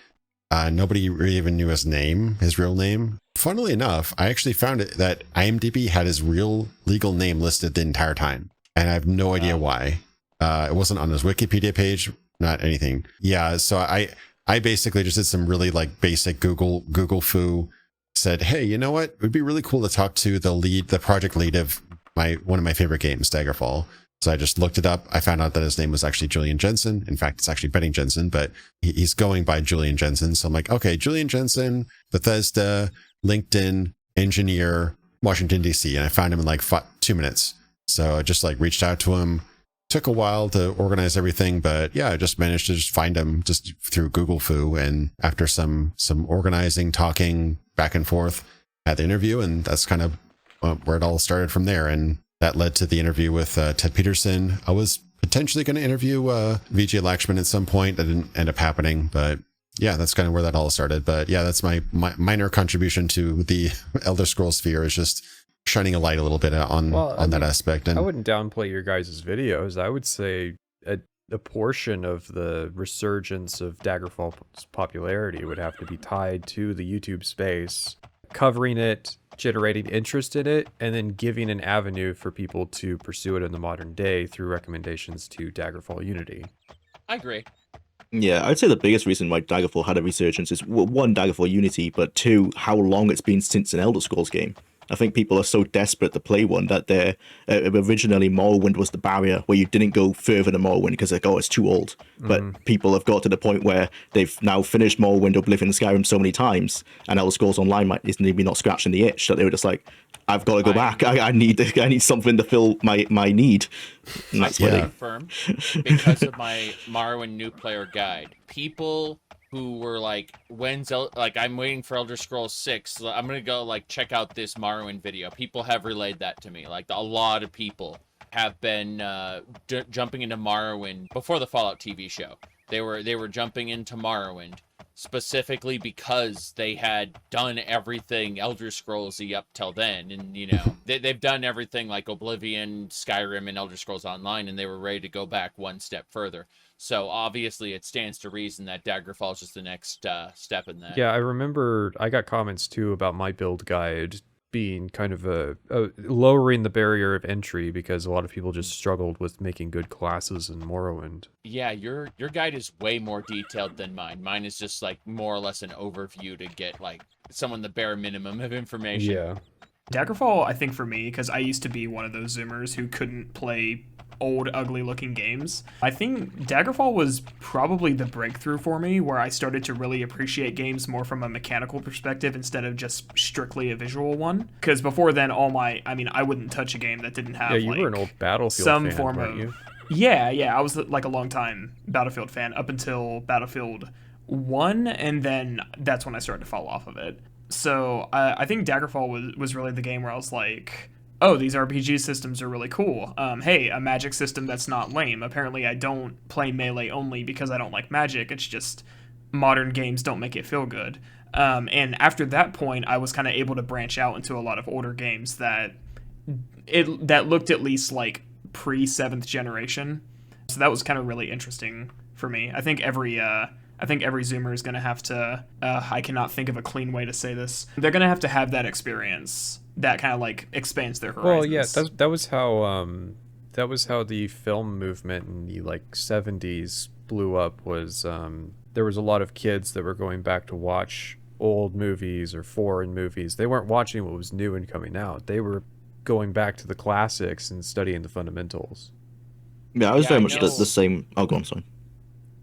Nobody really even knew his real name. Funnily enough, I actually found it that IMDb had his real legal name listed the entire time, and I have no idea why. It wasn't on his Wikipedia page, not anything. Yeah, so I basically just did some really like basic Google foo. Said, hey, you know what? It would be really cool to talk to the project lead of one of my favorite games, Daggerfall. So I just looked it up. I found out that his name was actually Julian Jensen. In fact, it's actually Benning Jensen, but he's going by Julian Jensen. So I'm like, okay, Julian Jensen, Bethesda, LinkedIn, engineer, Washington, D.C. And I found him in like 2 minutes. So I just like reached out to him. Took a while to organize everything, but yeah, I just managed to just find him just through Google Foo. And after some organizing, talking back and forth, had the interview, and that's kind of where it all started from there. And that led to the interview with Ted Peterson. I was potentially going to interview Vijay Lakshman at some point. That didn't end up happening, but yeah, that's kind of where that all started. But yeah, that's my minor contribution to the Elder Scrolls sphere, is just shining a light a little bit on that aspect. And I wouldn't downplay your guys' videos. I would say a portion of the resurgence of Daggerfall's popularity would have to be tied to the YouTube space, covering it, generating interest in it, and then giving an avenue for people to pursue it in the modern day through recommendations to Daggerfall Unity. I agree. Yeah, I'd say the biggest reason why Daggerfall had a resurgence is, one, Daggerfall Unity, but two, how long it's been since an Elder Scrolls game. I think people are so desperate to play one that they're originally Morrowind was the barrier where you didn't go further than Morrowind because like, oh, it's too old. But people have got to the point where they've now finished Morrowind, Oblivion, Skyrim so many times, and Elder Scrolls Online is maybe not scratching the itch, that they were just like, I've got to go back. I need something to fill my need. And that's I confirm, because of my Morrowind new player guide, people who were like, I'm waiting for Elder Scrolls 6. I'm going to go like check out this Morrowind video. People have relayed that to me. Like a lot of people have been jumping into Morrowind before the Fallout TV show. They were jumping into Morrowind specifically because they had done everything Elder Scrolls-y up till then. And, they've done everything like Oblivion, Skyrim, and Elder Scrolls Online, and they were ready to go back one step further. So obviously it stands to reason that Daggerfall is just the next step in that. Yeah, I remember I got comments too about my build guide being kind of a lowering the barrier of entry because a lot of people just struggled with making good classes in Morrowind. Yeah, your guide is way more detailed than mine. Mine is just like more or less an overview to get like someone the bare minimum of information. Yeah. Daggerfall, I think for me, because I used to be one of those Zoomers who couldn't play old, ugly-looking games, I think Daggerfall was probably the breakthrough for me, where I started to really appreciate games more from a mechanical perspective instead of just strictly a visual one. Because before then, I wouldn't touch a game that didn't have, you were an old Battlefield fan, form weren't of... you? Yeah, I was like a long-time Battlefield fan up until Battlefield 1, and then that's when I started to fall off of it. So I think Daggerfall was really the game where I was like, oh, these RPG systems are really cool. Hey, a magic system that's not lame. Apparently I don't play melee only because I don't like magic. It's just modern games don't make it feel good. And after that point, I was kind of able to branch out into a lot of older games that looked at least like pre-7th generation. So that was kind of really interesting for me. I think every Zoomer is going to have to, I cannot think of a clean way to say this. They're going to have that experience that kind of like expands their horizons. Well, yeah, that was how the film movement in the like 70s blew up. Was there was a lot of kids that were going back to watch old movies or foreign movies. They weren't watching what was new and coming out. They were going back to the classics and studying the fundamentals. Yeah, I was very much the same. Oh, go on, sorry.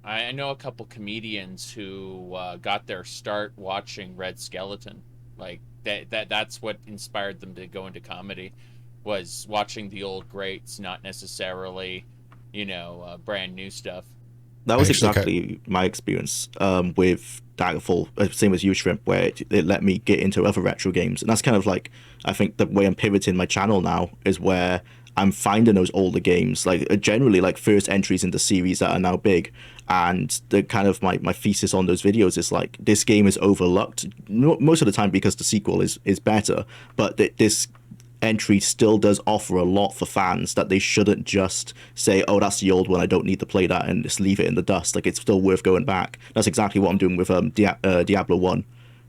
I know a couple comedians who got their start watching Red Skeleton. Like that's what inspired them to go into comedy, was watching the old greats, not necessarily, brand new stuff. That was exactly my experience with Daggerfall, same as you, Shrimp, where it let me get into other retro games. And that's kind of like, I think the way I'm pivoting my channel now is where I'm finding those older games, like generally like first entries into series that are now big. And the kind of my thesis on those videos is like, this game is overlooked most of the time because the sequel is better, but this entry still does offer a lot for fans that they shouldn't just say, oh, that's the old one, I don't need to play that, and just leave it in the dust. Like, it's still worth going back. That's exactly what I'm doing with Diablo I.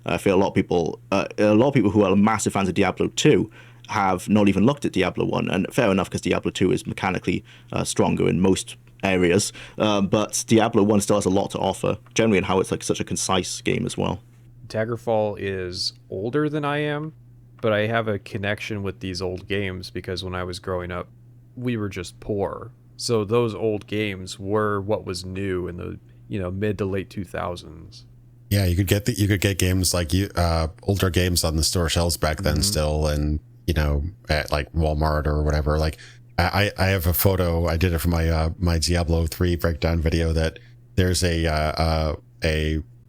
I feel a lot of people who are massive fans of Diablo 2 have not even looked at Diablo 1, and fair enough, because Diablo 2 is mechanically stronger in most areas, but Diablo 1 still has a lot to offer, generally in how it's like such a concise game as well. Daggerfall is older than I am, but I have a connection with these old games because when I was growing up, we were just poor. So those old games were what was new in the mid to late 2000s. Yeah, you could get games like older games on the store shelves back then still, and at like Walmart or whatever. Like I have a photo. I did it for my Diablo 3 breakdown video. That there's a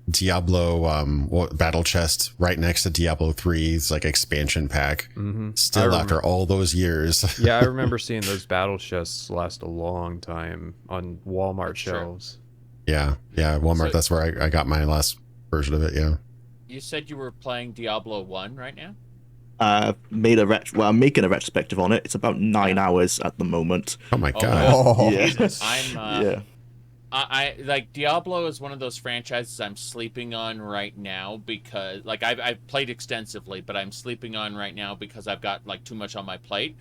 Diablo battle chest right next to Diablo 3's like expansion pack. Still after all those years. Yeah, I remember seeing those battle chests last a long time on Walmart shelves. Yeah, Walmart. So, that's where I got my last version of it. Yeah. You said you were playing Diablo 1 right now? I'm making a retrospective on it. It's about 9 hours at the moment. Oh my god! Oh, yeah. I like Diablo is one of those franchises I'm sleeping on right now because like I've played extensively, but I'm sleeping on right now because I've got like too much on my plate.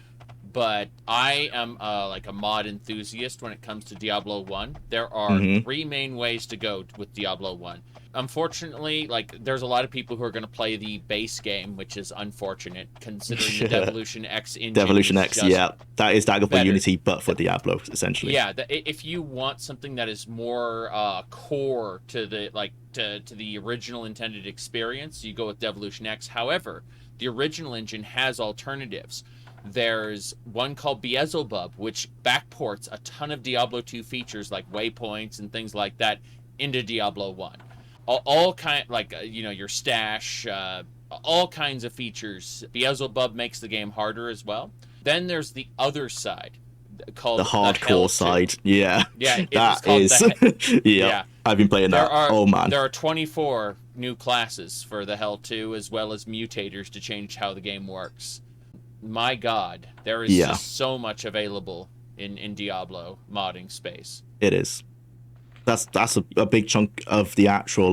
But I am like a mod enthusiast when it comes to Diablo 1. There are 3 main ways to go with Diablo 1. Unfortunately, like there's a lot of people who are going to play the base game, which is unfortunate considering the Devolution X engine. Devolution X, yeah, that is Daggerfall Unity, but for Diablo, essentially. Yeah, if you want something that is more core to the to the original intended experience, you go with Devolution X. However, the original engine has alternatives. There's one called Beelzebub, which backports a ton of Diablo 2 features like waypoints and things like that into Diablo 1. All kind like your stash, all kinds of features. Beelzebub makes the game harder as well. Then there's the other side called the hardcore side. Yeah, that is. Yeah, I've been playing that. Oh man, there are 24 new classes for the Hell 2, as well as mutators to change how the game works. My God, there is just so much available in Diablo modding space. It is. That's a big chunk of the actual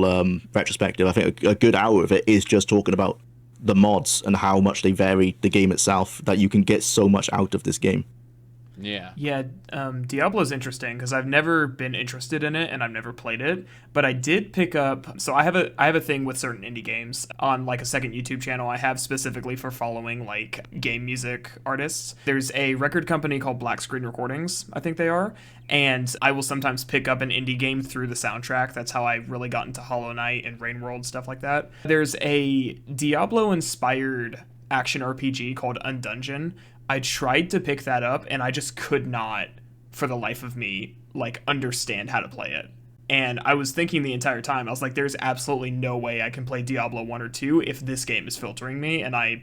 retrospective. I think a good hour of it is just talking about the mods and how much they vary the game itself, that you can get so much out of this game. Yeah, Diablo's interesting because I've never been interested in it and I've never played it, but I did pick up. So I have a thing with certain indie games on like a second YouTube channel I have specifically for following like game music artists. There's a record company called Black Screen Recordings, I think they are, and I will sometimes pick up an indie game through the soundtrack. That's how I really got into Hollow Knight and Rain World, stuff like that. There's a Diablo inspired action RPG called Undungeon. I tried to pick that up and I just could not, for the life of me, like understand how to play it. And I was thinking the entire time, I was like, there's absolutely no way I can play Diablo 1 or 2 if this game is filtering me. And I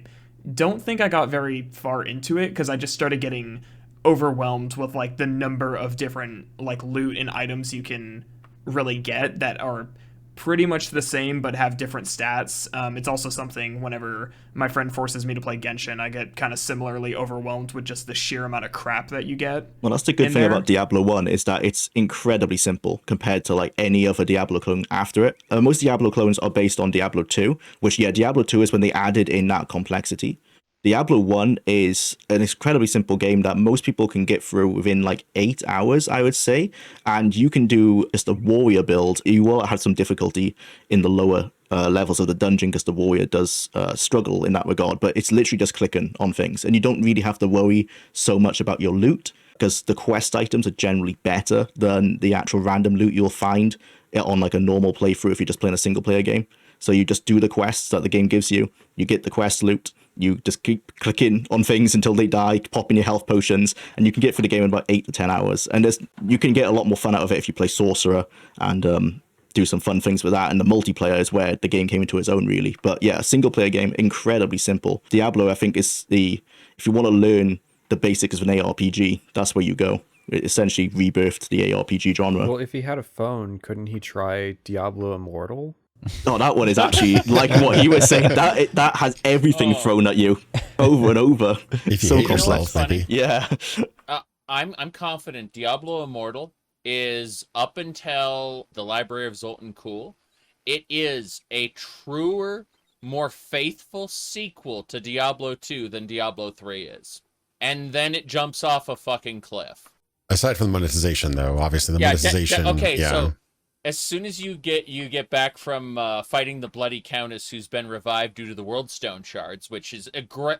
don't think I got very far into it because I just started getting overwhelmed with like the number of different like loot and items you can really get that are pretty much the same but have different stats. It's also something whenever my friend forces me to play Genshin, I get kind of similarly overwhelmed with just the sheer amount of crap that you get. Well, that's the good thing about Diablo 1 is that it's incredibly simple compared to like any other Diablo clone after it. Most Diablo clones are based on Diablo 2, which, yeah, Diablo 2 is when they added in that complexity. Diablo 1 is an incredibly simple game that most people can get through within like 8 hours, I would say. And you can do just a warrior build. You will have some difficulty in the lower levels of the dungeon because the warrior does struggle in that regard. But it's literally just clicking on things. And you don't really have to worry so much about your loot because the quest items are generally better than the actual random loot you'll find on like a normal playthrough if you're just playing a single player game. So you just do the quests that the game gives you. You get the quest loot. You just keep clicking on things until they die, popping your health potions, and you can get through the game in about 8 to 10 hours. And you can get a lot more fun out of it if you play Sorcerer and do some fun things with that. And the multiplayer is where the game came into its own, really. But yeah, a single player game, incredibly simple. Diablo, I think, is if you want to learn the basics of an ARPG, that's where you go. It essentially rebirthed the ARPG genre. Well, if he had a phone, couldn't he try Diablo Immortal? Oh, that one is actually like what you were saying. That has everything thrown at you over and over. If you So hate complex. yourself, maybe. Yeah. I'm confident Diablo Immortal is, up until the Library of Zoltan Kulle, it is a truer, more faithful sequel to Diablo 2 than Diablo 3 is. And then it jumps off a fucking cliff. Aside from the monetization, though, obviously the monetization. Okay, yeah. so as soon as you get back from fighting the bloody countess who's been revived due to the world stone shards, which is a great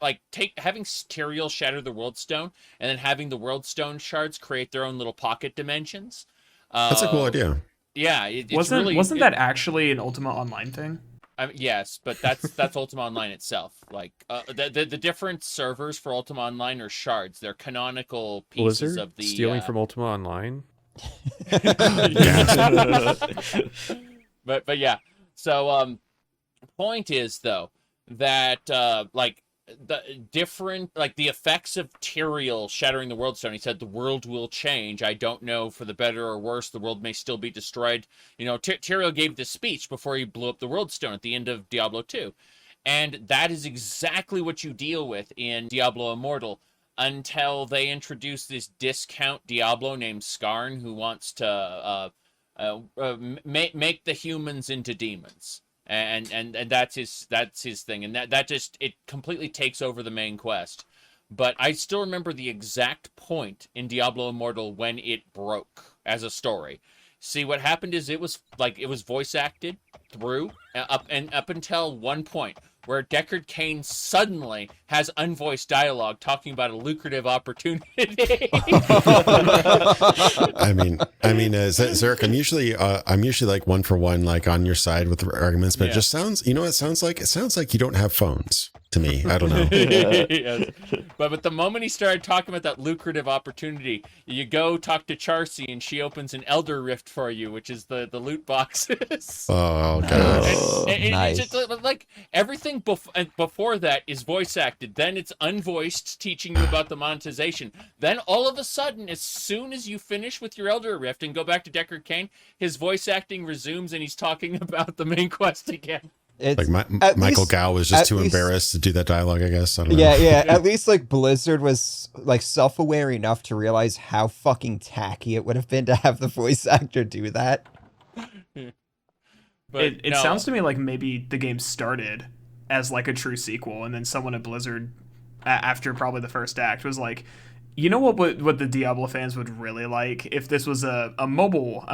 having Tyrael shatter the world stone and then having the world stone shards create their own little pocket dimensions. That's a cool idea. Yeah, wasn't that actually an Ultima Online thing? Yes, but that's Ultima Online itself. Like the different servers for Ultima Online are shards. They're canonical pieces Blizzard of the stealing from Ultima Online. but yeah. So point is though that the different the effects of Tyrael shattering the world stone. He said the world will change. I don't know for the better or worse. The world may still be destroyed. You know, Tyrael gave this speech before he blew up the world stone at the end of Diablo 2. And that is exactly what you deal with in Diablo Immortal until they introduce this discount Diablo named Skarn who wants to make the humans into demons. And that's his thing, and that just it completely takes over the main quest. But I still remember the exact point in Diablo Immortal when it broke as a story. See, what happened is it was voice acted through up until one point where Deckard Cain suddenly has unvoiced dialogue talking about a lucrative opportunity. I mean, Zaric, I'm usually like one for one, like on your side with the arguments, but it just sounds, you know what it sounds like? It sounds like you don't have phones to me. I don't know. Yes. But the moment he started talking about that lucrative opportunity, you go talk to Charcy and she opens an Elder Rift for you, which is the loot boxes. Oh, God. And nice. it's just, like everything before that is voice acted. Then it's unvoiced, teaching you about the monetization. Then all of a sudden, as soon as you finish with your Elder Rift and go back to Deckard Cain, his voice acting resumes and he's talking about the main quest again. It's, Like Michael Gow was just too embarrassed to do that dialogue, I guess. I don't know. Yeah. At least like Blizzard was like self-aware enough to realize how fucking tacky it would have been to have the voice actor do that. But It sounds to me like maybe the game started as like a true sequel, and then someone at Blizzard, after probably the first act, was like, you know what the Diablo fans would really like if this was a mobile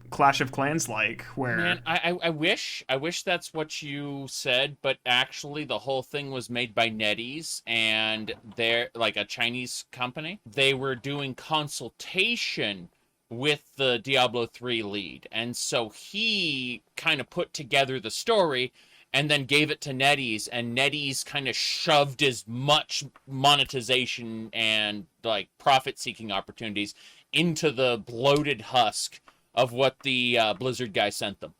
Clash of Clans where Man, I wish that's what you said, but actually the whole thing was made by NetEase, and they're like a Chinese company. They were doing consultation with the Diablo 3 lead, and so he kind of put together the story and then gave it to NetEase, and NetEase kind of shoved as much monetization and like profit-seeking opportunities into the bloated husk of what the Blizzard guy sent them.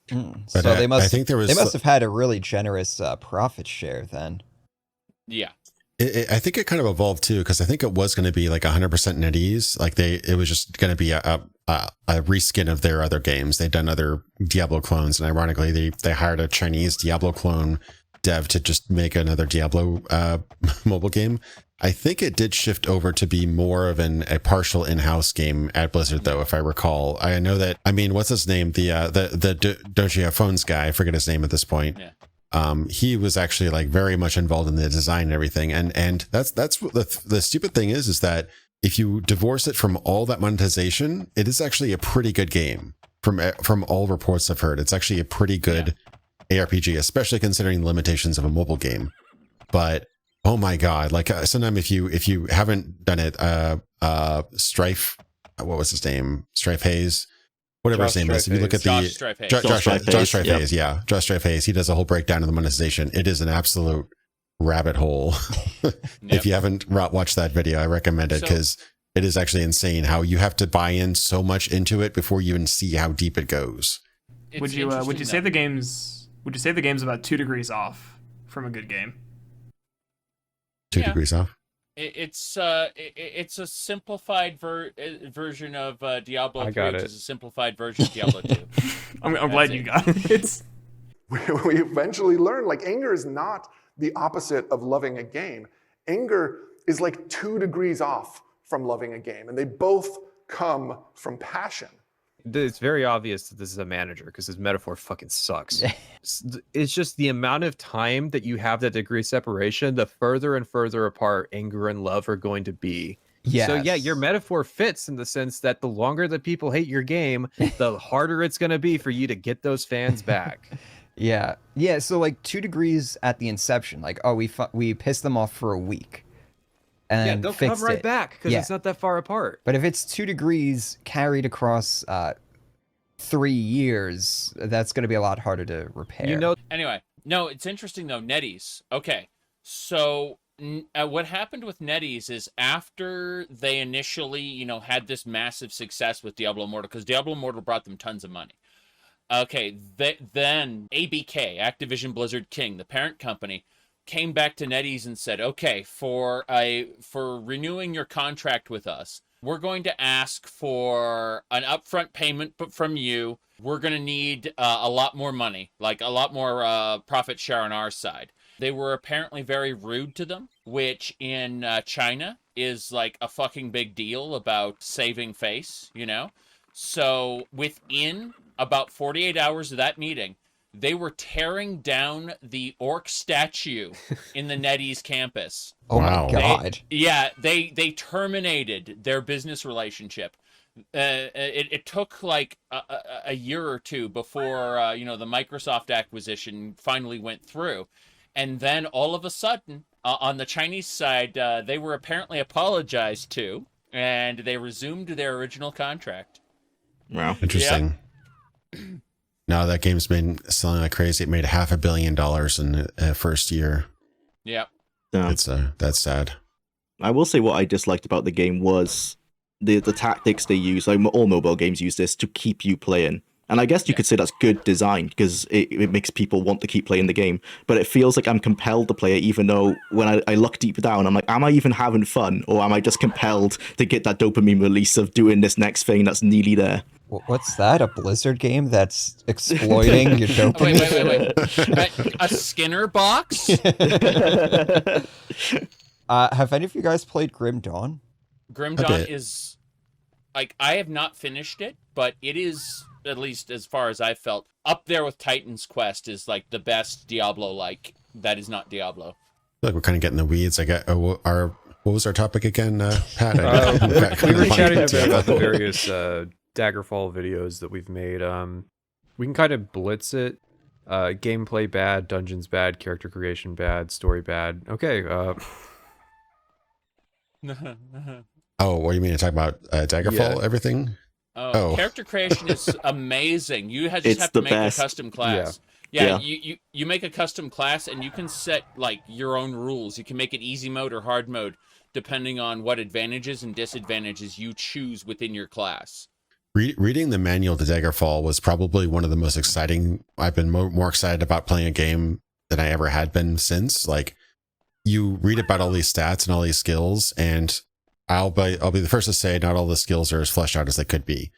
But So they must I think there was they must have had a really generous profit share then. Yeah. I think it kind of evolved too, because I think it was going to be like 100% NetEase. Like it was just going to be a reskin of their other games. They've done other Diablo clones, and ironically, they hired a Chinese Diablo clone dev to just make another Diablo mobile game. I think it did shift over to be more of a partial in-house game at Blizzard, though, if I recall. I know that. I mean, what's his name? The Don't You Have Phones guy? I forget his name at this point. Yeah. He was actually like very much involved in the design and everything. And that's the stupid thing is that if you divorce it from all that monetization, it is actually a pretty good game. From all reports I've heard, it's actually a pretty good ARPG, especially considering the limitations of a mobile game. But oh my God, like sometime if you haven't done it, Strife, what was his name? Strife Hayes, whatever his name is. If you look at Josh Strife Hayes. Josh Strife Hayes, yeah. Josh Strife Hayes, he does a whole breakdown of the monetization. It is an absolute rabbit hole. If you haven't watched that video, I recommend it, because it is actually insane how you have to buy in so much into it before you even see how deep it goes. Would you say the game's about 2 degrees off from a good game? 2 degrees off. It's a simplified version of Diablo 3, which is a simplified version of Diablo 2. I'm glad you got it. We eventually learn, like, anger is not the opposite of loving a game. Anger is like 2 degrees off from loving a game, and they both come from passion. It's very obvious that this is a manager, because his metaphor fucking sucks. It's just the amount of time that you have that degree separation, the further and further apart anger and love are going to be. Yes. So yeah, your metaphor fits in the sense that the longer that people hate your game, the harder it's going to be for you to get those fans back. Yeah. So like 2 degrees at the inception, like, oh, we pissed them off for a week. And they'll come right back because it's not that far apart. But if it's 2 degrees carried across 3 years, that's going to be a lot harder to repair. Anyway, no, it's interesting though. NetEase. Okay, so what happened with NetEase is after they initially, had this massive success with Diablo Immortal, because Diablo Immortal brought them tons of money. Okay, then ABK, Activision Blizzard King, the parent company, came back to NetEase and said, okay, for renewing your contract with us, we're going to ask for an upfront payment from you. We're going to need a lot more money, like a lot more profit share on our side. They were apparently very rude to them, which in China is like a fucking big deal about saving face, So within about 48 hours of that meeting, they were tearing down the orc statue in the NetEase campus. Oh wow. My God. They terminated their business relationship. It took like a year or two before, the Microsoft acquisition finally went through. And then all of a sudden, on the Chinese side, they were apparently apologized to, and they resumed their original contract. Wow. Interesting. Yep. No, that game's been selling like crazy. It made $500 million in the first year. Yep. It's that's sad. I will say what I disliked about the game was the tactics they use. Like all mobile games use this to keep you playing. And I guess you could say that's good design because it makes people want to keep playing the game. But it feels like I'm compelled to play it, even though when I look deep down, I'm like, am I even having fun? Or am I just compelled to get that dopamine release of doing this next thing that's nearly there? What's that? A Blizzard game that's exploiting your dopamine? Wait. A Skinner box? Have any of you guys played Grim Dawn? Grim Dawn is... Like, I have not finished it, but it is, at least as far as I've felt, up there with Titan's Quest is, like, the best Diablo-like that is not Diablo. I feel like we're kind of getting the weeds. What was our topic again, Pat? We were chatting about the various Daggerfall videos that we've made. We can kind of blitz it. Gameplay bad, dungeons bad, character creation bad, story bad. Okay. Oh, what do you mean? Talk about Daggerfall, everything? Oh, character creation is amazing. You just have to make a custom class. Yeah. You make a custom class and you can set like your own rules. You can make it easy mode or hard mode depending on what advantages and disadvantages you choose within your class. Reading the manual to Daggerfall was probably one of the most exciting. I've been more excited about playing a game than I ever had been since. Like, you read about all these stats and all these skills, and I'll be the first to say not all the skills are as fleshed out as they could be.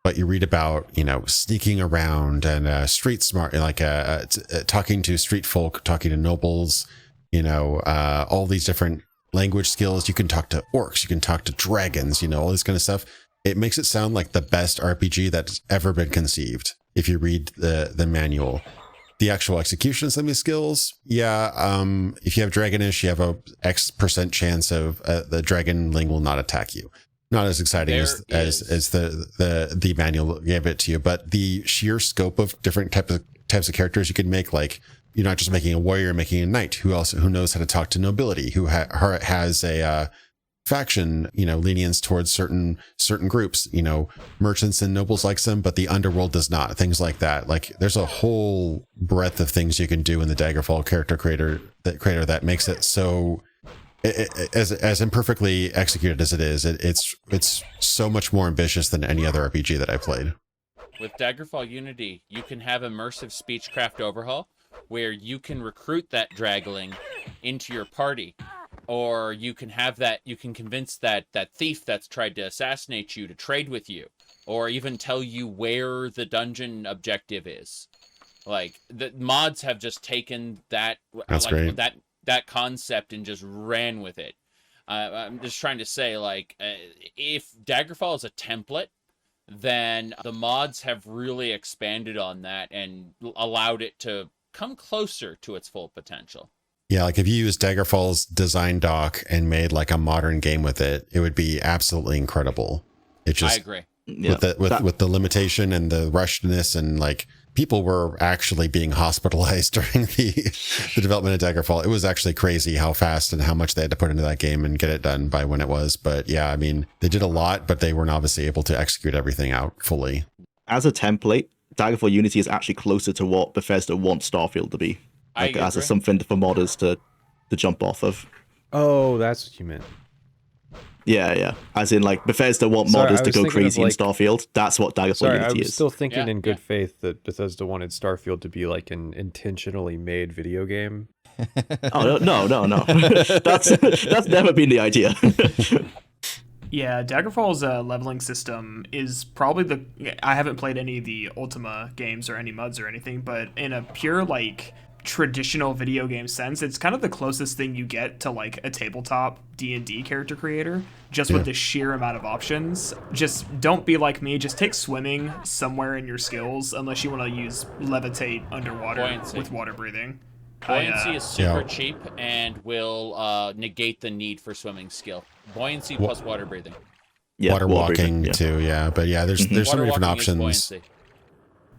But you read about, sneaking around and street smart, like talking to street folk, talking to nobles, all these different language skills. You can talk to orcs, you can talk to dragons, all this kind of stuff. It makes it sound like the best RPG that's ever been conceived. If you read the manual, the actual execution of some of these skills, if you have Dragonish, you have a X% chance of the Dragonling will not attack you. Not as exciting as the manual gave it to you, but the sheer scope of different types of characters you can make, like you're not just making a warrior, you're making a knight who knows how to talk to nobility, who has a faction, lenience towards certain groups, merchants and nobles likes them, but the underworld does not. Things like that. Like there's a whole breadth of things you can do in the Daggerfall character creator that makes it so, as imperfectly executed as it is, it's so much more ambitious than any other RPG that I played. With Daggerfall Unity, you can have immersive speechcraft overhaul where you can recruit that Dragling into your party. Or you can convince that thief that's tried to assassinate you to trade with you, or even tell you where the dungeon objective is. Like the mods have just taken that, great. that concept and just ran with it. I'm just trying to say, if Daggerfall is a template, then the mods have really expanded on that and allowed it to come closer to its full potential. Yeah, like if you use Daggerfall's design doc and made like a modern game with it, it would be absolutely incredible. It just, I agree. With the limitation and the rushness, and like people were actually being hospitalized during the development of Daggerfall. It was actually crazy how fast and how much they had to put into that game and get it done by when it was. But yeah, I mean, they did a lot, but they weren't obviously able to execute everything out fully. As a template, Daggerfall Unity is actually closer to what Bethesda wants Starfield to be. As something for modders to jump off of. Oh, that's what you meant. Yeah. As in, like, Bethesda want modders to go crazy in Starfield. That's what Daggerfall Unity is. I was still thinking in good faith that Bethesda wanted Starfield to be like an intentionally made video game. Oh, no. That's never been the idea. Yeah, Daggerfall's leveling system is probably I haven't played any of the Ultima games or any mods or anything, but in a pure, like, traditional video game sense, it's kind of the closest thing you get to like a tabletop D&D character creator, just with the sheer amount of options. Just don't be like me, just take swimming somewhere in your skills unless you want to use levitate underwater with water breathing. Buoyancy is super cheap and will negate the need for swimming skill. Buoyancy plus water breathing. Yeah, water walking too, but there's so many different options.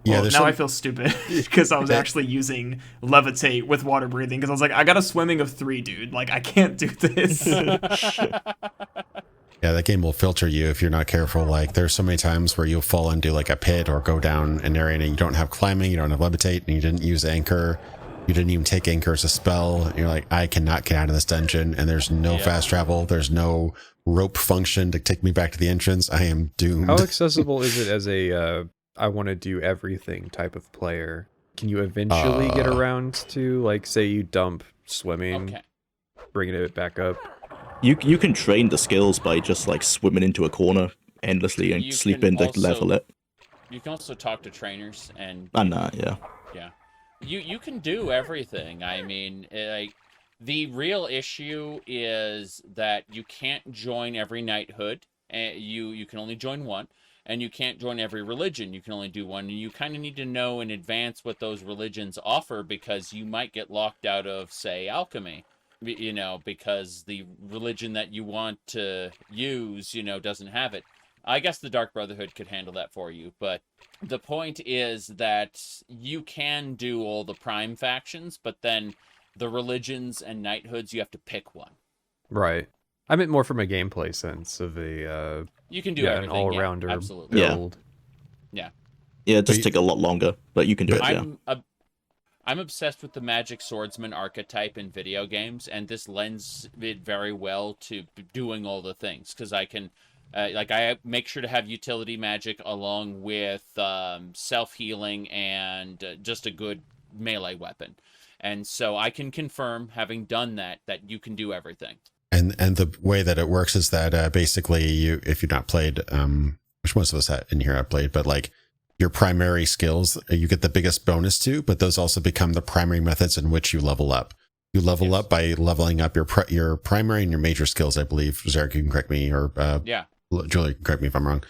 Yeah, now I feel stupid because I was actually using levitate with water breathing because I was like, I got a swimming of 3, dude. Like, I can't do this. Yeah, that game will filter you if you're not careful. Like, there's so many times where you'll fall into like a pit or go down an area and you don't have climbing, you don't have levitate, and you didn't use anchor. You didn't even take anchor as a spell. And you're like, I cannot get out of this dungeon, and there's no fast travel. There's no rope function to take me back to the entrance. I am doomed. How accessible is it as a I want to do everything type of player? Can you eventually get around to, like, say you dump swimming, bringing it back up? You can train the skills by just like swimming into a corner endlessly and sleeping to level it. You can also talk to trainers and yeah. You can do everything. I mean, like, the real issue is that you can't join every knighthood. You can only join one. And you can't join every religion. You can only do one. And you kind of need to know in advance what those religions offer, because you might get locked out of, say, alchemy, because the religion that you want to use, doesn't have it. I guess the Dark Brotherhood could handle that for you. But the point is that you can do all the prime factions, but then the religions and knighthoods, you have to pick one. Right. I meant more from a gameplay sense of you can do everything, an all-rounder absolutely. build. Yeah, it does take a lot longer, but you can do it. I'm obsessed with the magic swordsman archetype in video games, and this lends it very well to doing all the things, because I can, I make sure to have utility magic along with self-healing and just a good melee weapon. And so I can confirm, having done that you can do everything. And the way that it works is that basically you, if you've not played, which most of us in here have played, but like your primary skills, you get the biggest bonus to, but those also become the primary methods in which you level up. You level up by leveling up your primary and your major skills, I believe. Zaric, you can correct me, or Jwlar, correct me if I'm wrong.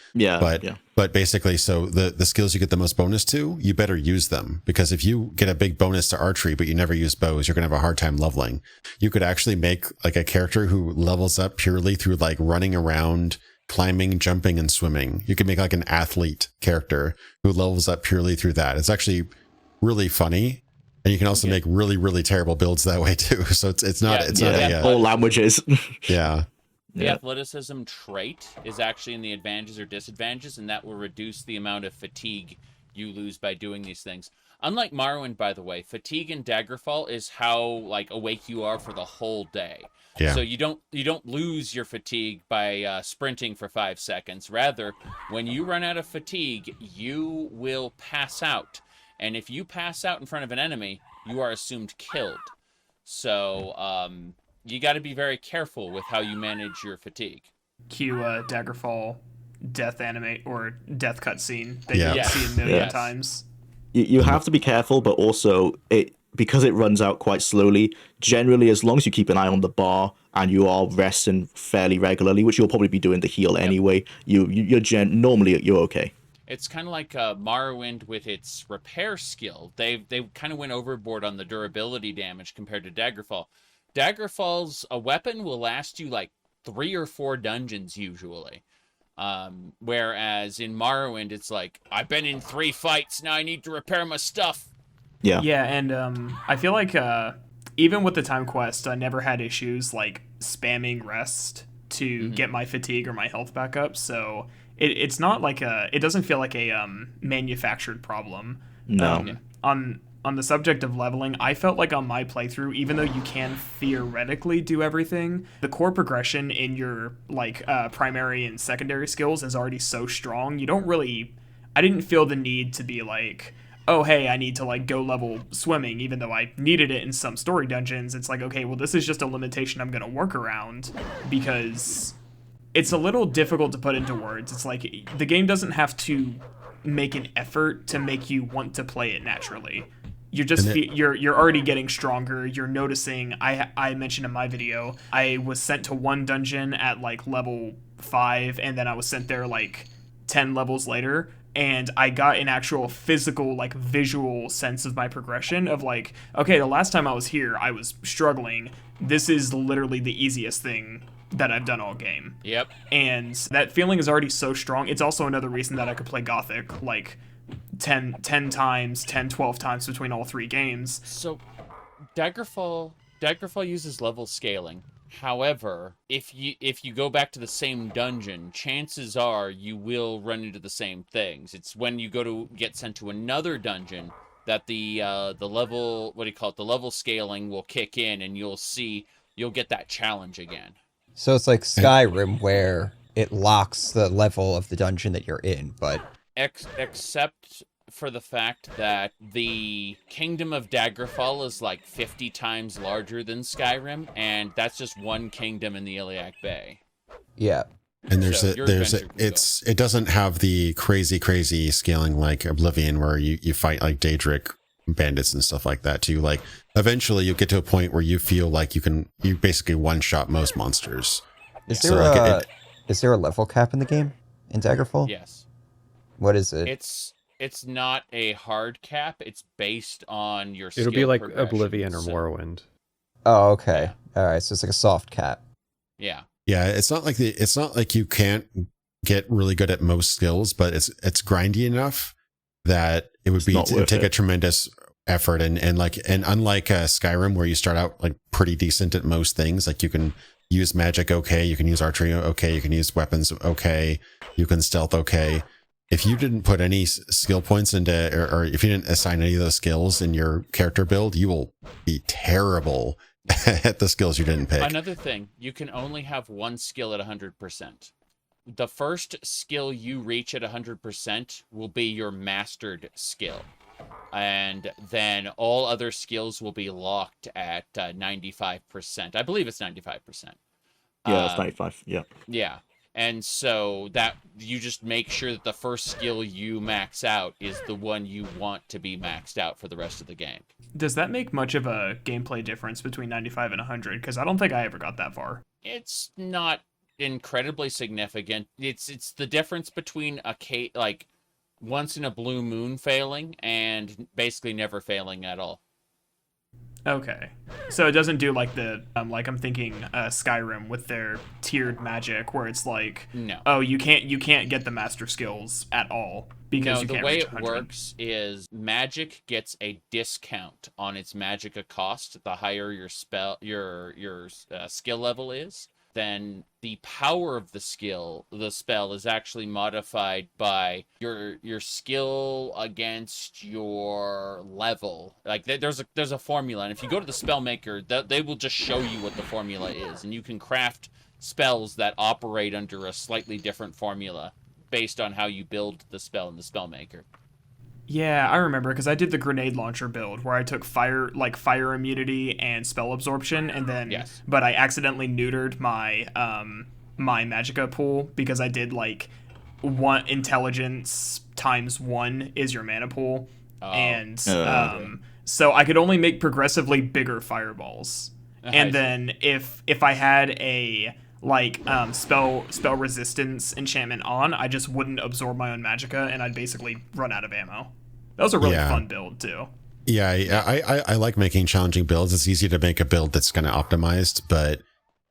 But basically, so the skills you get the most bonus to, you better use them, because if you get a big bonus to archery but you never use bows, you're gonna have a hard time leveling. You could actually make like a character who levels up purely through like running around, climbing, jumping, and swimming. You could make like an athlete character who levels up purely through that. It's actually really funny. And you can also make really, really terrible builds that way too. So it's not all languages. Yeah. The athleticism trait is actually in the advantages or disadvantages, and that will reduce the amount of fatigue you lose by doing these things. Unlike Morrowind, by the way, fatigue in Daggerfall is how like awake you are for the whole day. Yeah. So you don't lose your fatigue by sprinting for 5 seconds. Rather, when you run out of fatigue, you will pass out. And if you pass out in front of an enemy, you are assumed killed. So you got to be very careful with how you manage your fatigue. Cue Daggerfall death animate or death cutscene that you see a million times. You have to be careful, but also because it runs out quite slowly. Generally, as long as you keep an eye on the bar and you are resting fairly regularly, which you'll probably be doing to heal anyway, normally you're okay. It's kind of like Morrowind with its repair skill. They kind of went overboard on the durability damage compared to Daggerfall. Daggerfall's a weapon will last you like 3 or 4 dungeons usually. Whereas in Morrowind, it's like, I've been in 3 fights, now I need to repair my stuff. Yeah, and I feel like even with the time quest, I never had issues like spamming rest to get my fatigue or my health back up, so it's not like it doesn't feel like a manufactured problem. No. On the subject of leveling, I felt like on my playthrough, even though you can theoretically do everything, the core progression in your like primary and secondary skills is already so strong. I didn't feel the need to be like, oh hey, I need to like go level swimming, even though I needed it in some story dungeons. It's like, okay, well this is just a limitation I'm gonna work around, because it's a little difficult to put into words. It's like the game doesn't have to make an effort to make you want to play it naturally. You're just you're already getting stronger. You're noticing. I mentioned in my video, I was sent to one dungeon at like level 5, and then I was sent there like 10 levels later, and I got an actual physical, like visual sense of my progression of like, okay, the last time I was here, I was struggling. This is literally the easiest thing that I've done all game. Yep. And that feeling is already so strong. It's also another reason that I could play Gothic like 10 times, 10, 12 times between all 3 games. So Daggerfall uses level scaling. However, if you go back to the same dungeon, chances are you will run into the same things. It's when you go to get sent to another dungeon that the level, what do you call it, the level scaling will kick in, and you'll get that challenge again. So it's like Skyrim, where it locks the level of the dungeon that you're in, but except for the fact that the Kingdom of Daggerfall is like 50 times larger than Skyrim, and that's just one kingdom in the Iliac Bay. Yeah. And it doesn't have the crazy scaling like Oblivion, where you fight like Daedric bandits and stuff like that too. Like eventually you get to a point where you feel like you basically one-shot most monsters. Is there a level cap in the game in Daggerfall? Yes. What is it? It's not a hard cap. It's based on your skill It'll be like progression. Oblivion or Morrowind. Oh, okay. All right. So it's like a soft cap. Yeah. Yeah. It's not like you can't get really good at most skills, but it's grindy enough that it would take a tremendous effort. And unlike Skyrim, where you start out like pretty decent at most things, like you can use magic okay, you can use archery okay, you can use weapons okay, you can stealth okay. If you didn't put any skill points into, or if you didn't assign any of those skills in your character build, you will be terrible at the skills you didn't pick. Another thing, you can only have one skill at 100%. The first skill you reach at 100% will be your mastered skill. and then all other skills will be locked at 95%. I believe it's 95%. Yeah, it's 95. Yeah. Yeah. And so that you just make sure that the first skill you max out is the one you want to be maxed out for the rest of the game. Does that make much of a gameplay difference between 95 and 100? Because I don't think I ever got that far. It's not incredibly significant. It's the difference between like once in a blue moon failing and basically never failing at all. Okay, so it doesn't do like the like I'm thinking Skyrim with their tiered magic, where it's like, no, oh, you can't get the master skills at all because you can't the way reach it 100. works is magic gets a discount on its magicka cost. The higher your skill level is, then the power of the spell is actually modified by your skill against your level. Like there's a formula, and if you go to the spell maker, they will just show you what the formula is, and you can craft spells that operate under a slightly different formula based on how you build the spell in the spell maker. Yeah, I remember because I did the grenade launcher build where I took fire immunity and spell absorption, and then but I accidentally neutered my my magicka pool because I did like one intelligence times 1 is your mana pool, and so I could only make progressively bigger fireballs, and then if I had a like spell resistance enchantment on, I just wouldn't absorb my own magicka, and I'd basically run out of ammo. That was a really fun build too. Yeah, I like making challenging builds. It's easy to make a build that's kind of optimized, but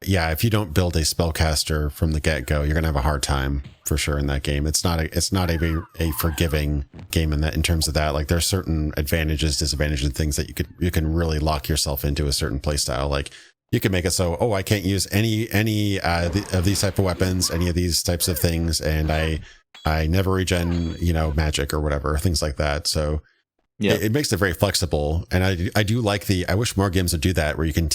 yeah, if you don't build a spellcaster from the get-go, you're gonna have a hard time for sure in that game. It's not a forgiving game in terms of that. Like there's certain advantages, disadvantages, and things that you can really lock yourself into a certain playstyle. Like you can make it so, I can't use any of these type of weapons, any of these types of things, and I never regen, magic or whatever, things like that. So yeah, it makes it very flexible, and I do like I wish more games would do that, where you can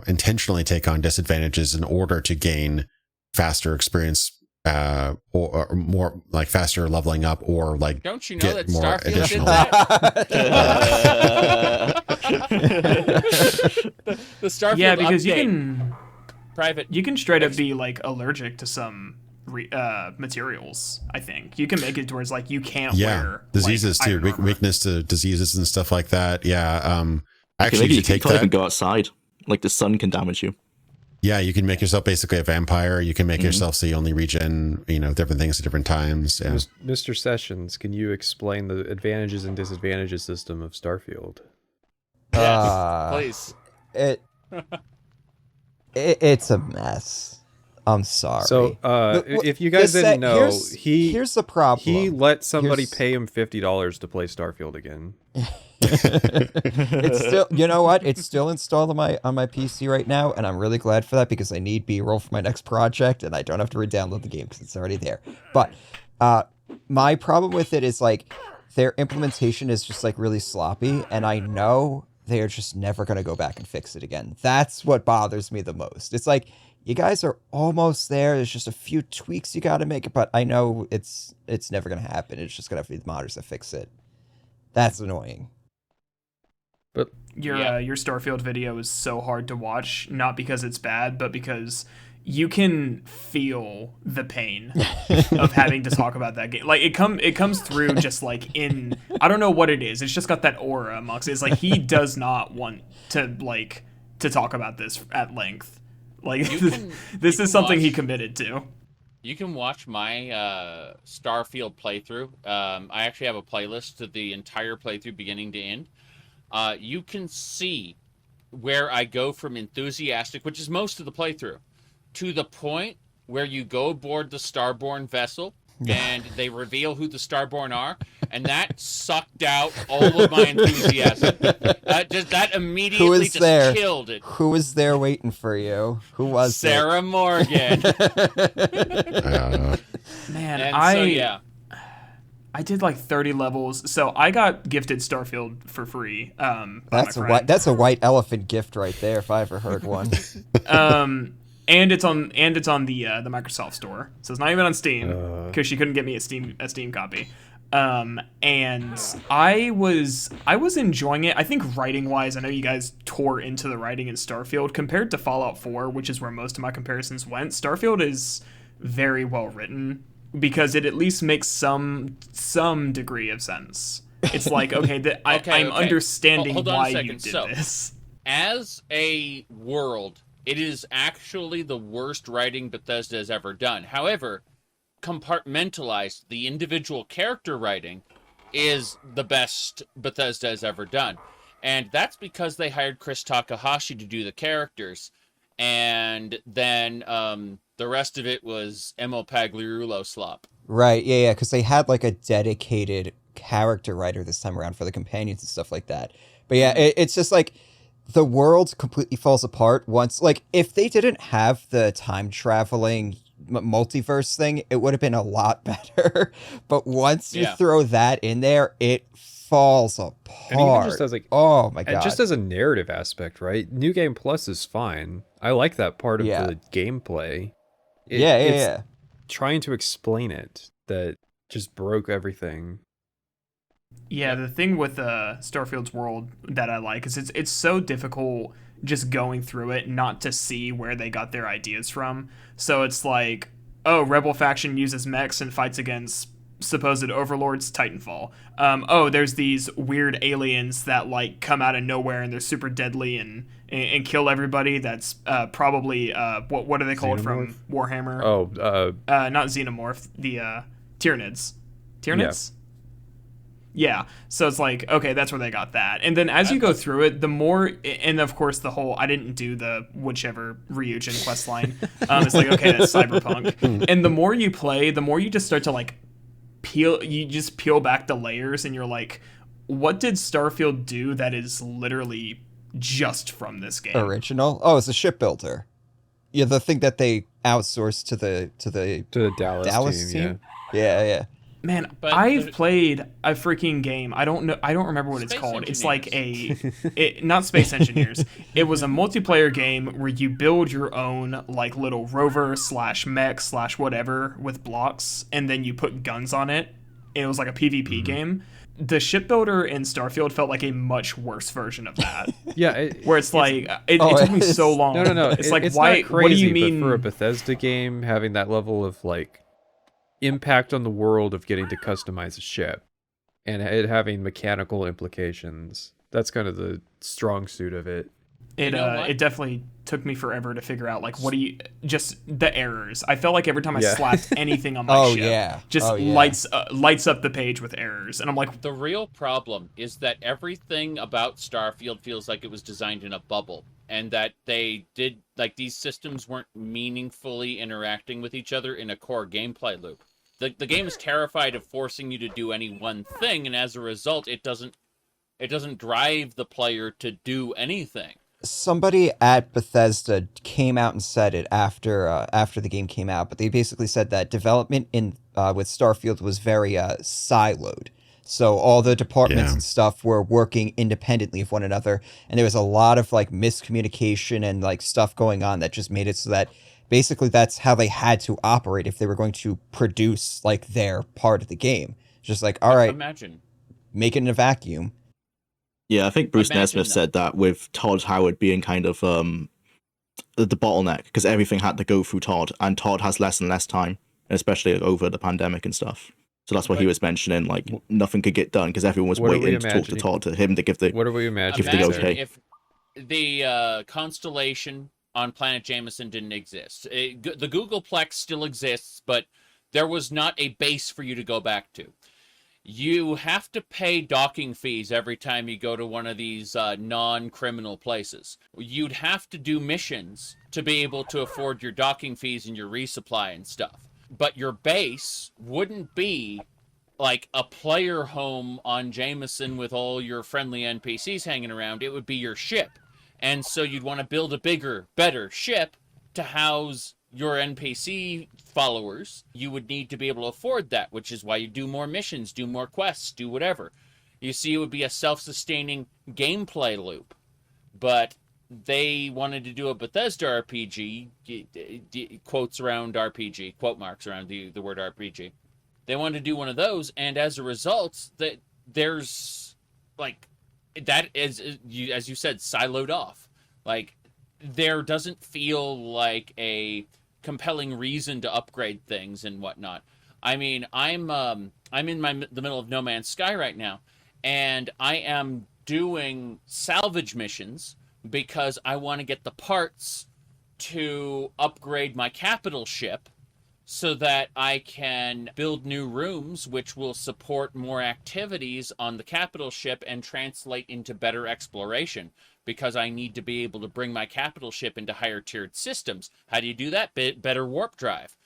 intentionally take on disadvantages in order to gain faster experience, or more like faster leveling up, or like don't you know get that more Starfield additional. The Starfield because update, you can straight up be like allergic to some materials. I think you can make it towards like you can't wear diseases like, too, weakness to diseases and stuff like that. Actually, you can't even go outside, like the sun can damage you. You can make yourself basically a vampire. You can make yourself so you only regen different things at different times. Mr. Sessions, can you explain the advantages and disadvantages system of Starfield? Yes, please. It's a mess. I'm sorry. So, if you guys didn't know, here's the problem. He let somebody pay him $50 to play Starfield again. It's still, you know what? It's still installed on my PC right now, and I'm really glad for that because I need B-roll for my next project, and I don't have to re-download the game because it's already there. But my problem with it is like their implementation is just like really sloppy, and I know they are just never going to go back and fix it again. That's what bothers me the most. It's like, you guys are almost there. There's just a few tweaks you got to make, but I know it's never going to happen. It's just going to be the modders that fix it. That's annoying. But your Starfield video is so hard to watch, not because it's bad, but because you can feel the pain of having to talk about that game. Like it comes through just like in, I don't know what it is. It's just got that aura amongst it. It's like he does not want to talk about this at length. Like this is something he committed to. You can watch my Starfield playthrough. I actually have a playlist to the entire playthrough, beginning to end. You can see where I go from enthusiastic, which is most of the playthrough, to the point where you go aboard the Starborn vessel and they reveal who the Starborn are, and that sucked out all of my enthusiasm. That immediately just killed it. Who was there waiting for you? Who was Sarah Morgan. Man, I did like 30 levels, so I got gifted Starfield for free. That's a white elephant gift right there, if I ever heard one. And it's on the Microsoft Store, so it's not even on Steam because she couldn't get me a Steam copy. And I was enjoying it. I think writing wise, I know you guys tore into the writing in Starfield compared to Fallout 4, which is where most of my comparisons went. Starfield is very well written because it at least makes some degree of sense. It's like, okay, I'm understanding Hold on why a second. you did this. As a world, it is actually the worst writing Bethesda has ever done. However, compartmentalized, the individual character writing is the best Bethesda has ever done. And that's because they hired Chris Takahashi to do the characters. And then the rest of it was Emil Pagliarulo slop. Right, yeah, because they had like a dedicated character writer this time around for the companions and stuff like that. But yeah, it's just like the world completely falls apart once. Like, if they didn't have the time traveling multiverse thing, it would have been a lot better. But once you throw that in there, it falls apart. And even just as like, oh my god, and just as a narrative aspect, right? New Game Plus is fine. I like that part of the gameplay. It's trying to explain it that just broke everything. Yeah, the thing with Starfield's world that I like is it's so difficult just going through it not to see where they got their ideas from. So it's like, oh, Rebel faction uses mechs and fights against supposed overlords, Titanfall. Oh, there's these weird aliens that like come out of nowhere and they're super deadly and kill everybody. That's probably what are they called from Warhammer? Oh, not Xenomorph, the Tyranids. Tyranids? Yeah, so it's like, okay, that's where they got that. And then as you go through it, the more, and of course the whole, I didn't do the whichever Ryujin quest line. It's like, okay, that's cyberpunk. And the more you play, the more you just start to like peel back the layers and you're like, what did Starfield do that is literally just from this game? Original? Oh, it's a shipbuilder. Yeah, the thing that they outsourced to the Dallas team. Yeah. Man, I've played a freaking game. I don't remember what it's called. It's like not Space Engineers. It was a multiplayer game where you build your own like little rover / mech / whatever with blocks, and then you put guns on it. It was like a PvP game. The shipbuilder in Starfield felt like a much worse version of that. Yeah, where it took me so long. No. It's like, it's why? Not crazy, what do you mean but for a Bethesda game having that level of like impact on the world of getting to customize a ship and it having mechanical implications, that's kind of the strong suit of it. It definitely took me forever to figure out like just the errors. I felt like every time I slapped anything on my ship, lights up the page with errors, and I'm like, the real problem is that everything about Starfield feels like it was designed in a bubble, and that they did like these systems weren't meaningfully interacting with each other in a core gameplay loop. The game is terrified of forcing you to do any one thing, and as a result, it doesn't drive the player to do anything. Somebody at Bethesda came out and said it after the game came out, but they basically said that development in with Starfield was very siloed. So all the departments and stuff were working independently of one another, and there was a lot of like miscommunication and like stuff going on that just made it so that basically that's how they had to operate if they were going to produce like their part of the game. Just like, all right, imagine make it in a vacuum. Yeah, I think Bruce Nesmith said that with Todd Howard being kind of the bottleneck, because everything had to go through Todd, and Todd has less and less time, especially over the pandemic and stuff. So that's what he was mentioning, like nothing could get done because everyone was waiting to talk to Todd, to him to give the... What are we imagining? Give the okay. If the constellation on Planet Jameson didn't exist. The Googleplex still exists, but there was not a base for you to go back to. You have to pay docking fees every time you go to one of these non-criminal places. You'd have to do missions to be able to afford your docking fees and your resupply and stuff. But your base wouldn't be like a player home on Jameson with all your friendly NPCs hanging around. It would be your ship. And so you'd want to build a bigger, better ship to house your NPC followers. You would need to be able to afford that, which is why you do more missions, do more quests, do whatever. You see, it would be a self-sustaining gameplay loop. But they wanted to do a Bethesda RPG, quotes around RPG, quote marks around the word RPG. They wanted to do one of those, and as a result, there's like that is as you said, siloed off. Like there doesn't feel like a compelling reason to upgrade things and whatnot. I mean, I'm in the middle of No Man's Sky right now, and I am doing salvage missions because I want to get the parts to upgrade my capital ship so that I can build new rooms which will support more activities on the capital ship and translate into better exploration, because I need to be able to bring my capital ship into higher tiered systems. How do you do that? Better warp drive.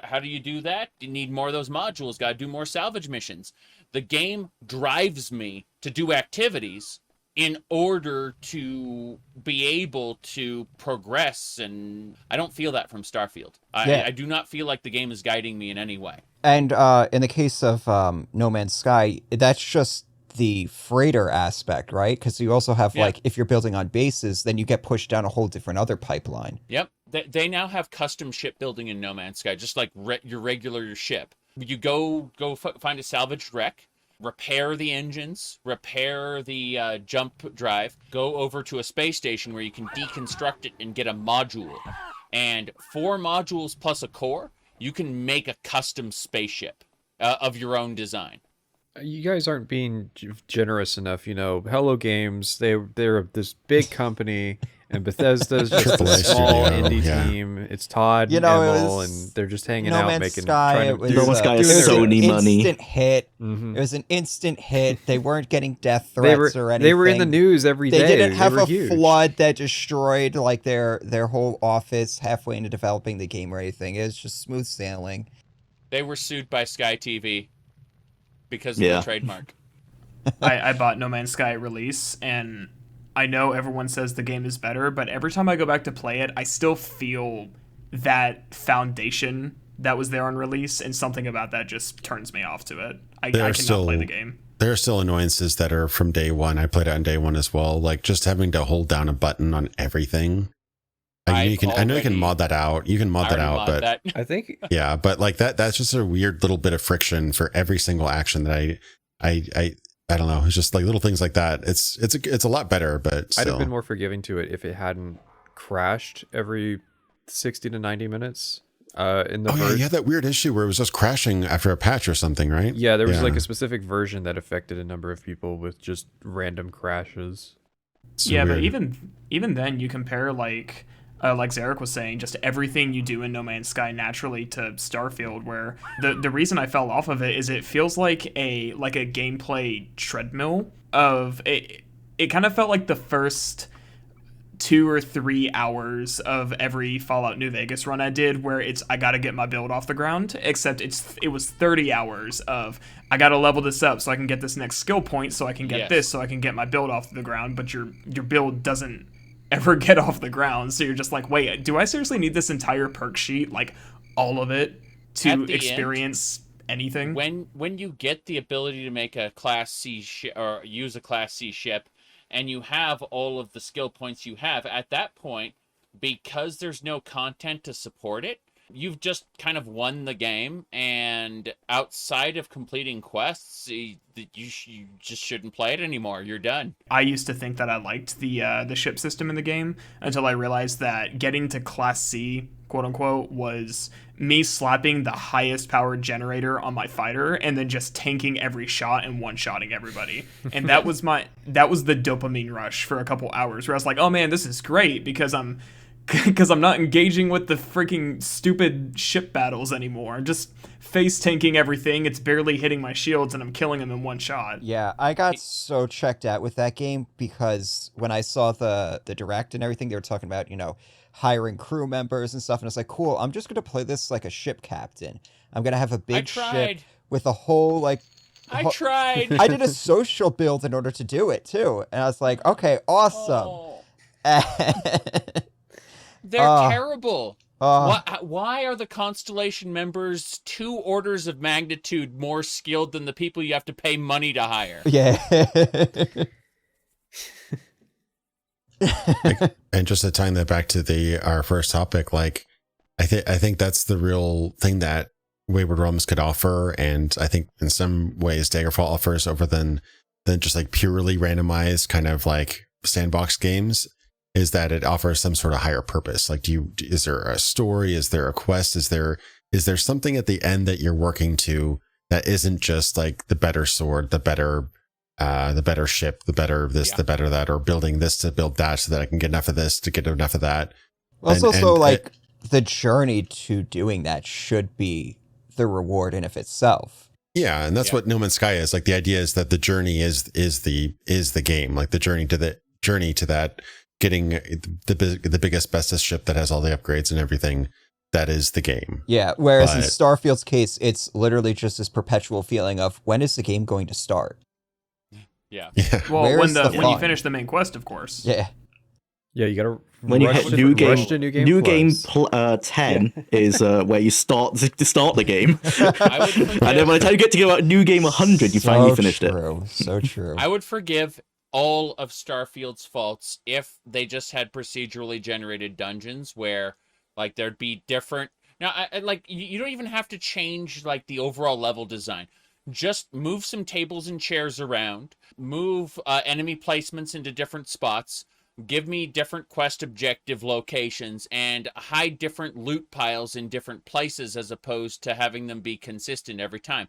How do you do that? You need more of those modules. Got to do more salvage missions. The game drives me to do activities in order to be able to progress, and I don't feel that from Starfield. I do not feel like the game is guiding me in any way. And in the case of No Man's Sky, that's just the freighter aspect, right? Because you also have, like, if you're building on bases, then you get pushed down a whole different other pipeline. Yep. They now have custom ship building in No Man's Sky, just like your regular ship. You go find a salvaged wreck, repair the engines, repair the jump drive, go over to a space station where you can deconstruct it and get a module. And 4 modules plus a core, you can make a custom spaceship of your own design. You guys aren't being generous enough, you know. Hello Games, they're this big company, and Bethesda's just a small indie team. It's Todd and Emil, and they're just hanging out, making No Man's Sky is Sony money. Instant hit. It was an instant hit. They weren't getting death threats or anything. They were in the news every day. They didn't have a huge flood that destroyed like their whole office halfway into developing the game or anything. It was just smooth sailing. They were sued by Sky TV because of the trademark. I bought No Man's Sky at release, and I know everyone says the game is better, but every time I go back to play it, I still feel that foundation that was there on release, and something about that just turns me off to it. I cannot play the game. There are still annoyances that are from day one. I played it on day one as well, like just having to hold down a button on everything. I know you can mod that out. You can mod that out, but I think but like that's just a weird little bit of friction for every single action that I don't know. It's just like little things like that. It's a lot better, but still. I'd have been more forgiving to it if it hadn't crashed every 60 to 90 minutes. In the you had that weird issue where it was just crashing after a patch or something, right? Yeah, there was like a specific version that affected a number of people with just random crashes. So weird. But even then, you compare like Zaric was saying, just everything you do in No Man's Sky naturally to Starfield, where the reason I fell off of it is it feels like a gameplay treadmill of it. It kind of felt like the first 2 or 3 hours of every Fallout New Vegas run I did, where I got to get my build off the ground, except it was 30 hours of I got to level this up so I can get this next skill point, so I can get this, so I can get my build off the ground, but your build doesn't ever get off the ground, so you're just like, wait, do I seriously need this entire perk sheet, like all of it, to experience anything? When you get the ability to make a Class C or use a Class C ship, and you have all of the skill points you have, at that point, because there's no content to support it, you've just kind of won the game, and outside of completing quests, you just shouldn't play it anymore. You're done. I used to think that I liked the ship system in the game until I realized that getting to Class C, quote unquote, was me slapping the highest powered generator on my fighter and then just tanking every shot and one-shotting everybody. And that was the dopamine rush for a couple hours, where I was like, oh man, this is great because I'm not engaging with the freaking stupid ship battles anymore. I'm just face tanking everything. It's barely hitting my shields, and I'm killing them in one shot. Yeah, I got so checked out with that game because when I saw the direct and everything, they were talking about, hiring crew members and stuff, and I was like, cool, I'm just gonna play this like a ship captain. I'm gonna have a big ship with a whole I tried. I did a social build in order to do it too, and I was like, okay, awesome. They're terrible. Why are the Constellation members 2 orders of magnitude more skilled than the people you have to pay money to hire? Yeah. And just to tying that back to our first topic, like I think that's the real thing that Wayward Realms could offer, and I think in some ways Daggerfall offers over than just like purely randomized kind of like sandbox games, is that it offers some sort of higher purpose. Like, is there a story? Is there a quest? Is there something at the end that you're working to that isn't just like the better sword, the better ship, the better this, the better that, or building this to build that so that I can get enough of this to get enough of that. Well, it's also like the journey to doing that should be the reward in of itself. Yeah, and that's what No Man's Sky is. Like, the idea is that the journey is the game. Like, the journey to that, getting the biggest, bestest ship that has all the upgrades and everything. That is the game. Yeah. Whereas in Starfield's case, it's literally just this perpetual feeling of, when is the game going to start? Yeah. Well, when you finish the main quest, of course. Yeah. Yeah, you gotta when you hit new game 10 Yeah. is where you start the game, and then by the time you get to go out new game 100, you finally finished it. So true. I would forgive all of Starfield's faults if they just had procedurally generated dungeons where, like, there'd be different. Now, you don't even have to change like the overall level design. Just move some tables and chairs around, move enemy placements into different spots, give me different quest objective locations, and hide different loot piles in different places as opposed to having them be consistent every time.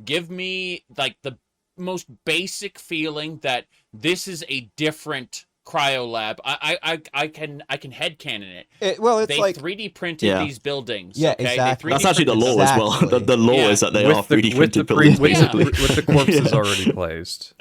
Give me like the most basic feeling that this is a different cryolab. I can headcanon it. Well, it's they like 3D printed these buildings. Yeah, okay? exactly. That's actually the law as well. The law is that they are 3D printed buildings, basically. With the corpses already placed.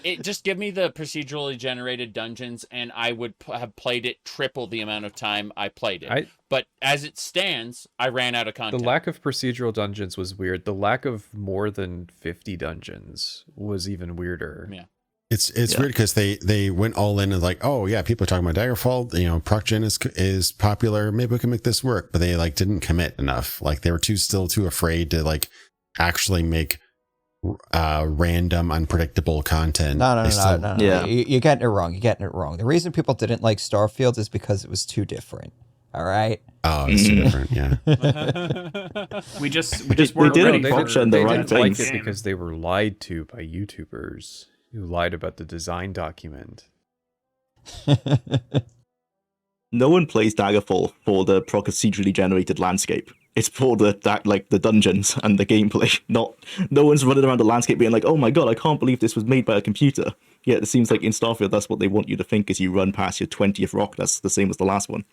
It just give me the procedurally generated dungeons, and I would have played it triple the amount of time I played it. But as it stands, I ran out of content. The lack of procedural dungeons was weird. The lack of more than 50 dungeons was even weirder. Yeah. It's weird because they went all in and like, oh yeah, people are talking about Daggerfall, proc gen is popular, maybe we can make this work, but they like didn't commit enough. Like, they were still too afraid to like actually make random unpredictable content. No. Yeah. You're getting it wrong. The reason people didn't like Starfield is because it was too different. All right. Oh, it's too different. Yeah. we just weren't ready for it. They didn't like it because they were lied to by YouTubers who lied about the design document. No one plays Daggerfall for the procedurally generated landscape. It's for the dungeons and the gameplay. No one's running around the landscape being like, "Oh my god, I can't believe this was made by a computer." Yeah, it seems like in Starfield, that's what they want you to think as you run past your 20th rock. That's the same as the last one.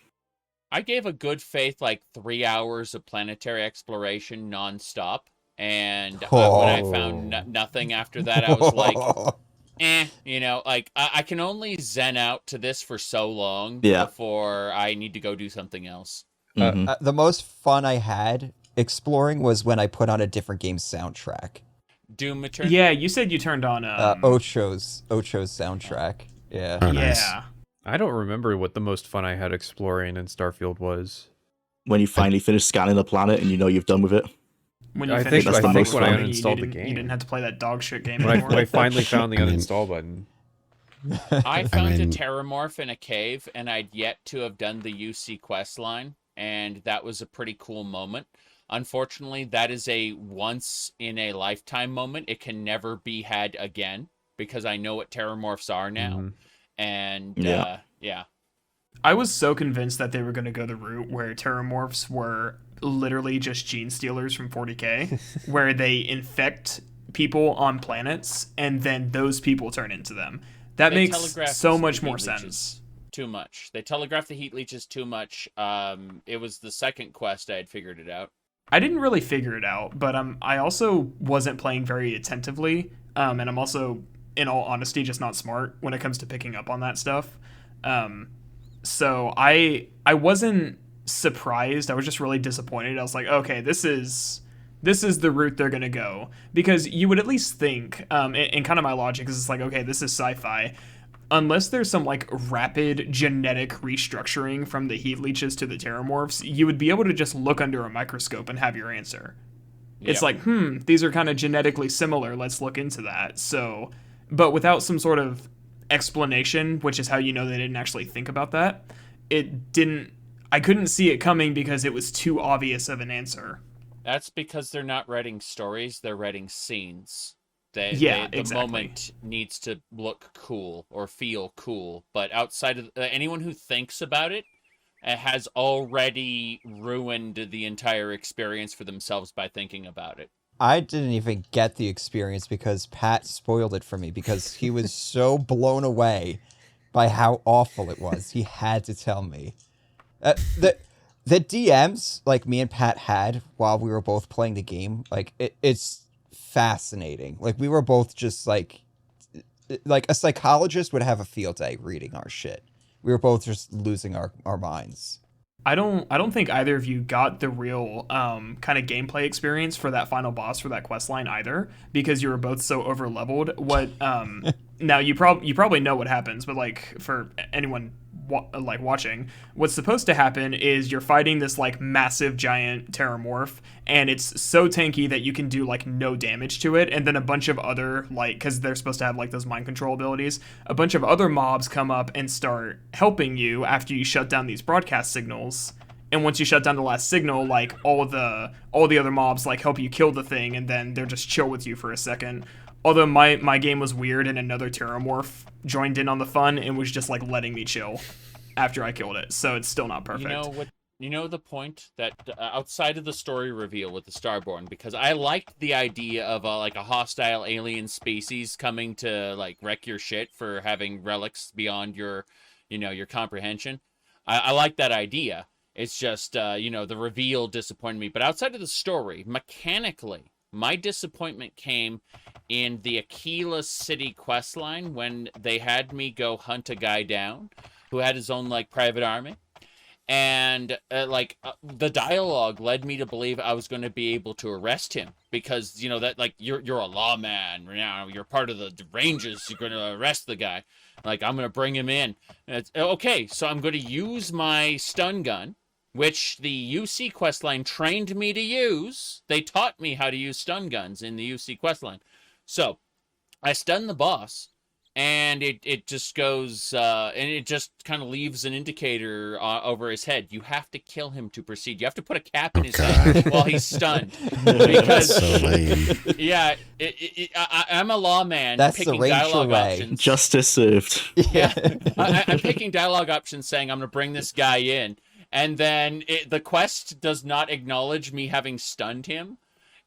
I gave a good faith 3 hours of planetary exploration nonstop, and when I found nothing after that, I was like, I can only zen out to this for so long before I need to go do something else. The most fun I had exploring was when I put on a different game's soundtrack. Doom Eternal? Yeah, you said you turned on Ocho's soundtrack. Yeah. Oh, nice. Yeah. I don't remember what the most fun I had exploring in Starfield was. When you finally finish scanning the planet and you've done with it. When you I think when I uninstalled the game. You didn't have to play that dog shit game when anymore. I finally found the uninstall button. I found a terramorph in a cave, and I'd yet to have done the UC quest line, and that was a pretty cool moment. Unfortunately, that is a once-in-a-lifetime moment. It can never be had again, because I know what terramorphs are now. Mm-hmm. And, I was so convinced that they were going to go the route where terramorphs were literally just gene stealers from 40K, where they infect people on planets, and then those people turn into them. That makes so much more sense. Too much. They telegraphed the heat leeches too much. It was the second quest I had figured it out. I didn't really figure it out, but I also wasn't playing very attentively, and I'm also, in all honesty, just not smart when it comes to picking up on that stuff. So I wasn't surprised. I was just really disappointed. I was like, okay, this is the route they're gonna go, because you would at least think, and kind of my logic is it's like, okay, this is sci-fi. Unless there's some rapid genetic restructuring from the heat leeches to the terramorphs, you would be able to just look under a microscope and have your answer. Yep. It's like, these are kind of genetically similar. Let's look into that. So, but without some sort of explanation, which is how you know they didn't actually think about that, I I couldn't see it coming because it was too obvious of an answer. That's because they're not writing stories, they're writing scenes. The Exactly. moment needs to look cool or feel cool, but outside of anyone who thinks about it has already ruined the entire experience for themselves by thinking about it. I didn't even get the experience because Pat spoiled it for me because he was so blown away by how awful it was. He had to tell me. The DMs like me and Pat had while we were both playing the game, like it's fascinating. Like we were both just like a psychologist would have a field day reading our shit. We were both just losing our minds. I don't think either of you got the real kind of gameplay experience for that final boss for that quest line either, because you were both so over leveled. What now you probably know what happens, but like for anyone watching, what's supposed to happen is you're fighting this like massive giant terramorph, and it's so tanky that you can do like no damage to it, and then a bunch of other, like, because they're supposed to have like those mind control abilities, a bunch of other mobs come up and start helping you after you shut down these broadcast signals. And once you shut down the last signal, like all the other mobs like help you kill the thing, and then they're just chill with you for a second. Although my game was weird and another terramorph joined in on the fun and was just like letting me chill after I killed it. So it's still not perfect. You know what? You know the point that outside of the story reveal with the Starborn, because I liked the idea of like a hostile alien species coming to like wreck your shit for having relics beyond your, your comprehension. I like that idea. It's just, the reveal disappointed me. But outside of the story, mechanically, my disappointment came in the Aquila City questline when they had me go hunt a guy down who had his own like private army, and the dialogue led me to believe I was going to be able to arrest him because that like you're a lawman now, you're part of the Rangers, you're going to arrest the guy, like I'm going to bring him in. And it's, okay, so I'm going to use my stun gun, which the UC questline trained me to use. They taught me how to use stun guns in the UC questline. So I stun the boss, and it just goes, and it just kind of leaves an indicator over his head. You have to kill him to proceed. You have to put a cap in his head while he's stunned. Because, so lame. yeah, I'm a lawman. That's picking the dialogue way. options. Justice served. Yeah, I'm picking dialogue options saying I'm going to bring this guy in. And then the quest does not acknowledge me having stunned him.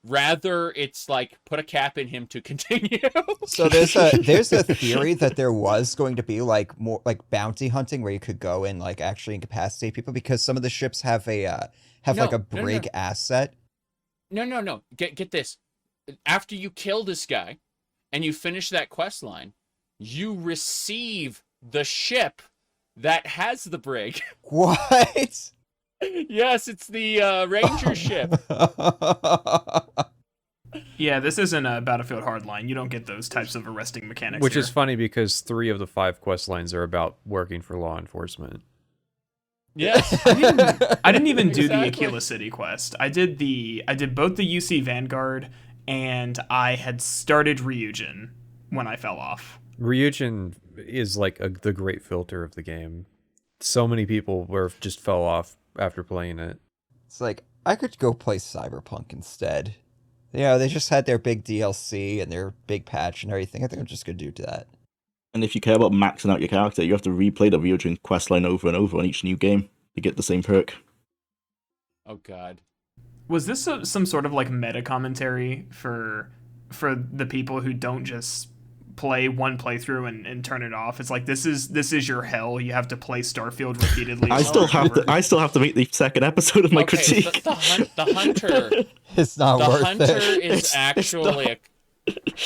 Rather, it's like, put a cap in him to continue. So there's a theory that there was going to be like more like bounty hunting where you could go and like actually incapacitate people because some of the ships have a brig asset. No. Get this. After you kill this guy and you finish that quest line, you receive the ship that has the brig. What? Yes, it's the Ranger ship. Yeah, this isn't a Battlefield Hardline. You don't get those types of arresting mechanics. Which here. is funny because 3 of the 5 quest lines are about working for law enforcement. Yes. I didn't even do the Exactly. Aquila City quest. I did both the UC Vanguard, and I had started Ryujin when I fell off. Ryujin is like the great filter of the game. So many people just fell off after playing it. It's like I could go play Cyberpunk instead. They just had their big DLC and their big patch and everything. I think I'm just gonna do that. And if you care about maxing out your character, you have to replay the Ryujin questline over and over on each new game to get the same perk. Oh, God. Was this some sort of like meta commentary for the people who don't just play one playthrough and turn it off? It's like this is your hell. You have to play Starfield repeatedly. I still have to make the second episode of my Okay, critique. the hunter. It's not The worth hunter it. is actually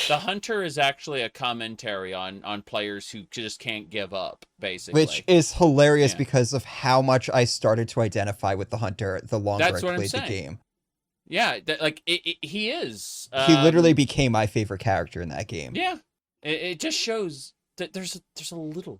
the hunter is actually a commentary on players who just can't give up, basically. Which is hilarious Yeah. because of how much I started to identify with the hunter the longer That's I what I'm played the saying. game. Yeah, he is. He literally became my favorite character in that game. Yeah, it just shows that there's a little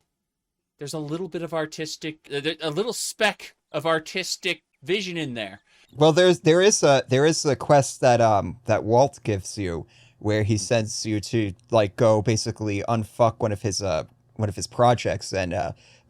bit of artistic, a little speck of artistic vision in there. Well, there is a quest that Walt gives you where he sends you to like go basically unfuck one of his projects and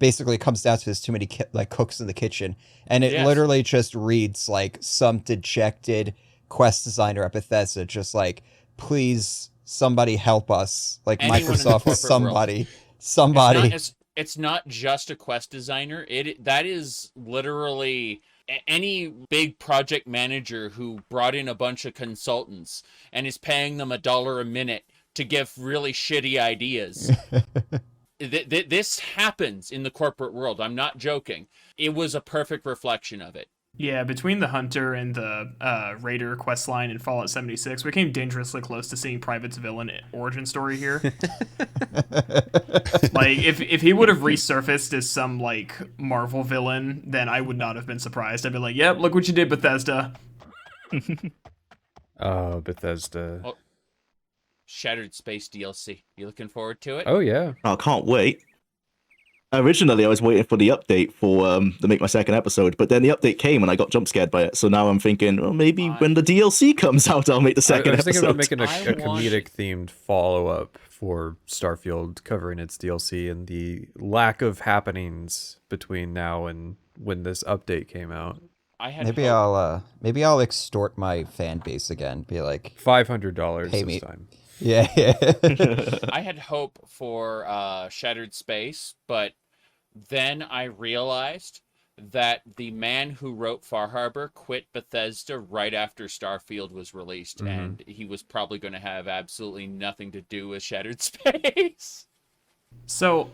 basically comes down to there's too many like cooks in the kitchen, and it Yes. literally just reads like some dejected quest designer at Bethesda, just like, please somebody help us, like Anyone in the Microsoft, corporate somebody. It's not just a quest designer. That is literally any big project manager who brought in a bunch of consultants and is paying them $1 a minute to give really shitty ideas. This happens in the corporate world. I'm not joking. It was a perfect reflection of it. Yeah, between the Hunter and the Raider questline in Fallout 76, we came dangerously close to seeing Private's villain origin story here. Like, if he would have resurfaced as some, like, Marvel villain, then I would not have been surprised. I'd be like, yep, look what you did, Bethesda. Oh, Bethesda. Oh, Shattered Space DLC. You looking forward to it? Oh, yeah. I can't wait. Originally, I was waiting for the update for to make my second episode, but then the update came and I got jump scared by it. So now I'm thinking, well, maybe when the DLC comes out, I'll make the second I was thinking episode. about making a comedic-themed follow-up for Starfield covering its DLC and the lack of happenings between now and when this update came out. Maybe I'll extort my fan base again. Be like, $500 Pay this me. time. yeah. I had hope for Shattered Space, but then I realized that the man who wrote Far Harbor quit Bethesda right after Starfield was released, and he was probably going to have absolutely nothing to do with Shattered Space. So,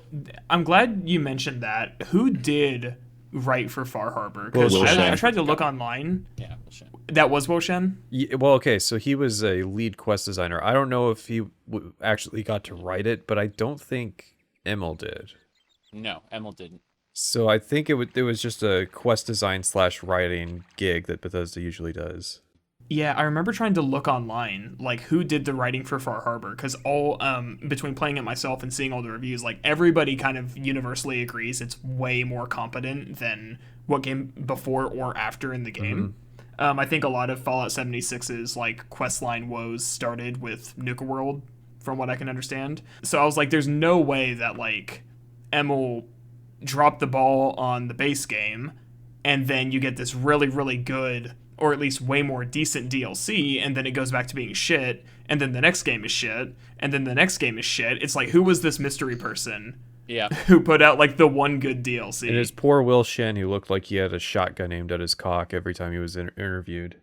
I'm glad you mentioned that. Who did write for Far Harbor? Because Will I Shen. tried to look online. Yeah, bullshit. That was Woshen? Yeah, well, okay, so he was a lead quest designer. I don't know if he actually got to write it, but I don't think Emil did. No, Emil didn't. So I think it was just a quest design / writing gig that Bethesda usually does. Yeah, I remember trying to look online, like, who did the writing for Far Harbor, because all, between playing it myself and seeing all the reviews, like, everybody kind of universally agrees it's way more competent than what came before or after in the game. I think a lot of Fallout 76's, like, questline woes started with Nuka World, from what I can understand. So I was like, there's no way that, like, Emil dropped the ball on the base game, and then you get this really, really good, or at least way more decent DLC, and then it goes back to being shit, and then the next game is shit, and then the next game is shit. It's like, who was this mystery person who put out, like, the one good DLC? And his poor Will Shen, who looked like he had a shotgun aimed at his cock every time he was interviewed.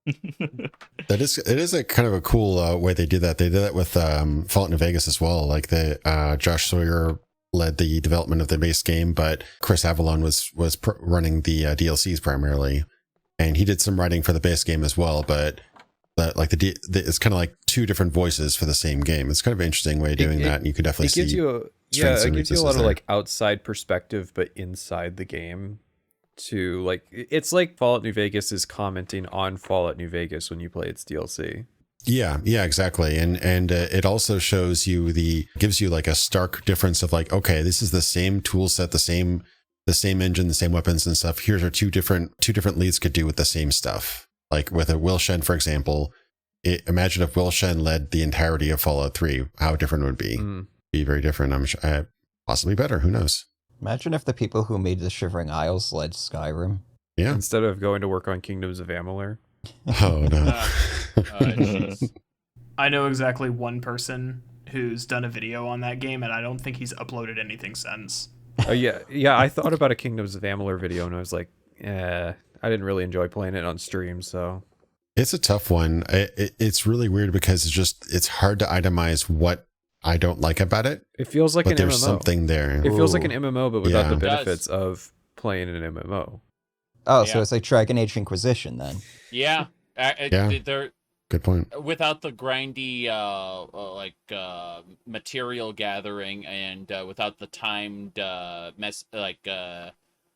It is a kind of a cool way they did that. They did that with Fallout New Vegas as well. Like Josh Sawyer led the development of the base game, but Chris Avalon was running the DLCs primarily, and he did some writing for the base game as well. But like it's kind of like two different voices for the same game. It's kind of an interesting way of doing that, and you could definitely see. It gives you a lot of like outside perspective, but inside the game. To like, it's like Fallout New Vegas is commenting on Fallout New Vegas when you play its DLC. Yeah, exactly. And it also gives you like a stark difference of like, okay, this is the same tool set, the same engine, the same weapons and stuff. Here's what two different leads could do with the same stuff. Like with a Will Shen, for example, imagine if Will Shen led the entirety of Fallout 3, how different it would be. Be very different. I'm sure, possibly better. Who knows? Imagine if the people who made the Shivering Isles led Skyrim. Yeah. Instead of going to work on Kingdoms of Amalur. Oh, no. I know exactly one person who's done a video on that game, and I don't think he's uploaded anything since. Oh, yeah. I thought about a Kingdoms of Amalur video, and I was like, I didn't really enjoy playing it on stream, so... It's a tough one. It's really weird because it's hard to itemize what I don't like about it. It feels like but an there's MMO. Something there. It feels like an MMO, but without Yeah. the benefits of playing an MMO. Oh, Yeah. so it's like Dragon Age Inquisition then. Yeah. Yeah. They're Good point. without the grindy material gathering and without the timed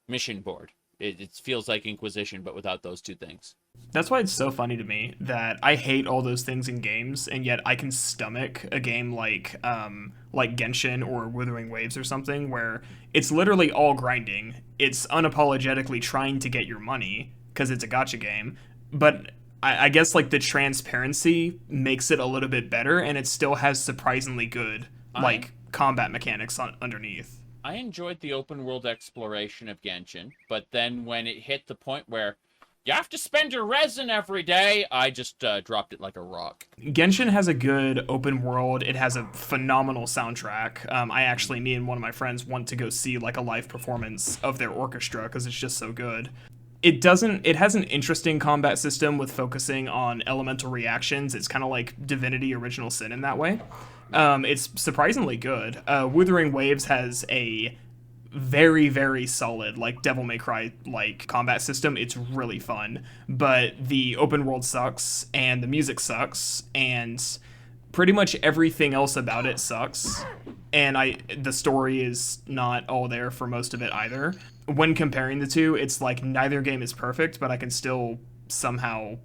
mission board. It feels like Inquisition, but without those two things. That's why it's so funny to me that I hate all those things in games, and yet I can stomach a game like Genshin or Wuthering Waves or something, where it's literally all grinding. It's unapologetically trying to get your money because it's a gacha game, but I guess like the transparency makes it a little bit better, and it still has surprisingly good like combat mechanics underneath. I enjoyed the open world exploration of Genshin, but then when it hit the point where you have to spend your resin every day, I just dropped it like a rock. Genshin has a good open world. It has a phenomenal soundtrack. Me and one of my friends want to go see like a live performance of their orchestra because it's just so good. It has an interesting combat system with focusing on elemental reactions. It's kind of like Divinity Original Sin in that way. It's surprisingly good. Wuthering Waves has a very, very solid, like Devil May Cry like combat system. It's really fun, but the open world sucks and the music sucks and pretty much everything else about it sucks. And the story is not all there for most of it either. When comparing the two, it's like neither game is perfect, but I can still somehow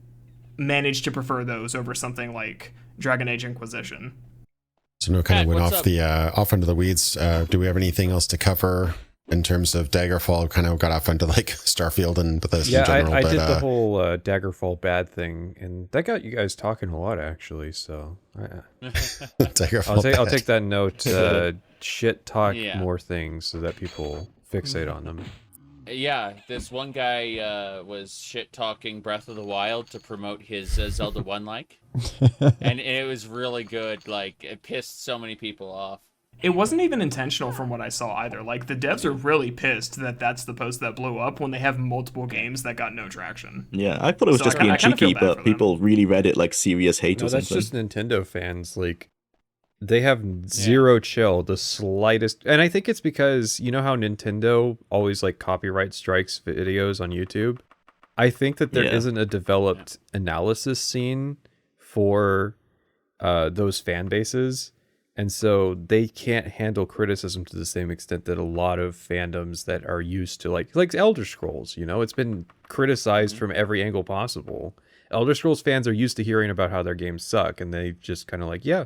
manage to prefer those over something like Dragon Age Inquisition. So no, kind of went what's off up? off into the weeds. Do we have anything else to cover in terms of Daggerfall? Kind of got off into like Starfield and Bethesda in general. I did the whole Daggerfall bad thing, and that got you guys talking a lot, actually. So Daggerfall I'll bad. take that note. Shit talk Yeah. more things so that people fixate on them. Yeah, this one guy was shit-talking Breath of the Wild to promote his Zelda 1 like. And it was really good. Like, it pissed so many people off. It wasn't even intentional from what I saw either. Like, the devs are really pissed that that's the post that blew up when they have multiple games that got no traction. Yeah, I thought it was So just I being kinda feel cheeky, bad for but them. people really read it like serious hate No, or that's something. just Nintendo fans. Like, they have zero chill, the slightest. And I think it's because, you know how Nintendo always like copyright strikes videos on YouTube? I think that there Yeah. isn't a developed analysis scene for those fan bases. And so they can't handle criticism to the same extent that a lot of fandoms that are used to like Elder Scrolls, you know, it's been criticized from every angle possible. Elder Scrolls fans are used to hearing about how their games suck, and they just kind of like, yeah,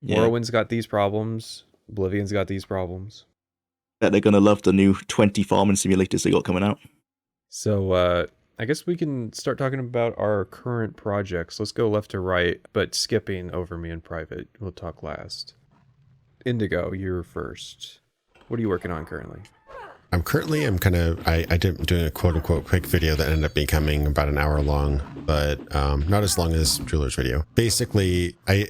Morrowind's got these problems, Oblivion's got these problems. Bet they're gonna love the new 20 farming simulators they got coming out. So I guess we can start talking about our current projects. Let's go left to right, but skipping over me in private. We'll talk last. Indigo, you're first. What are you working on currently? I'm doing a quote unquote quick video that ended up becoming about an hour long, but not as long as Jwlar's video. Basically, I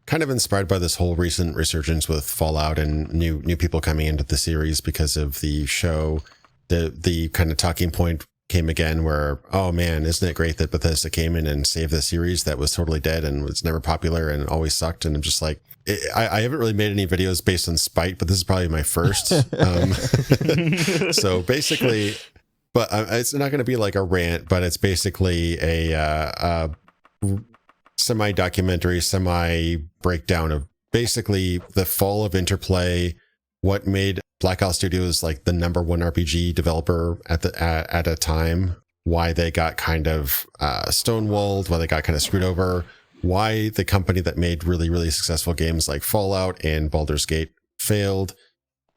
kind of inspired by this whole recent resurgence with Fallout and new people coming into the series because of the show. The kind of talking point came again where, oh man, isn't it great that Bethesda came in and saved the series that was totally dead and was never popular and always sucked. And I'm just like, I haven't really made any videos based on spite, but this is probably my first. So basically, but it's not going to be like a rant, but it's basically a semi-documentary, semi-breakdown of basically the fall of Interplay, what made Black Isle Studios like the #1 RPG developer at a time, why they got kind of stonewalled, why they got kind of screwed over, why the company that made really, really successful games like Fallout and Baldur's Gate failed,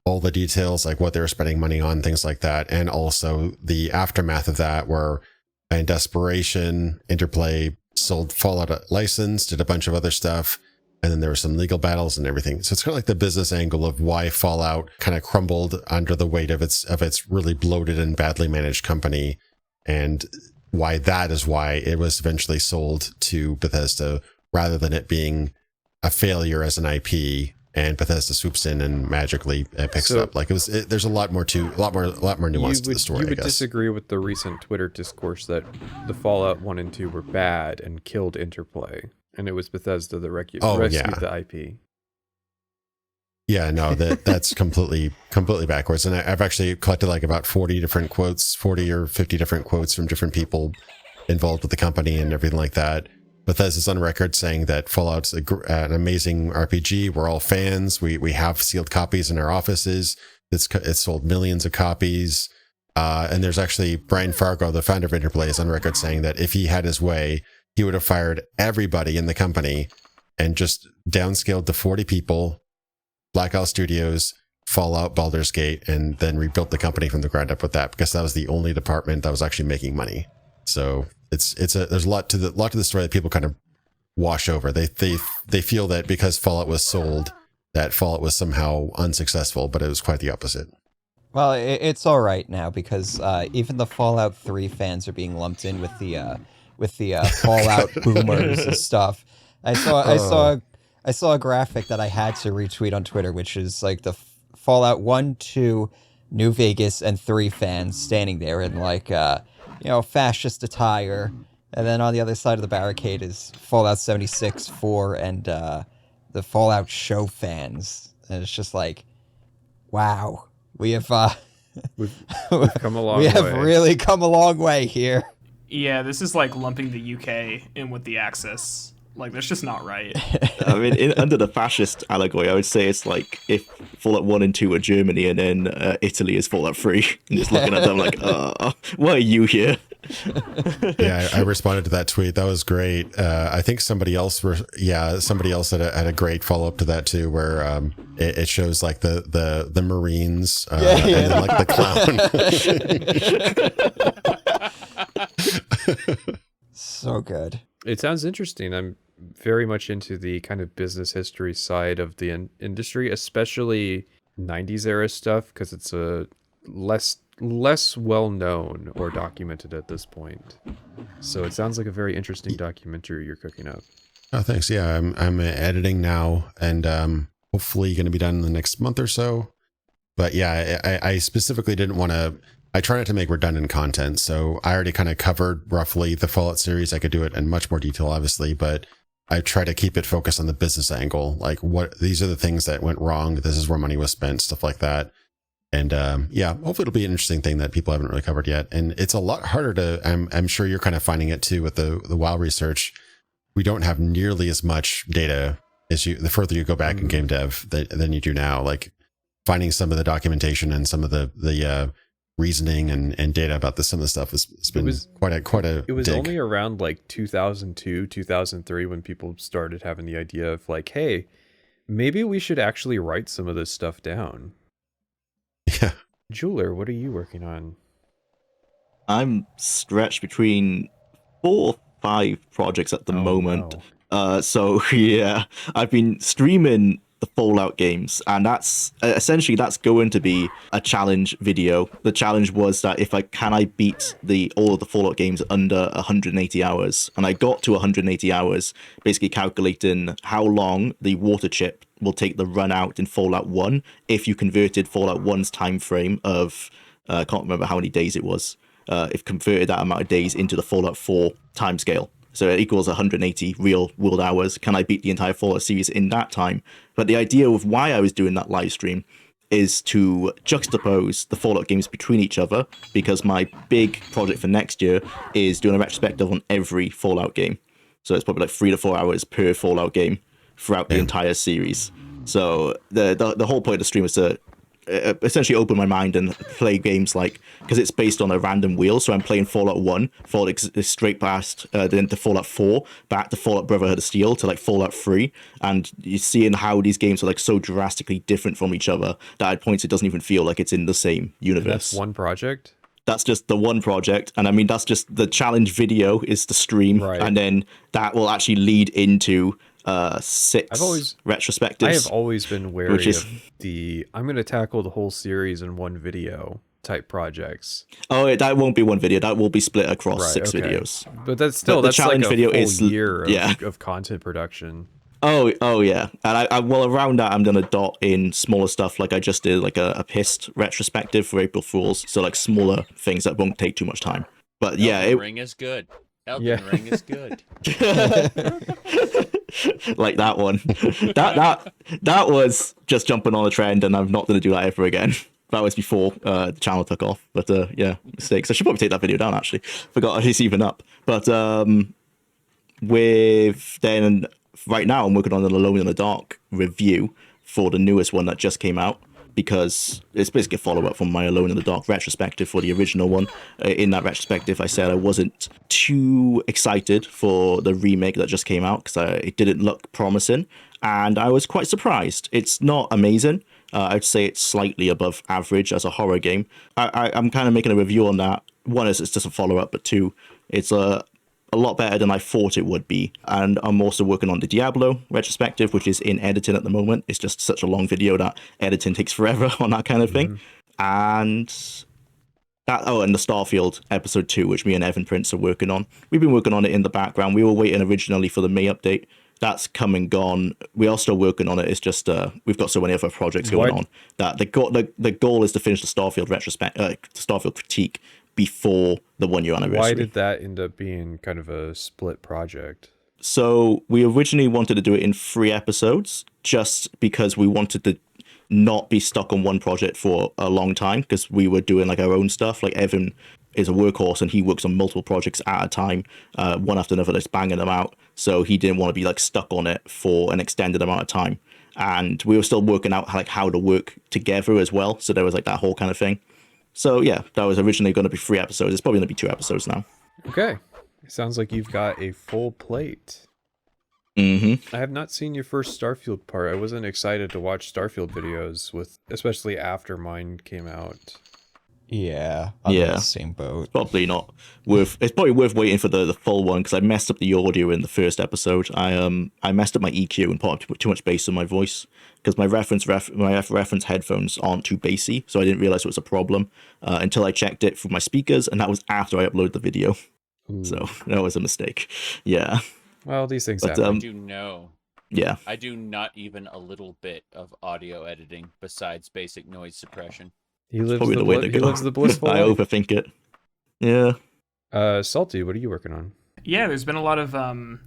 all the details, like what they were spending money on, things like that, and also the aftermath of that, where in desperation, Interplay sold Fallout license, did a bunch of other stuff, and then there were some legal battles and everything. So it's kind of like the business angle of why Fallout kind of crumbled under the weight of its really bloated and badly managed company, and why it was eventually sold to Bethesda rather than it being a failure as an IP and Bethesda swoops in and magically picks it up. Like there's a lot more nuance to the story. You I would guess. disagree with the recent Twitter discourse that the Fallout 1 and 2 were bad and killed Interplay, and it was Bethesda that rescued the IP. Yeah, no, that's completely backwards. And I've actually collected like about 40 or 50 different quotes from different people involved with the company and everything like that. Bethesda's on record saying that Fallout's an amazing RPG. We're all fans. We have sealed copies in our offices. It's sold millions of copies. And there's actually Brian Fargo, the founder of Interplay, is on record saying that if he had his way, he would have fired everybody in the company and just downscaled to 40 people, Black Isle Studios, Fallout, Baldur's Gate, and then rebuilt the company from the ground up with that, because that was the only department that was actually making money. So there's a lot to the story that people kind of wash over. They feel that because Fallout was sold, that Fallout was somehow unsuccessful, but it was quite the opposite. Well, it's all right now because even the Fallout 3 fans are being lumped in with the Fallout boomers and stuff. I saw a graphic that I had to retweet on Twitter, which is like the Fallout 1, 2, New Vegas, and 3 fans standing there in like fascist attire, and then on the other side of the barricade is Fallout 76, 4, and the Fallout show fans, and it's just like, wow. We have we've come a long way. We have really come a long way here. Yeah, this is like lumping the UK in with the Axis. Like, that's just not right. I mean, under the fascist allegory, I would say it's like if Fallout 1 and 2 are Germany and then Italy is Fallout 3. And just looking at them like, why are you here? Yeah, I responded to that tweet. That was great. I think somebody else had a great follow up to that too, where it shows like the Marines and then like the clown. So good. It sounds interesting. I'm very much into the kind of business history side of the industry, especially 90s era stuff, because it's a less well known or documented at this point. So it sounds like a very interesting documentary you're cooking up. Oh, thanks. Yeah, I'm editing now, and hopefully going to be done in the next month or so. But yeah, I specifically didn't want to. I try not to make redundant content, so I already kind of covered roughly the Fallout series. I could do it in much more detail, obviously, but I try to keep it focused on the business angle. Like, these are the things that went wrong. This is where money was spent, stuff like that. And hopefully it'll be an interesting thing that people haven't really covered yet. And it's a lot harder to. I'm sure you're kind of finding it too with the WoW research. We don't have nearly as much data as the further you go back in game dev than you do now. Like finding some of the documentation and some of the reasoning and data about some of the stuff has been quite a it was dig. Only around like 2002 2003 when people started having the idea of like, hey, maybe we should actually write some of this stuff down. Yeah. Jwlar, what are you working on? I'm stretched between 4 or 5 projects at the moment. Wow. So yeah, I've been streaming the Fallout games, and that's essentially going to be a challenge video. The challenge was that if I beat all of the Fallout games under 180 hours, and I got to 180 hours, basically calculating how long the water chip will take the run out in Fallout 1 if you converted Fallout 1's time frame of I can't remember how many days it was. If converted that amount of days into the Fallout 4 timescale. So it equals 180 real world hours. Can I beat the entire Fallout series in that time? But the idea of why I was doing that live stream is to juxtapose the Fallout games between each other, because my big project for next year is doing a retrospective on every Fallout game. So it's probably like 3 to 4 hours per Fallout game throughout the entire series. So the whole point of the stream is to essentially open my mind and play games like, because it's based on a random wheel, so I'm playing Fallout 1, Fallout straight past, then to Fallout 4, back to Fallout Brotherhood of Steel, to like Fallout 3, and you're seeing how these games are like so drastically different from each other that at points it doesn't even feel like it's in the same universe. And that's one project? That's just the one project, and I mean that's just the challenge video is the stream, right. And then that will actually lead into 6 retrospectives. I have always been wary of I'm going to tackle the whole series in one video type projects. Oh, that won't be one video. That will be split across 6 videos. But that's still that's challenge like a video full year of content production. Oh yeah, and I around that I'm gonna dot in smaller stuff, like I just did like a pissed retrospective for April Fools, so like smaller things that won't take too much time. But yeah, Elden Ring is good. Elden Ring is good. Like that one. that was just jumping on a trend, and I'm not gonna do that ever again. That was before the channel took off. But yeah, mistakes. I should probably take that video down actually. Forgot it's even up. But with then right now I'm working on an Alone in the Dark review for the newest one that just came out, because it's basically a follow-up from my Alone in the Dark retrospective for the original one. In that retrospective, I said I wasn't too excited for the remake that just came out because it didn't look promising, and I was quite surprised. It's not amazing. I'd say it's slightly above average as a horror game. I'm kind of making a review on that. One is it's just a follow-up, but 2, it's a a lot better than I thought it would be. And I'm also working on the Diablo retrospective, which is in editing at the moment. It's just such a long video that editing takes forever on that kind of thing. And and the Starfield episode 2, which me and Evan Prince are working on. We've been working on it in the background. We were waiting originally for the May update. That's come and gone. We are still working on it. It's just we've got so many other projects going on that the goal is to finish the Starfield Starfield critique before the 1 year anniversary. Why did that end up being kind of a split project? So we originally wanted to do it in 3 episodes, just because we wanted to not be stuck on one project for a long time, because we were doing like our own stuff. Like Evan is a workhorse and he works on multiple projects at a time, one after another, just banging them out. So he didn't want to be like stuck on it for an extended amount of time. And we were still working out like how to work together as well. So there was like that whole kind of thing. So yeah, that was originally going to be 3 episodes. It's probably going to be 2 episodes now. Okay. It sounds like you've got a full plate. Mm-hmm. I have not seen your first Starfield part. I wasn't excited to watch Starfield videos, especially after mine came out. Yeah, I'm in the same boat. Probably not worth. It's probably worth waiting for the full one, because I messed up the audio in the first episode. I messed up my EQ and put too much bass in my voice, because my reference headphones aren't too bassy, so I didn't realize it was a problem until I checked it from my speakers, and that was after I uploaded the video. Ooh. So that was a mistake. Yeah. Well, these things happen. I do know. Yeah. I do not even a little bit of audio editing besides basic noise suppression. He lives the blissful I life. overthink it. Yeah. Salty, what are you working on? Yeah, there's been a lot of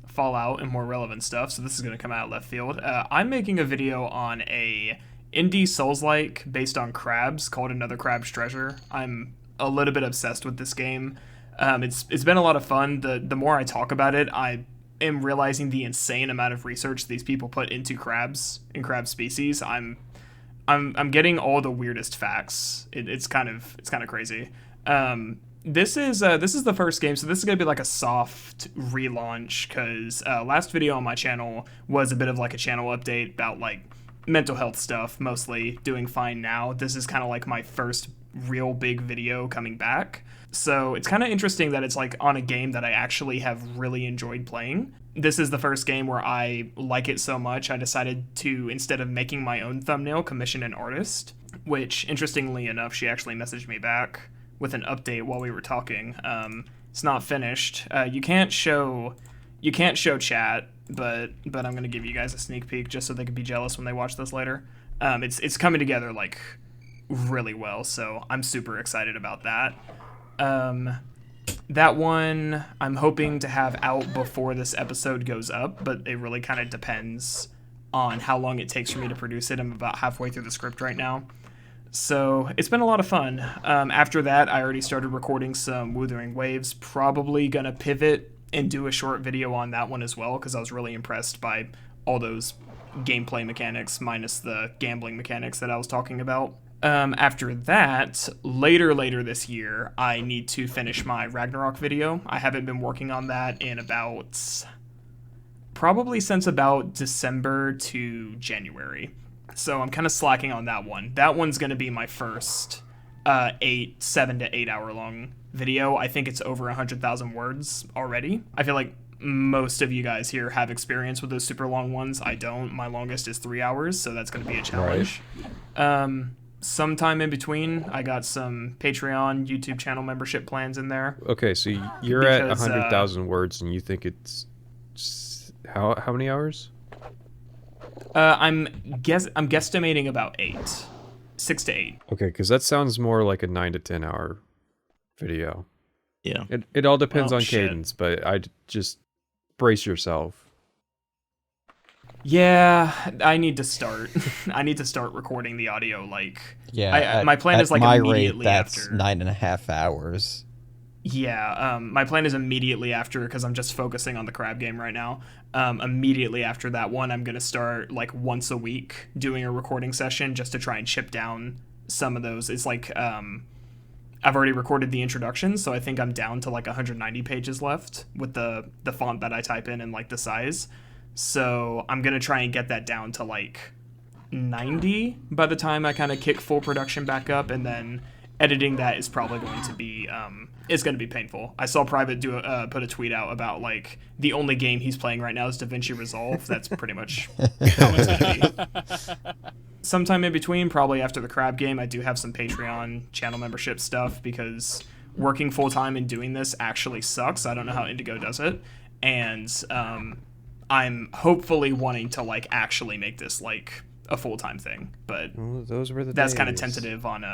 Fallout and more relevant stuff, so this is going to come out left field. I'm making a video on a indie Souls-like based on crabs called Another Crab's Treasure. I'm a little bit obsessed with this game. It's been a lot of fun. The more I talk about it, I am realizing the insane amount of research these people put into crabs and crab species. I'm getting all the weirdest facts. It's kind of crazy. This is the first game, so this is gonna be like a soft relaunch, because last video on my channel was a bit of like a channel update about like mental health stuff, mostly doing fine now. This is kind of like my first real big video coming back. So it's kind of interesting that it's like on a game that I actually have really enjoyed playing. This is the first game where I like it so much, I decided to, instead of making my own thumbnail, commission an artist, which, interestingly enough, she actually messaged me back with an update while we were talking. It's not finished. You can't show chat, but I'm gonna give you guys a sneak peek just so they can be jealous when they watch this later. It's coming together like really well, so I'm super excited about that. That one I'm hoping to have out before this episode goes up, but it really kind of depends on how long it takes for me to produce it. I'm about halfway through the script right now. So it's been a lot of fun. After that, I already started recording some Wuthering Waves. Probably gonna pivot and do a short video on that one as well, because I was really impressed by all those gameplay mechanics minus the gambling mechanics that I was talking about. After that, later this year, I need to finish my Ragnarok video. I haven't been working on that in probably since about December to January. So I'm kind of slacking on that one. That one's going to be my first 7 to 8 hour long video. I think it's over 100,000 words already. I feel like most of you guys here have experience with those super long ones. I don't. My longest is 3 hours, so that's going to be a challenge. Right. Sometime in between, I got some Patreon, YouTube channel membership plans in there. Okay, so you're at 100,000 words, and you think it's how many hours? I'm guesstimating about 6 to 8. Okay, because that sounds more like a 9 to 10 hour video. Yeah. It all depends on cadence, but I just brace yourself. Yeah, I need to start. I need to start recording the audio. My plan is like my immediately rate, that's after 9.5 hours. Yeah, my plan is immediately after, because I'm just focusing on the crab game right now. Immediately after that one, I'm gonna start like once a week doing a recording session just to try and chip down some of those. It's like I've already recorded the introduction, so I think I'm down to like 190 pages left with the font that I type in and like the size. So I'm going to try and get that down to like 90 by the time I kind of kick full production back up. And then editing that is probably going to be it's going to be painful. I saw Private put a tweet out about like the only game he's playing right now is DaVinci Resolve. That's pretty much how it's going to be. Sometime in between, probably after the crab game, I do have some Patreon channel membership stuff because working full time and doing this actually sucks. I don't know how Indigo does it, and I'm hopefully wanting to like actually make this like a full-time thing, but those were the that's kind of days. tentative on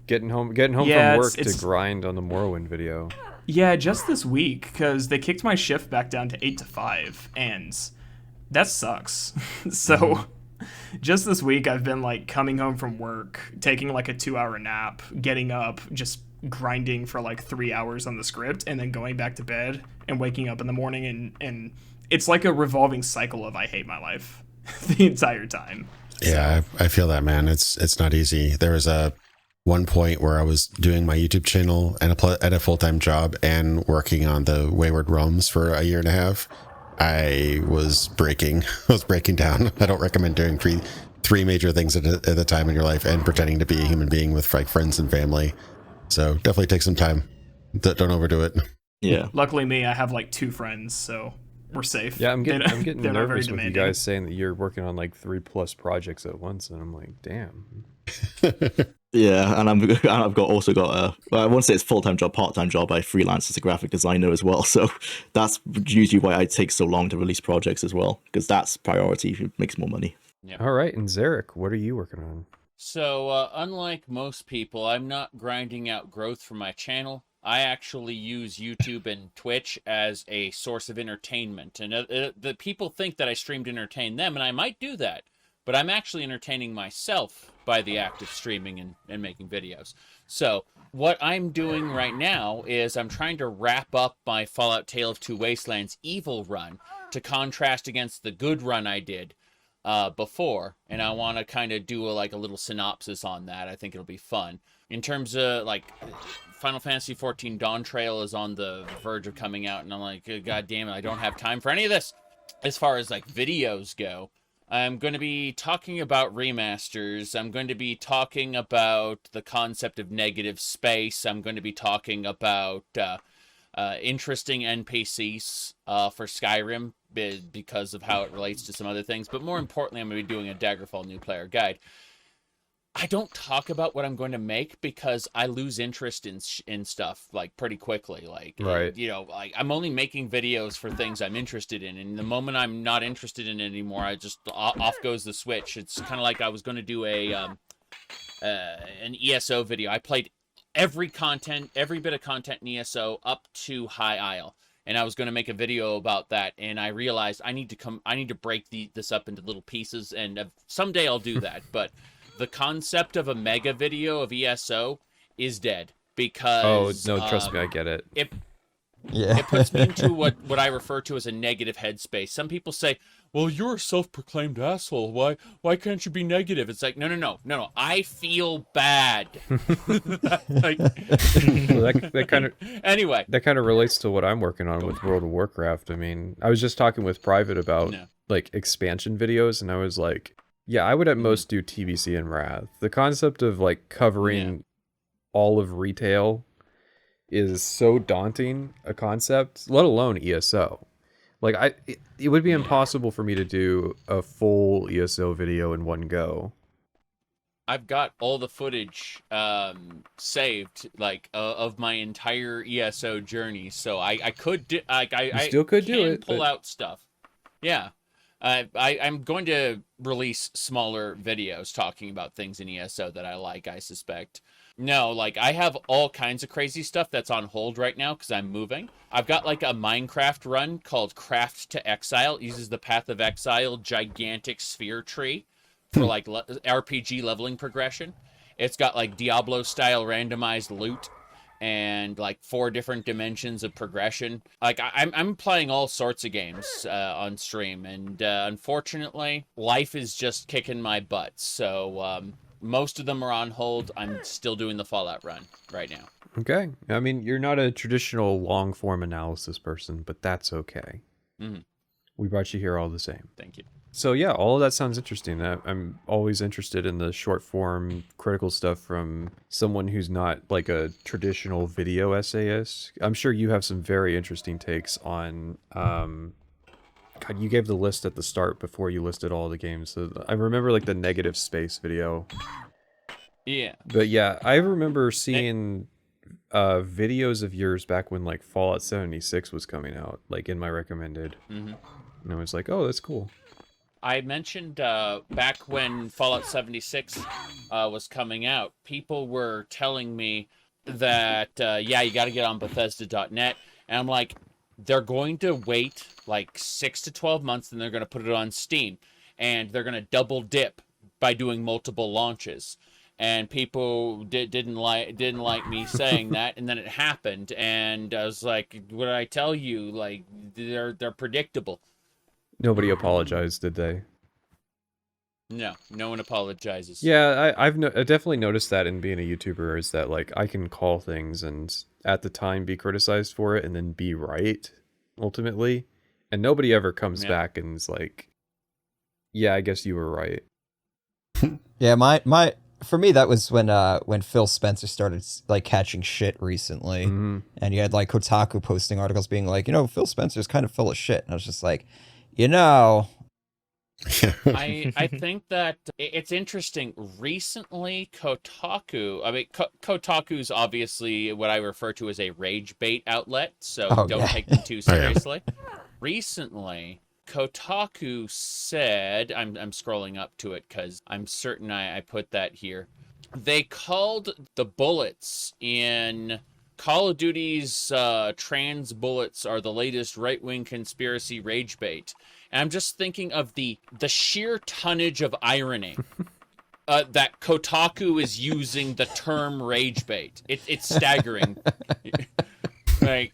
getting home Yeah, from work it's- to grind on the Morrowind video. yeah, just this week, because they kicked my shift back down to 8 to 5, and that sucks. So just this week I've been like coming home from work, taking like a 2-hour nap, getting up, just grinding for like 3 hours on the script, and then going back to bed and waking up in the morning, and it's like a revolving cycle of I hate my life the entire time. Yeah, I feel that, man. It's not easy. There was one point where I was doing my YouTube channel and at a full-time job and working on the Wayward Realms for a year and a half. I was breaking down. I don't recommend doing three major things at a time in your life and pretending to be a human being with like friends and family. So definitely take some time. Don't overdo it. Yeah. Luckily me, I have like 2 friends, so we're safe. Yeah, I'm getting They're not very nervous with you demanding. guys saying that you're working on like 3+ projects at once, and I'm like, damn. Yeah, and I've also got I won't say it's full-time job, part-time job. I freelance as a graphic designer as well, so that's usually why I take so long to release projects as well, because that's priority. It makes more money. All right, and Zaric, what are you working on? So, unlike most people, I'm not grinding out growth for my channel. I actually use YouTube and Twitch as a source of entertainment. And the people think that I stream to entertain them, and I might do that. But I'm actually entertaining myself by the act of streaming and making videos. So what I'm doing right now is I'm trying to wrap up my Fallout Tale of Two Wastelands evil run to contrast against the good run I did before, and I want to kind of do a little synopsis on that. I think it'll be fun. In terms of like Final Fantasy XIV Dawn Trail is on the verge of coming out, and I'm like, God damn it, I don't have time for any of this. As far as like videos go, I'm going to be talking about remasters. I'm going to be talking about the concept of negative space. I'm going to be talking about interesting NPCs for Skyrim because of how it relates to some other things. But more importantly, I'm going to be doing a Daggerfall new player guide. I don't talk about what I'm going to make because I lose interest in stuff like pretty quickly. Like, Right. you know, like I'm only making videos for things I'm interested in. And the moment I'm not interested in it anymore, I just off goes the switch. It's kind of like I was going to do an ESO video. I played every bit of content in ESO up to High Isle. And I was going to make a video about that, and I realized I need to break this up into little pieces, and someday I'll do that. But the concept of a mega video of ESO is dead because Oh no, trust me, I get it. It Yeah. puts me into what I refer to as a negative headspace. Some people say, "Well, you're a self-proclaimed asshole. Why can't you be negative?" It's like, no. I feel bad. Like, that kind of anyway. that kind of relates to what I'm working on with World of Warcraft. I mean, I was just talking with Private about No. like expansion videos, and I was like, yeah, I would at most do TBC and Wrath. The concept of like covering all of retail is so daunting a concept, let alone ESO. Like it would be impossible for me to do a full ESO video in one go. I've got all the footage saved, like of my entire ESO journey, so I could do, like I still could do can it, pull but- out stuff. Yeah, I'm going to release smaller videos talking about things in ESO that I like. I suspect. No, like I have all kinds of crazy stuff that's on hold right now because I'm moving. I've got like a Minecraft run called Craft to Exile. It uses the Path of Exile gigantic sphere tree for like RPG leveling progression. It's got like Diablo style randomized loot and like 4 different dimensions of progression. Like I'm playing all sorts of games on stream, and unfortunately life is just kicking my butt. So most of them are on hold. I'm still doing the Fallout run right now. Okay. I mean, you're not a traditional long form analysis person, but that's okay. Mhm. We brought you here all the same. Thank you. So yeah, all of that sounds interesting. I'm always interested in the short form critical stuff from someone who's not like a traditional video essayist. I'm sure you have some very interesting takes on. God, you gave the list at the start before you listed all the games. So I remember like the negative space video. Yeah. But yeah, I remember seeing videos of yours back when like Fallout 76 was coming out, like in my recommended. And I was like, oh, that's cool. I mentioned back when Fallout 76 was coming out, people were telling me that, yeah, you got to get on Bethesda.net. And I'm like, they're going to wait like 6 to 12 months, and they're going to put it on Steam. And they're going to double dip by doing multiple launches. And people didn't like me saying that, and then it happened. And I was like, what did I tell you? Like, they're predictable. Nobody apologized, did they? No one apologizes. Yeah, I've definitely noticed that in being a YouTuber, is that like I can call things and at the time be criticized for it and then be right ultimately, and nobody ever comes back and is like, yeah, I guess you were right. Yeah, my for me that was when Phil Spencer started like catching shit recently, and you had like Kotaku posting articles being like, Phil Spencer's kind of full of shit, and I was just like, I think that it's interesting. Recently, Kotaku's obviously what I refer to as a rage bait outlet, so don't take them too seriously. Recently, Kotaku said, I'm scrolling up to it because I'm certain I put that here. They called the bullets in Call of Duty's trans bullets are the latest right-wing conspiracy rage bait. And I'm just thinking of the sheer tonnage of irony that Kotaku is using the term rage bait. It's staggering. Like,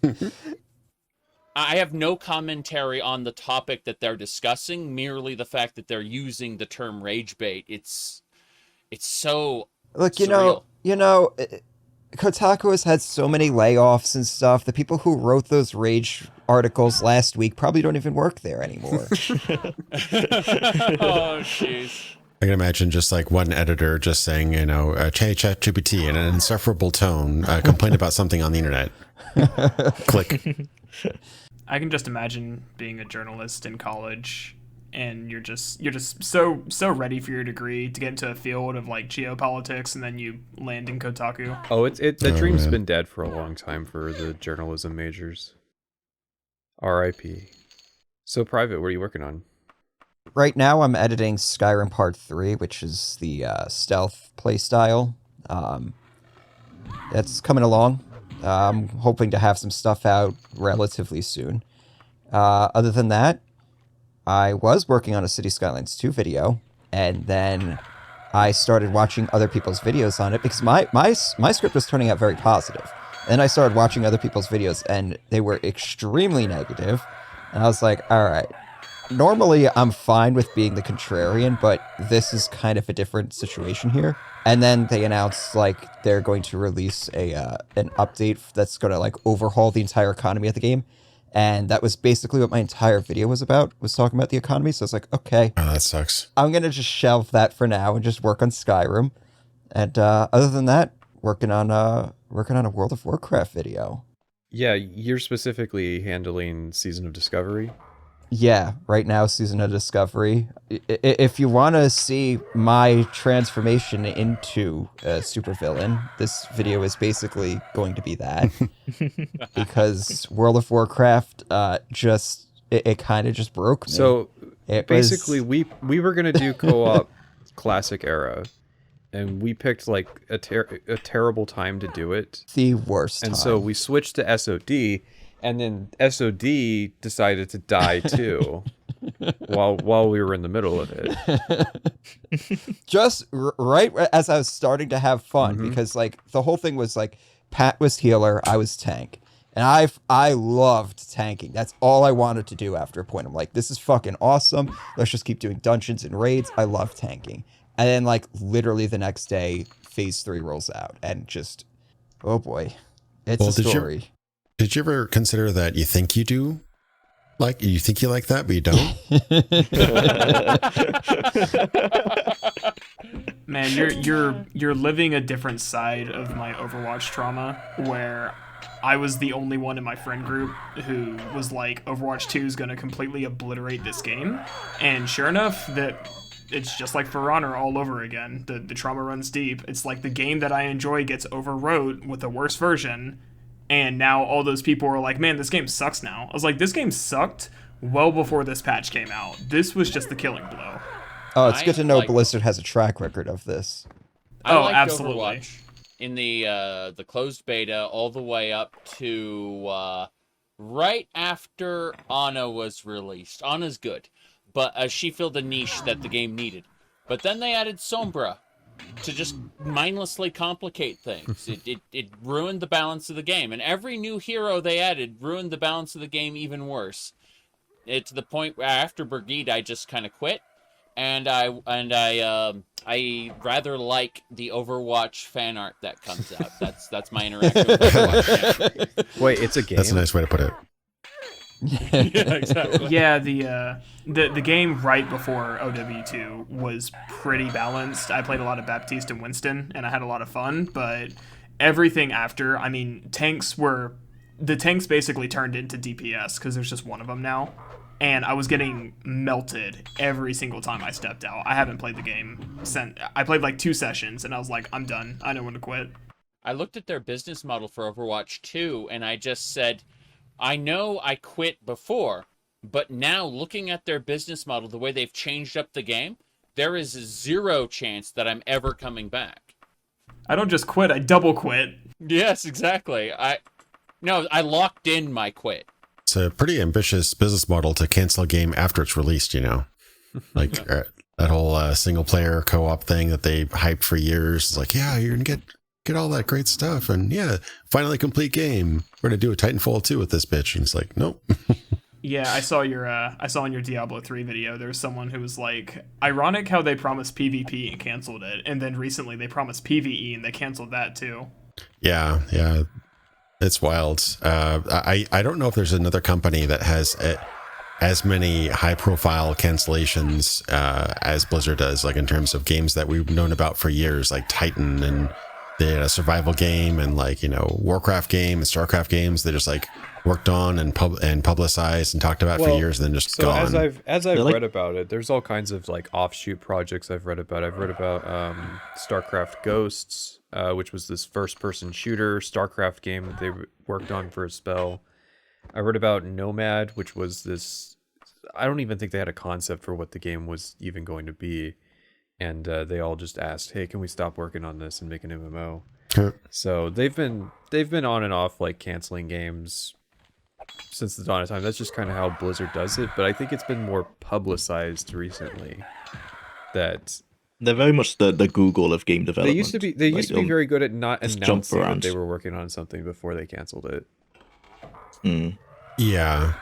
I have no commentary on the topic that they're discussing, merely the fact that they're using the term rage bait. It's so look, surreal. Kotaku has had so many layoffs and stuff. The people who wrote those rage articles last week probably don't even work there anymore. Oh, jeez. I can imagine just like one editor just saying, ChatGPT in an insufferable tone, complain about something on the internet. Click. I can just imagine being a journalist in college, and you're just so ready for your degree to get into a field of like geopolitics, and then you land in Kotaku. Oh, the dream's been dead for a long time for the journalism majors. R.I.P. So, Private, what are you working on? Right now, I'm editing Skyrim Part 3, which is the stealth playstyle. That's coming along. I'm hoping to have some stuff out relatively soon. Other than that, I was working on a City Skylines 2 video, and then I started watching other people's videos on it because my script was turning out very positive. And I started watching other people's videos, and they were extremely negative. And I was like, all right, normally I'm fine with being the contrarian, but this is kind of a different situation here. And then they announced like they're going to release an update that's going to like overhaul the entire economy of the game. And that was basically what my entire video was about, was talking about the economy. So I was like, okay. Oh, that sucks. I'm going to just shelve that for now and just work on Skyrim. And other than that, working on a World of Warcraft video. Yeah, you're specifically handling Season of Discovery. Yeah, right now, Season of Discovery. If you want to see my transformation into a supervillain, this video is basically going to be that. Because World of Warcraft it kind of just broke me. So basically, we were going to do co-op classic era, and we picked like a terrible time to do it. The worst time. And so we switched to SOD, and then SOD decided to die too while we were in the middle of it. Just right as I was starting to have fun, because like the whole thing was like Pat was healer, I was tank. And I loved tanking. That's all I wanted to do after a point. I'm like, this is fucking awesome. Let's just keep doing dungeons and raids. I love tanking. And then like literally the next day, phase 3 rolls out, and just, oh boy, it's a story. Did you ever consider that you think you do Like, you think you like that, but you don't? Man, you're living a different side of my Overwatch trauma, where I was the only one in my friend group who was like, Overwatch 2 is going to completely obliterate this game. And sure enough, that it's just like For Honor all over again. The trauma runs deep. It's like the game that I enjoy gets overwrote with a worse version. And now all those people are like, man, this game sucks now. I was like, this game sucked well before this patch came out. This was just the killing blow. Oh, it's good to know like- Blizzard has a track record of this. I Oh, liked absolutely. Overwatch in the closed beta all the way up to right after Ana was released. Ana's good, but she filled a niche that the game needed. But then they added Sombra to just mindlessly complicate things. It ruined the balance of the game, and every new hero they added ruined the balance of the game even worse. To the point where after Brigitte, I just kind of quit. And I rather like the Overwatch fan art that comes out. That's my interaction with Overwatch. Yeah. Wait, it's a game. That's a nice way to put it. Yeah, exactly. Yeah, the game right before OW2 was pretty balanced. I played a lot of Baptiste and Winston, and I had a lot of fun. But everything after, I mean, the tanks basically turned into DPS because there's just one of them now. And I was getting melted every single time I stepped out. I haven't played the game since. I played like 2 sessions, and I was like, I'm done. I know when to quit. I looked at their business model for Overwatch 2, and I just said, I know I quit before, but now looking at their business model, the way they've changed up the game, there is 0 chance that I'm ever coming back. I don't just quit, I double quit. Yes, exactly. I locked in my quit. It's a pretty ambitious business model to cancel a game after it's released, you know? Like that whole single player co-op thing that they hyped for years. It's like, yeah, you're going to get all that great stuff. And yeah, finally complete game. We're going to do a Titanfall 2 with this bitch. And it's like, nope. Yeah, I saw in your Diablo 3 video, there's someone who was like, ironic how they promised PvP and canceled it. And then recently they promised PvE and they canceled that too. Yeah. It's wild. I don't know if there's another company that has as many high-profile cancellations as Blizzard does, like in terms of games that we've known about for years, like Titan, and they had a survival game, and like, you know, Warcraft game and Starcraft games. They just like worked on and publicized and talked about for years, and then just gone. As I've read about it, there's all kinds of like offshoot projects I've read about. Starcraft Ghosts, which was this first-person shooter Starcraft game that they worked on for a spell. I read about Nomad, which was this. I don't even think they had a concept for what the game was even going to be, and they all just asked, "Hey, can we stop working on this and make an MMO?" So they've been on and off like canceling games since the dawn of time. That's just kind of how Blizzard does it. But I think it's been more publicized recently that they're very much the Google of game development. They used to be very good at not announcing that around. they were working on something before they canceled it. Yeah,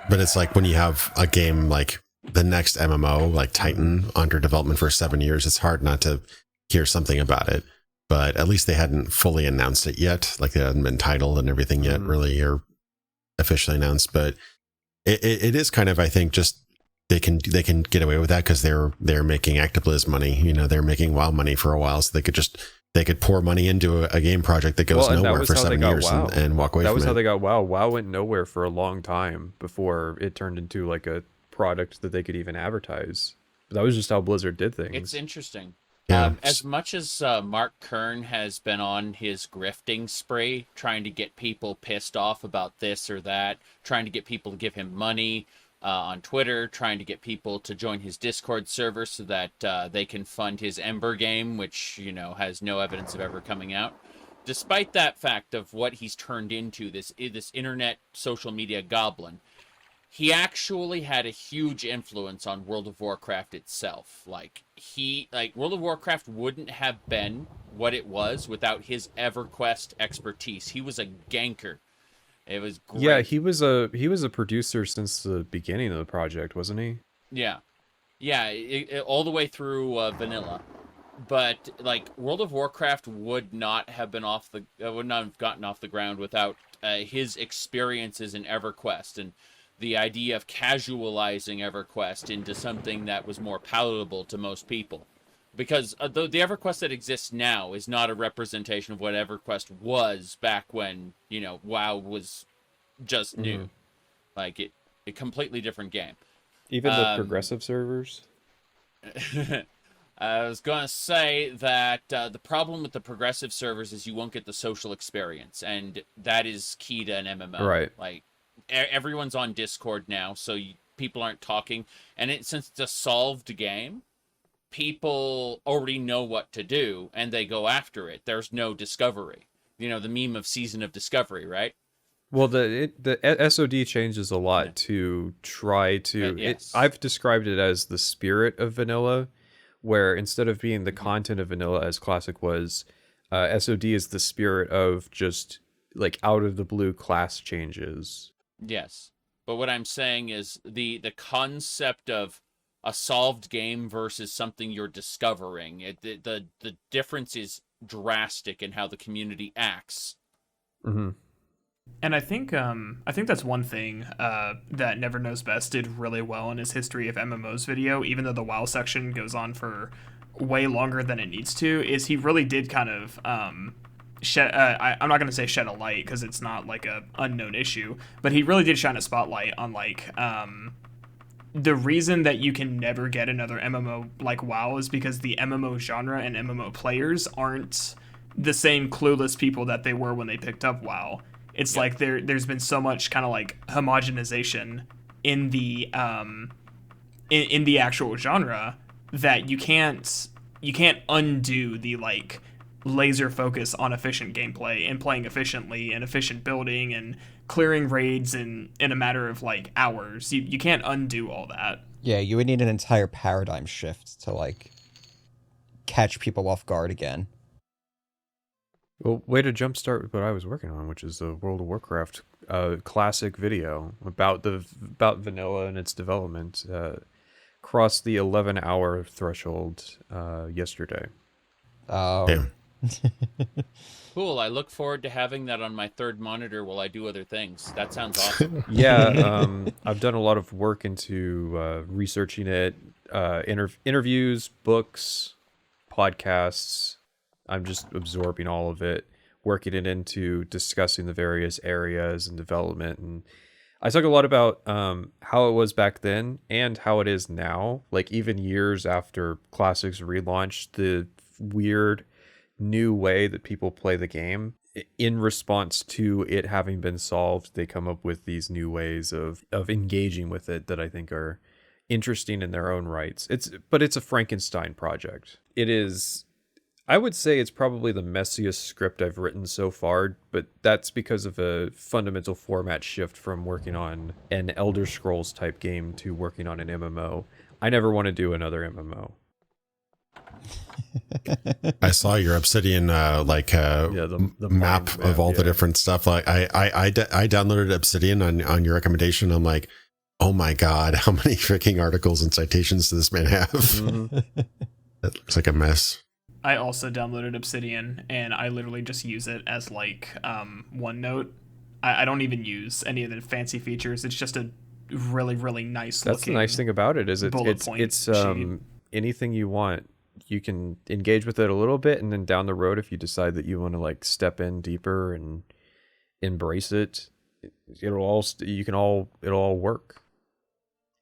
but it's like when you have a game like the next MMO, like Titan, under development for 7 years, it's hard not to hear something about it. But at least they hadn't fully announced it yet. Like, they hadn't been titled and everything yet, really, or officially announced. But it is kind of, I think, just they can get away with that because they're making ActiveBliz money. You know, they're making WoW money for a while, so they could pour money into a game project that goes nowhere for 7 years and walk away from it. That was how they got WoW. WoW went nowhere for a long time before it turned into like a product that they could even advertise. But that was just how Blizzard did things. It's interesting. Yeah. As much as Mark Kern has been on his grifting spree, trying to get people pissed off about this or that, trying to get people to give him money on Twitter, trying to get people to join his Discord server so that they can fund his Ember game, which, you know, has no evidence of ever coming out. Despite that fact of what he's turned into, this internet social media goblin, he actually had a huge influence on World of Warcraft itself. Like World of Warcraft wouldn't have been what it was without his EverQuest expertise. He was a ganker. It was great. Yeah, he was a producer since the beginning of the project, wasn't he? Yeah, all the way through vanilla. But like World of Warcraft would not have gotten off the ground without his experiences in EverQuest. And the idea of casualizing EverQuest into something that was more palatable to most people. Because the EverQuest that exists now is not a representation of what EverQuest was back when, WoW was just new. Like, a completely different game. Even the progressive servers? I was going to say that the problem with the progressive servers is you won't get the social experience, and that is key to an MMO. Right. Like, everyone's on Discord now, so people aren't talking. And since it's a solved game, people already know what to do, and they go after it. There's no discovery. The meme of Season of Discovery, right? Well, the SOD changes a lot to try to... Yes. I've described it as the spirit of vanilla, where instead of being the content of vanilla as Classic was, SOD is the spirit of just, like, out-of-the-blue class changes. Yes. But what I'm saying is the concept of a solved game versus something you're discovering, the difference is drastic in how the community acts. Mm-hmm. And I think that's one thing that Never Knows Best did really well in his History of MMOs video, even though the WoW section goes on for way longer than it needs to, is he really did kind of shed, I'm not going to say shed a light because it's not like a unknown issue, but he really did shine a spotlight on like the reason that you can never get another MMO like WoW is because the MMO genre and MMO players aren't the same clueless people that they were when they picked up WoW. It's like there's been so much kind of like homogenization in the in the actual genre that you can't undo the like laser focus on efficient gameplay and playing efficiently and efficient building and clearing raids in a matter of like hours. You can't undo all that. Yeah, you would need an entire paradigm shift to like catch people off guard again. Well, way to jumpstart what I was working on, which is the World of Warcraft classic video about vanilla and its development. Crossed the 11-hour threshold yesterday. Oh. Damn. Cool. I look forward to having that on my third monitor while I do other things. That sounds awesome. Yeah, I've done a lot of work into researching it, interviews, books, podcasts. I'm just absorbing all of it, working it into discussing the various areas and development. And I talk a lot about how it was back then and how it is now. Like even years after Classic's relaunch, the weird new way that people play the game in response to it having been solved, they come up with these new ways of engaging with it that I think are interesting in their own rights. But it's a Frankenstein project. It is. I would say it's probably the messiest script I've written so far, but that's because of a fundamental format shift from working on an Elder Scrolls type game to working on an MMO. I never want to do another MMO. I saw your Obsidian the map of all the different stuff. Like I downloaded Obsidian on your recommendation. I'm like, oh my god, how many freaking articles and citations does this man have? Mm-hmm. It looks like a mess. I also downloaded Obsidian, and I literally just use it as like OneNote. I don't even use any of the fancy features. It's just a really, really nice. That's the nice thing about it is it's anything you want. You can engage with it a little bit, and then down the road, if you decide that you want to like step in deeper and embrace it, it'll all work.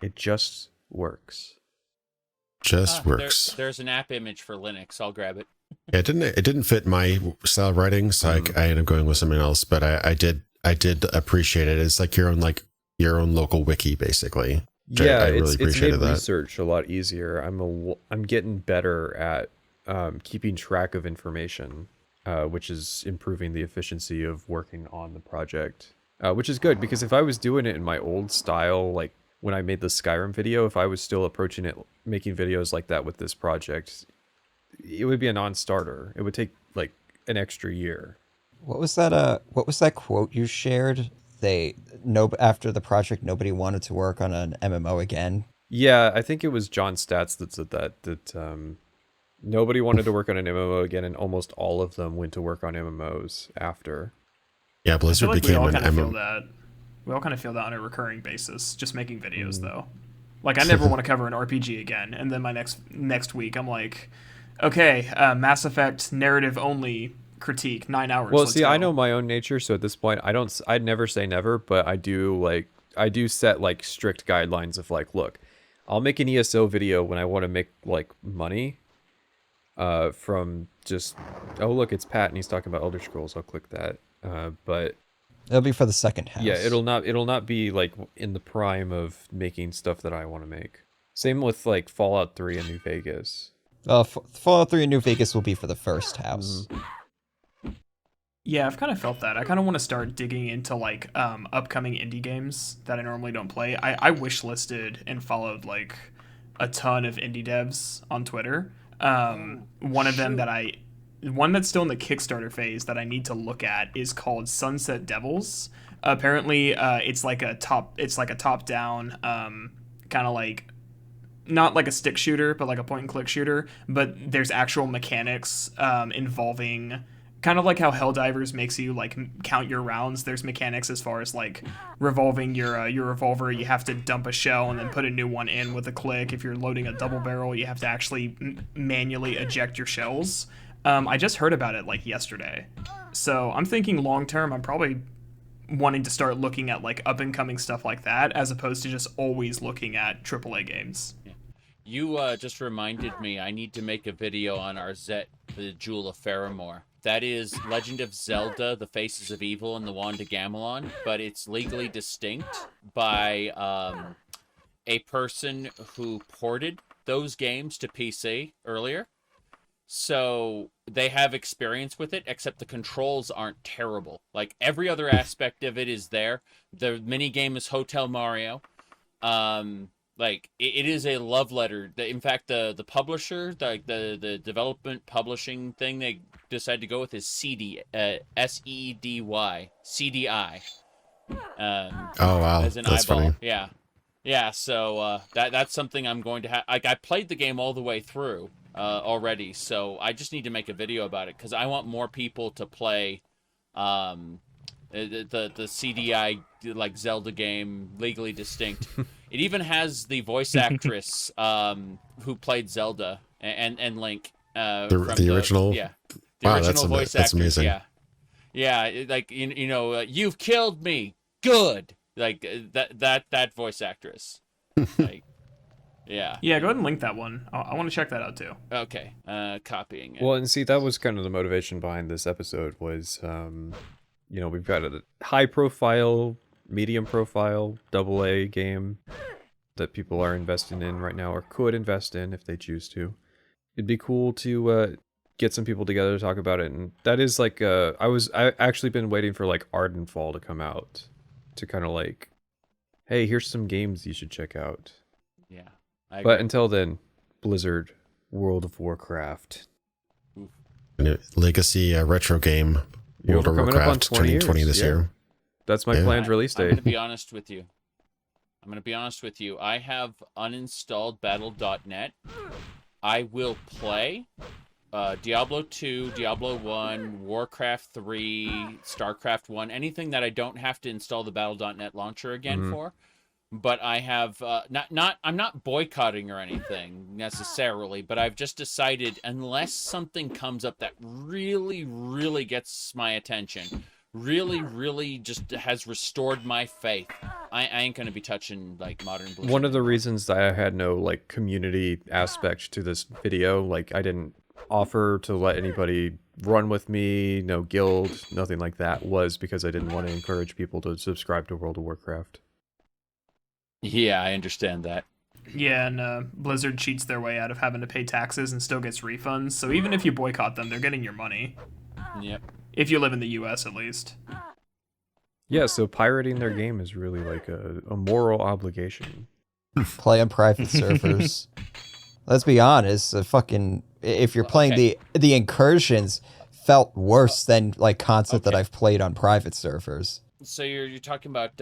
It just works. Works. There's an app image for Linux. I'll grab it. It didn't fit my style of writing, so I ended up going with something else. But I did appreciate it. It's like your own local wiki, basically. Yeah, I really it's made research a lot easier. I'm getting better at keeping track of information, which is improving the efficiency of working on the project, which is good because if I was doing it in my old style, like when I made the Skyrim video, if I was still approaching it, making videos like that with this project, it would be a non-starter. It would take like an extra year. What was that quote you shared? After the project, nobody wanted to work on an MMO again. Yeah, I think it was John Statz that said that nobody wanted to work on an MMO again, and almost all of them went to work on MMOs after. Yeah, Blizzard I feel like became we all an kind of feel MMO. that. We all kind of feel that on a recurring basis, just making videos though. Like I never want to cover an RPG again, and then my next week I'm like, okay, Mass Effect narrative only critique, 9 hours. Well, let's see, go. I know my own nature, so at this point, I'd never say never, but I do set like strict guidelines of like, look, I'll make an ESO video when I want to make like money, from just, oh look, it's Pat and he's talking about Elder Scrolls. I'll click that, but It'll be for the second house. yeah, it'll not be like in the prime of making stuff that I want to make. Same with like Fallout 3 and New Vegas. Fallout 3 and New Vegas will be for the first house. Yeah, I've kind of felt that. I kind of want to start digging into like upcoming indie games that I normally don't play. I wish listed and followed like a ton of indie devs on Twitter. One that's still in the Kickstarter phase that I need to look at is called Sunset Devils. Apparently, it's like a top down kind of like, not like a stick shooter, but like a point and click shooter. But there's actual mechanics involving, kind of like how Helldivers makes you like count your rounds. There's mechanics as far as like revolving your revolver. You have to dump a shell and then put a new one in with a click. If you're loading a double barrel, you have to actually manually eject your shells. I just heard about it like yesterday, so I'm thinking long term. I'm probably wanting to start looking at like up and coming stuff like that, as opposed to just always looking at AAA games. You just reminded me, I need to make a video on our Zet, the Jewel of Faramore. That is Legend of Zelda, The Faces of Evil, and the Wand of Gamelon, but it's legally distinct by a person who ported those games to PC earlier. So they have experience with it, except the controls aren't terrible. Like every other aspect of it is there. The mini game is Hotel Mario. Like it is a love letter. In fact, the publisher, the development publishing thing they decided to go with is SEDY, CDI. Oh wow, as an that's eyeball. funny. Yeah. So that's something I'm going to have. Like I played the game all the way through already, so I just need to make a video about it because I want more people to play the CDI like Zelda game legally distinct. It even has the voice actress who played Zelda and Link. The original. Yeah. The Wow, original voice that's actors. amazing. Yeah. Like you know, you've killed me. Good. Like that voice actress. Like. Yeah. Yeah, go ahead and link that one. I want to check that out too. Okay. Copying it. Well, and see, that was kind of the motivation behind this episode was, we've got a high profile, medium profile, AA game that people are investing in right now or could invest in if they choose to. It'd be cool to get some people together to talk about it. And that is like, I actually been waiting for like Ardenfall to come out to kind of like, hey, here's some games you should check out. Yeah. But until then, Blizzard, World of Warcraft. Legacy retro game, World of coming up on Warcraft, 20 turning 20 years, this yeah. year. That's my Yeah. planned release I'm date. going to be honest with you. I have uninstalled Battle.net. I will play Diablo 2, Diablo 1, Warcraft 3, StarCraft 1, anything that I don't have to install the Battle.net launcher again for. But I have I'm not boycotting or anything necessarily, but I've just decided unless something comes up that really, really gets my attention, really, really just has restored my faith, I ain't gonna be touching like modern Blizzard. One of the reasons that I had no like community aspect to this video, like I didn't offer to let anybody run with me, no guild, nothing like that, was because I didn't want to encourage people to subscribe to World of Warcraft. Yeah, I understand that. Yeah, and Blizzard cheats their way out of having to pay taxes and still gets refunds. So even if you boycott them, they're getting your money. Yep. If you live in the U.S. at least. Yeah, so pirating their game is really like a moral obligation. Play on private servers. Let's be honest, if you're playing the incursions felt worse than like content that I've played on private servers. So you're talking about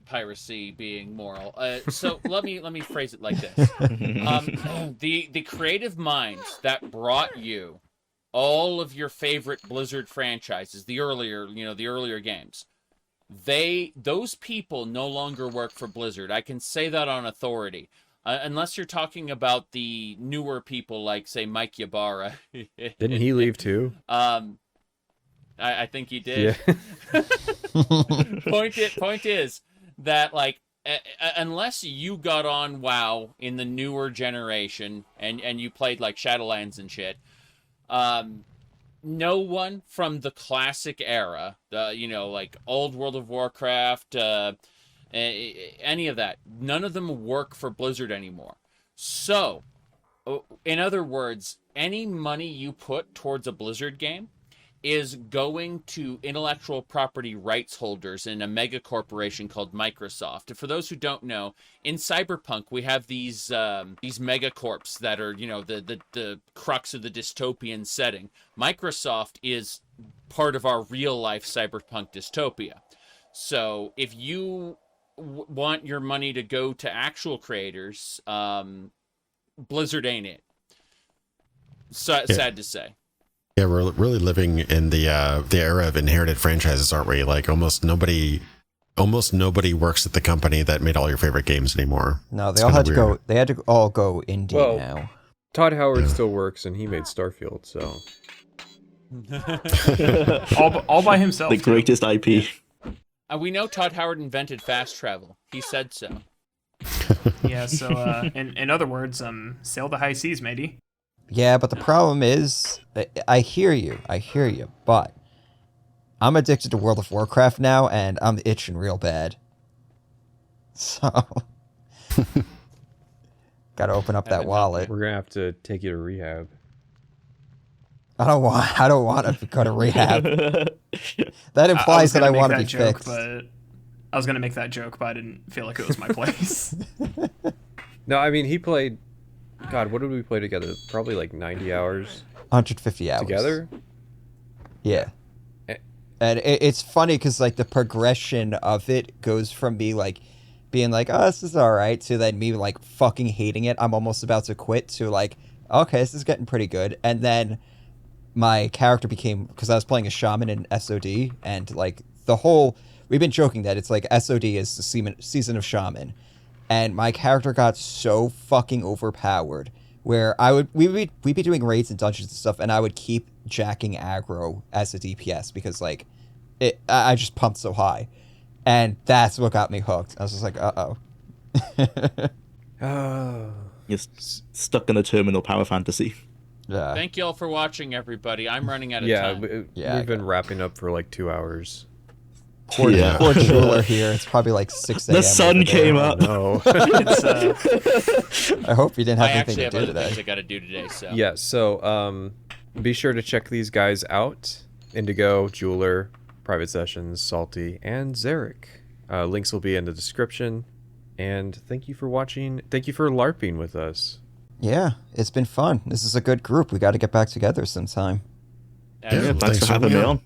piracy being moral. So let me phrase it like this: the creative minds that brought you all of your favorite Blizzard franchises, the earlier games, those people no longer work for Blizzard. I can say that on authority. Unless you're talking about the newer people like, say, Mike Ybarra. Didn't he leave too? I think he did. Yeah. Point is that, like, unless you got on WoW in the newer generation and you played like Shadowlands and shit, no one from the classic era, like old World of Warcraft, any of that, none of them work for Blizzard anymore. So, in other words, any money you put towards a Blizzard game is going to intellectual property rights holders in a mega corporation called Microsoft. And for those who don't know, in Cyberpunk we have these megacorps that are, the crux of the dystopian setting. Microsoft is part of our real life Cyberpunk dystopia. So if you want your money to go to actual creators, Blizzard ain't it. Sad to say. Yeah, we're really living in the era of inherited franchises, aren't we? Like almost nobody works at the company that made all your favorite games anymore. No, they all had to go. They had to all go indie now. Todd Howard still works, and he made Starfield, so all by himself. The greatest IP. We know Todd Howard invented fast travel. He said so. Yeah. So, in other words, sail the high seas, matey. Yeah, but the problem is, I hear you, but I'm addicted to World of Warcraft now, and I'm itching real bad. So, gotta open up that wallet. we're gonna have to take you to rehab. I don't want to go to rehab. That implies that I want to be fixed. But I was gonna make that joke, but I didn't feel like it was my place. No, I mean, he played... God, what did we play together? Probably like 90 hours? 150 hours. Together? Yeah. And it's funny because, like, the progression of it goes from me, like, being like, oh, this is all right, to then me, like, fucking hating it. I'm almost about to quit, to, like, okay, this is getting pretty good. And then my character became... Because I was playing a shaman in SOD, and, like, the whole... We've been joking that it's like SOD is the season of shaman. And my character got so fucking overpowered where we'd be doing raids and dungeons and stuff, and I would keep jacking aggro as a DPS because, like, I just pumped so high. And that's what got me hooked. I was just like, uh-oh. You're stuck in a terminal power fantasy. Yeah. Thank you all for watching, everybody. I'm running out of time. We've been wrapping up for like 2 hours. Poor Jwlar here. It's probably like 6 a.m. The sun came up. No. I hope you didn't have I anything actually to have do other things today. I got to do today. So Yeah, so be sure to check these guys out. Indigo, Jwlar, Private Sessions, Salty, and Zaric. Links will be in the description. And thank you for watching. Thank you for LARPing with us. Yeah, it's been fun. This is a good group. We got to get back together sometime. absolutely. Thanks for having me on.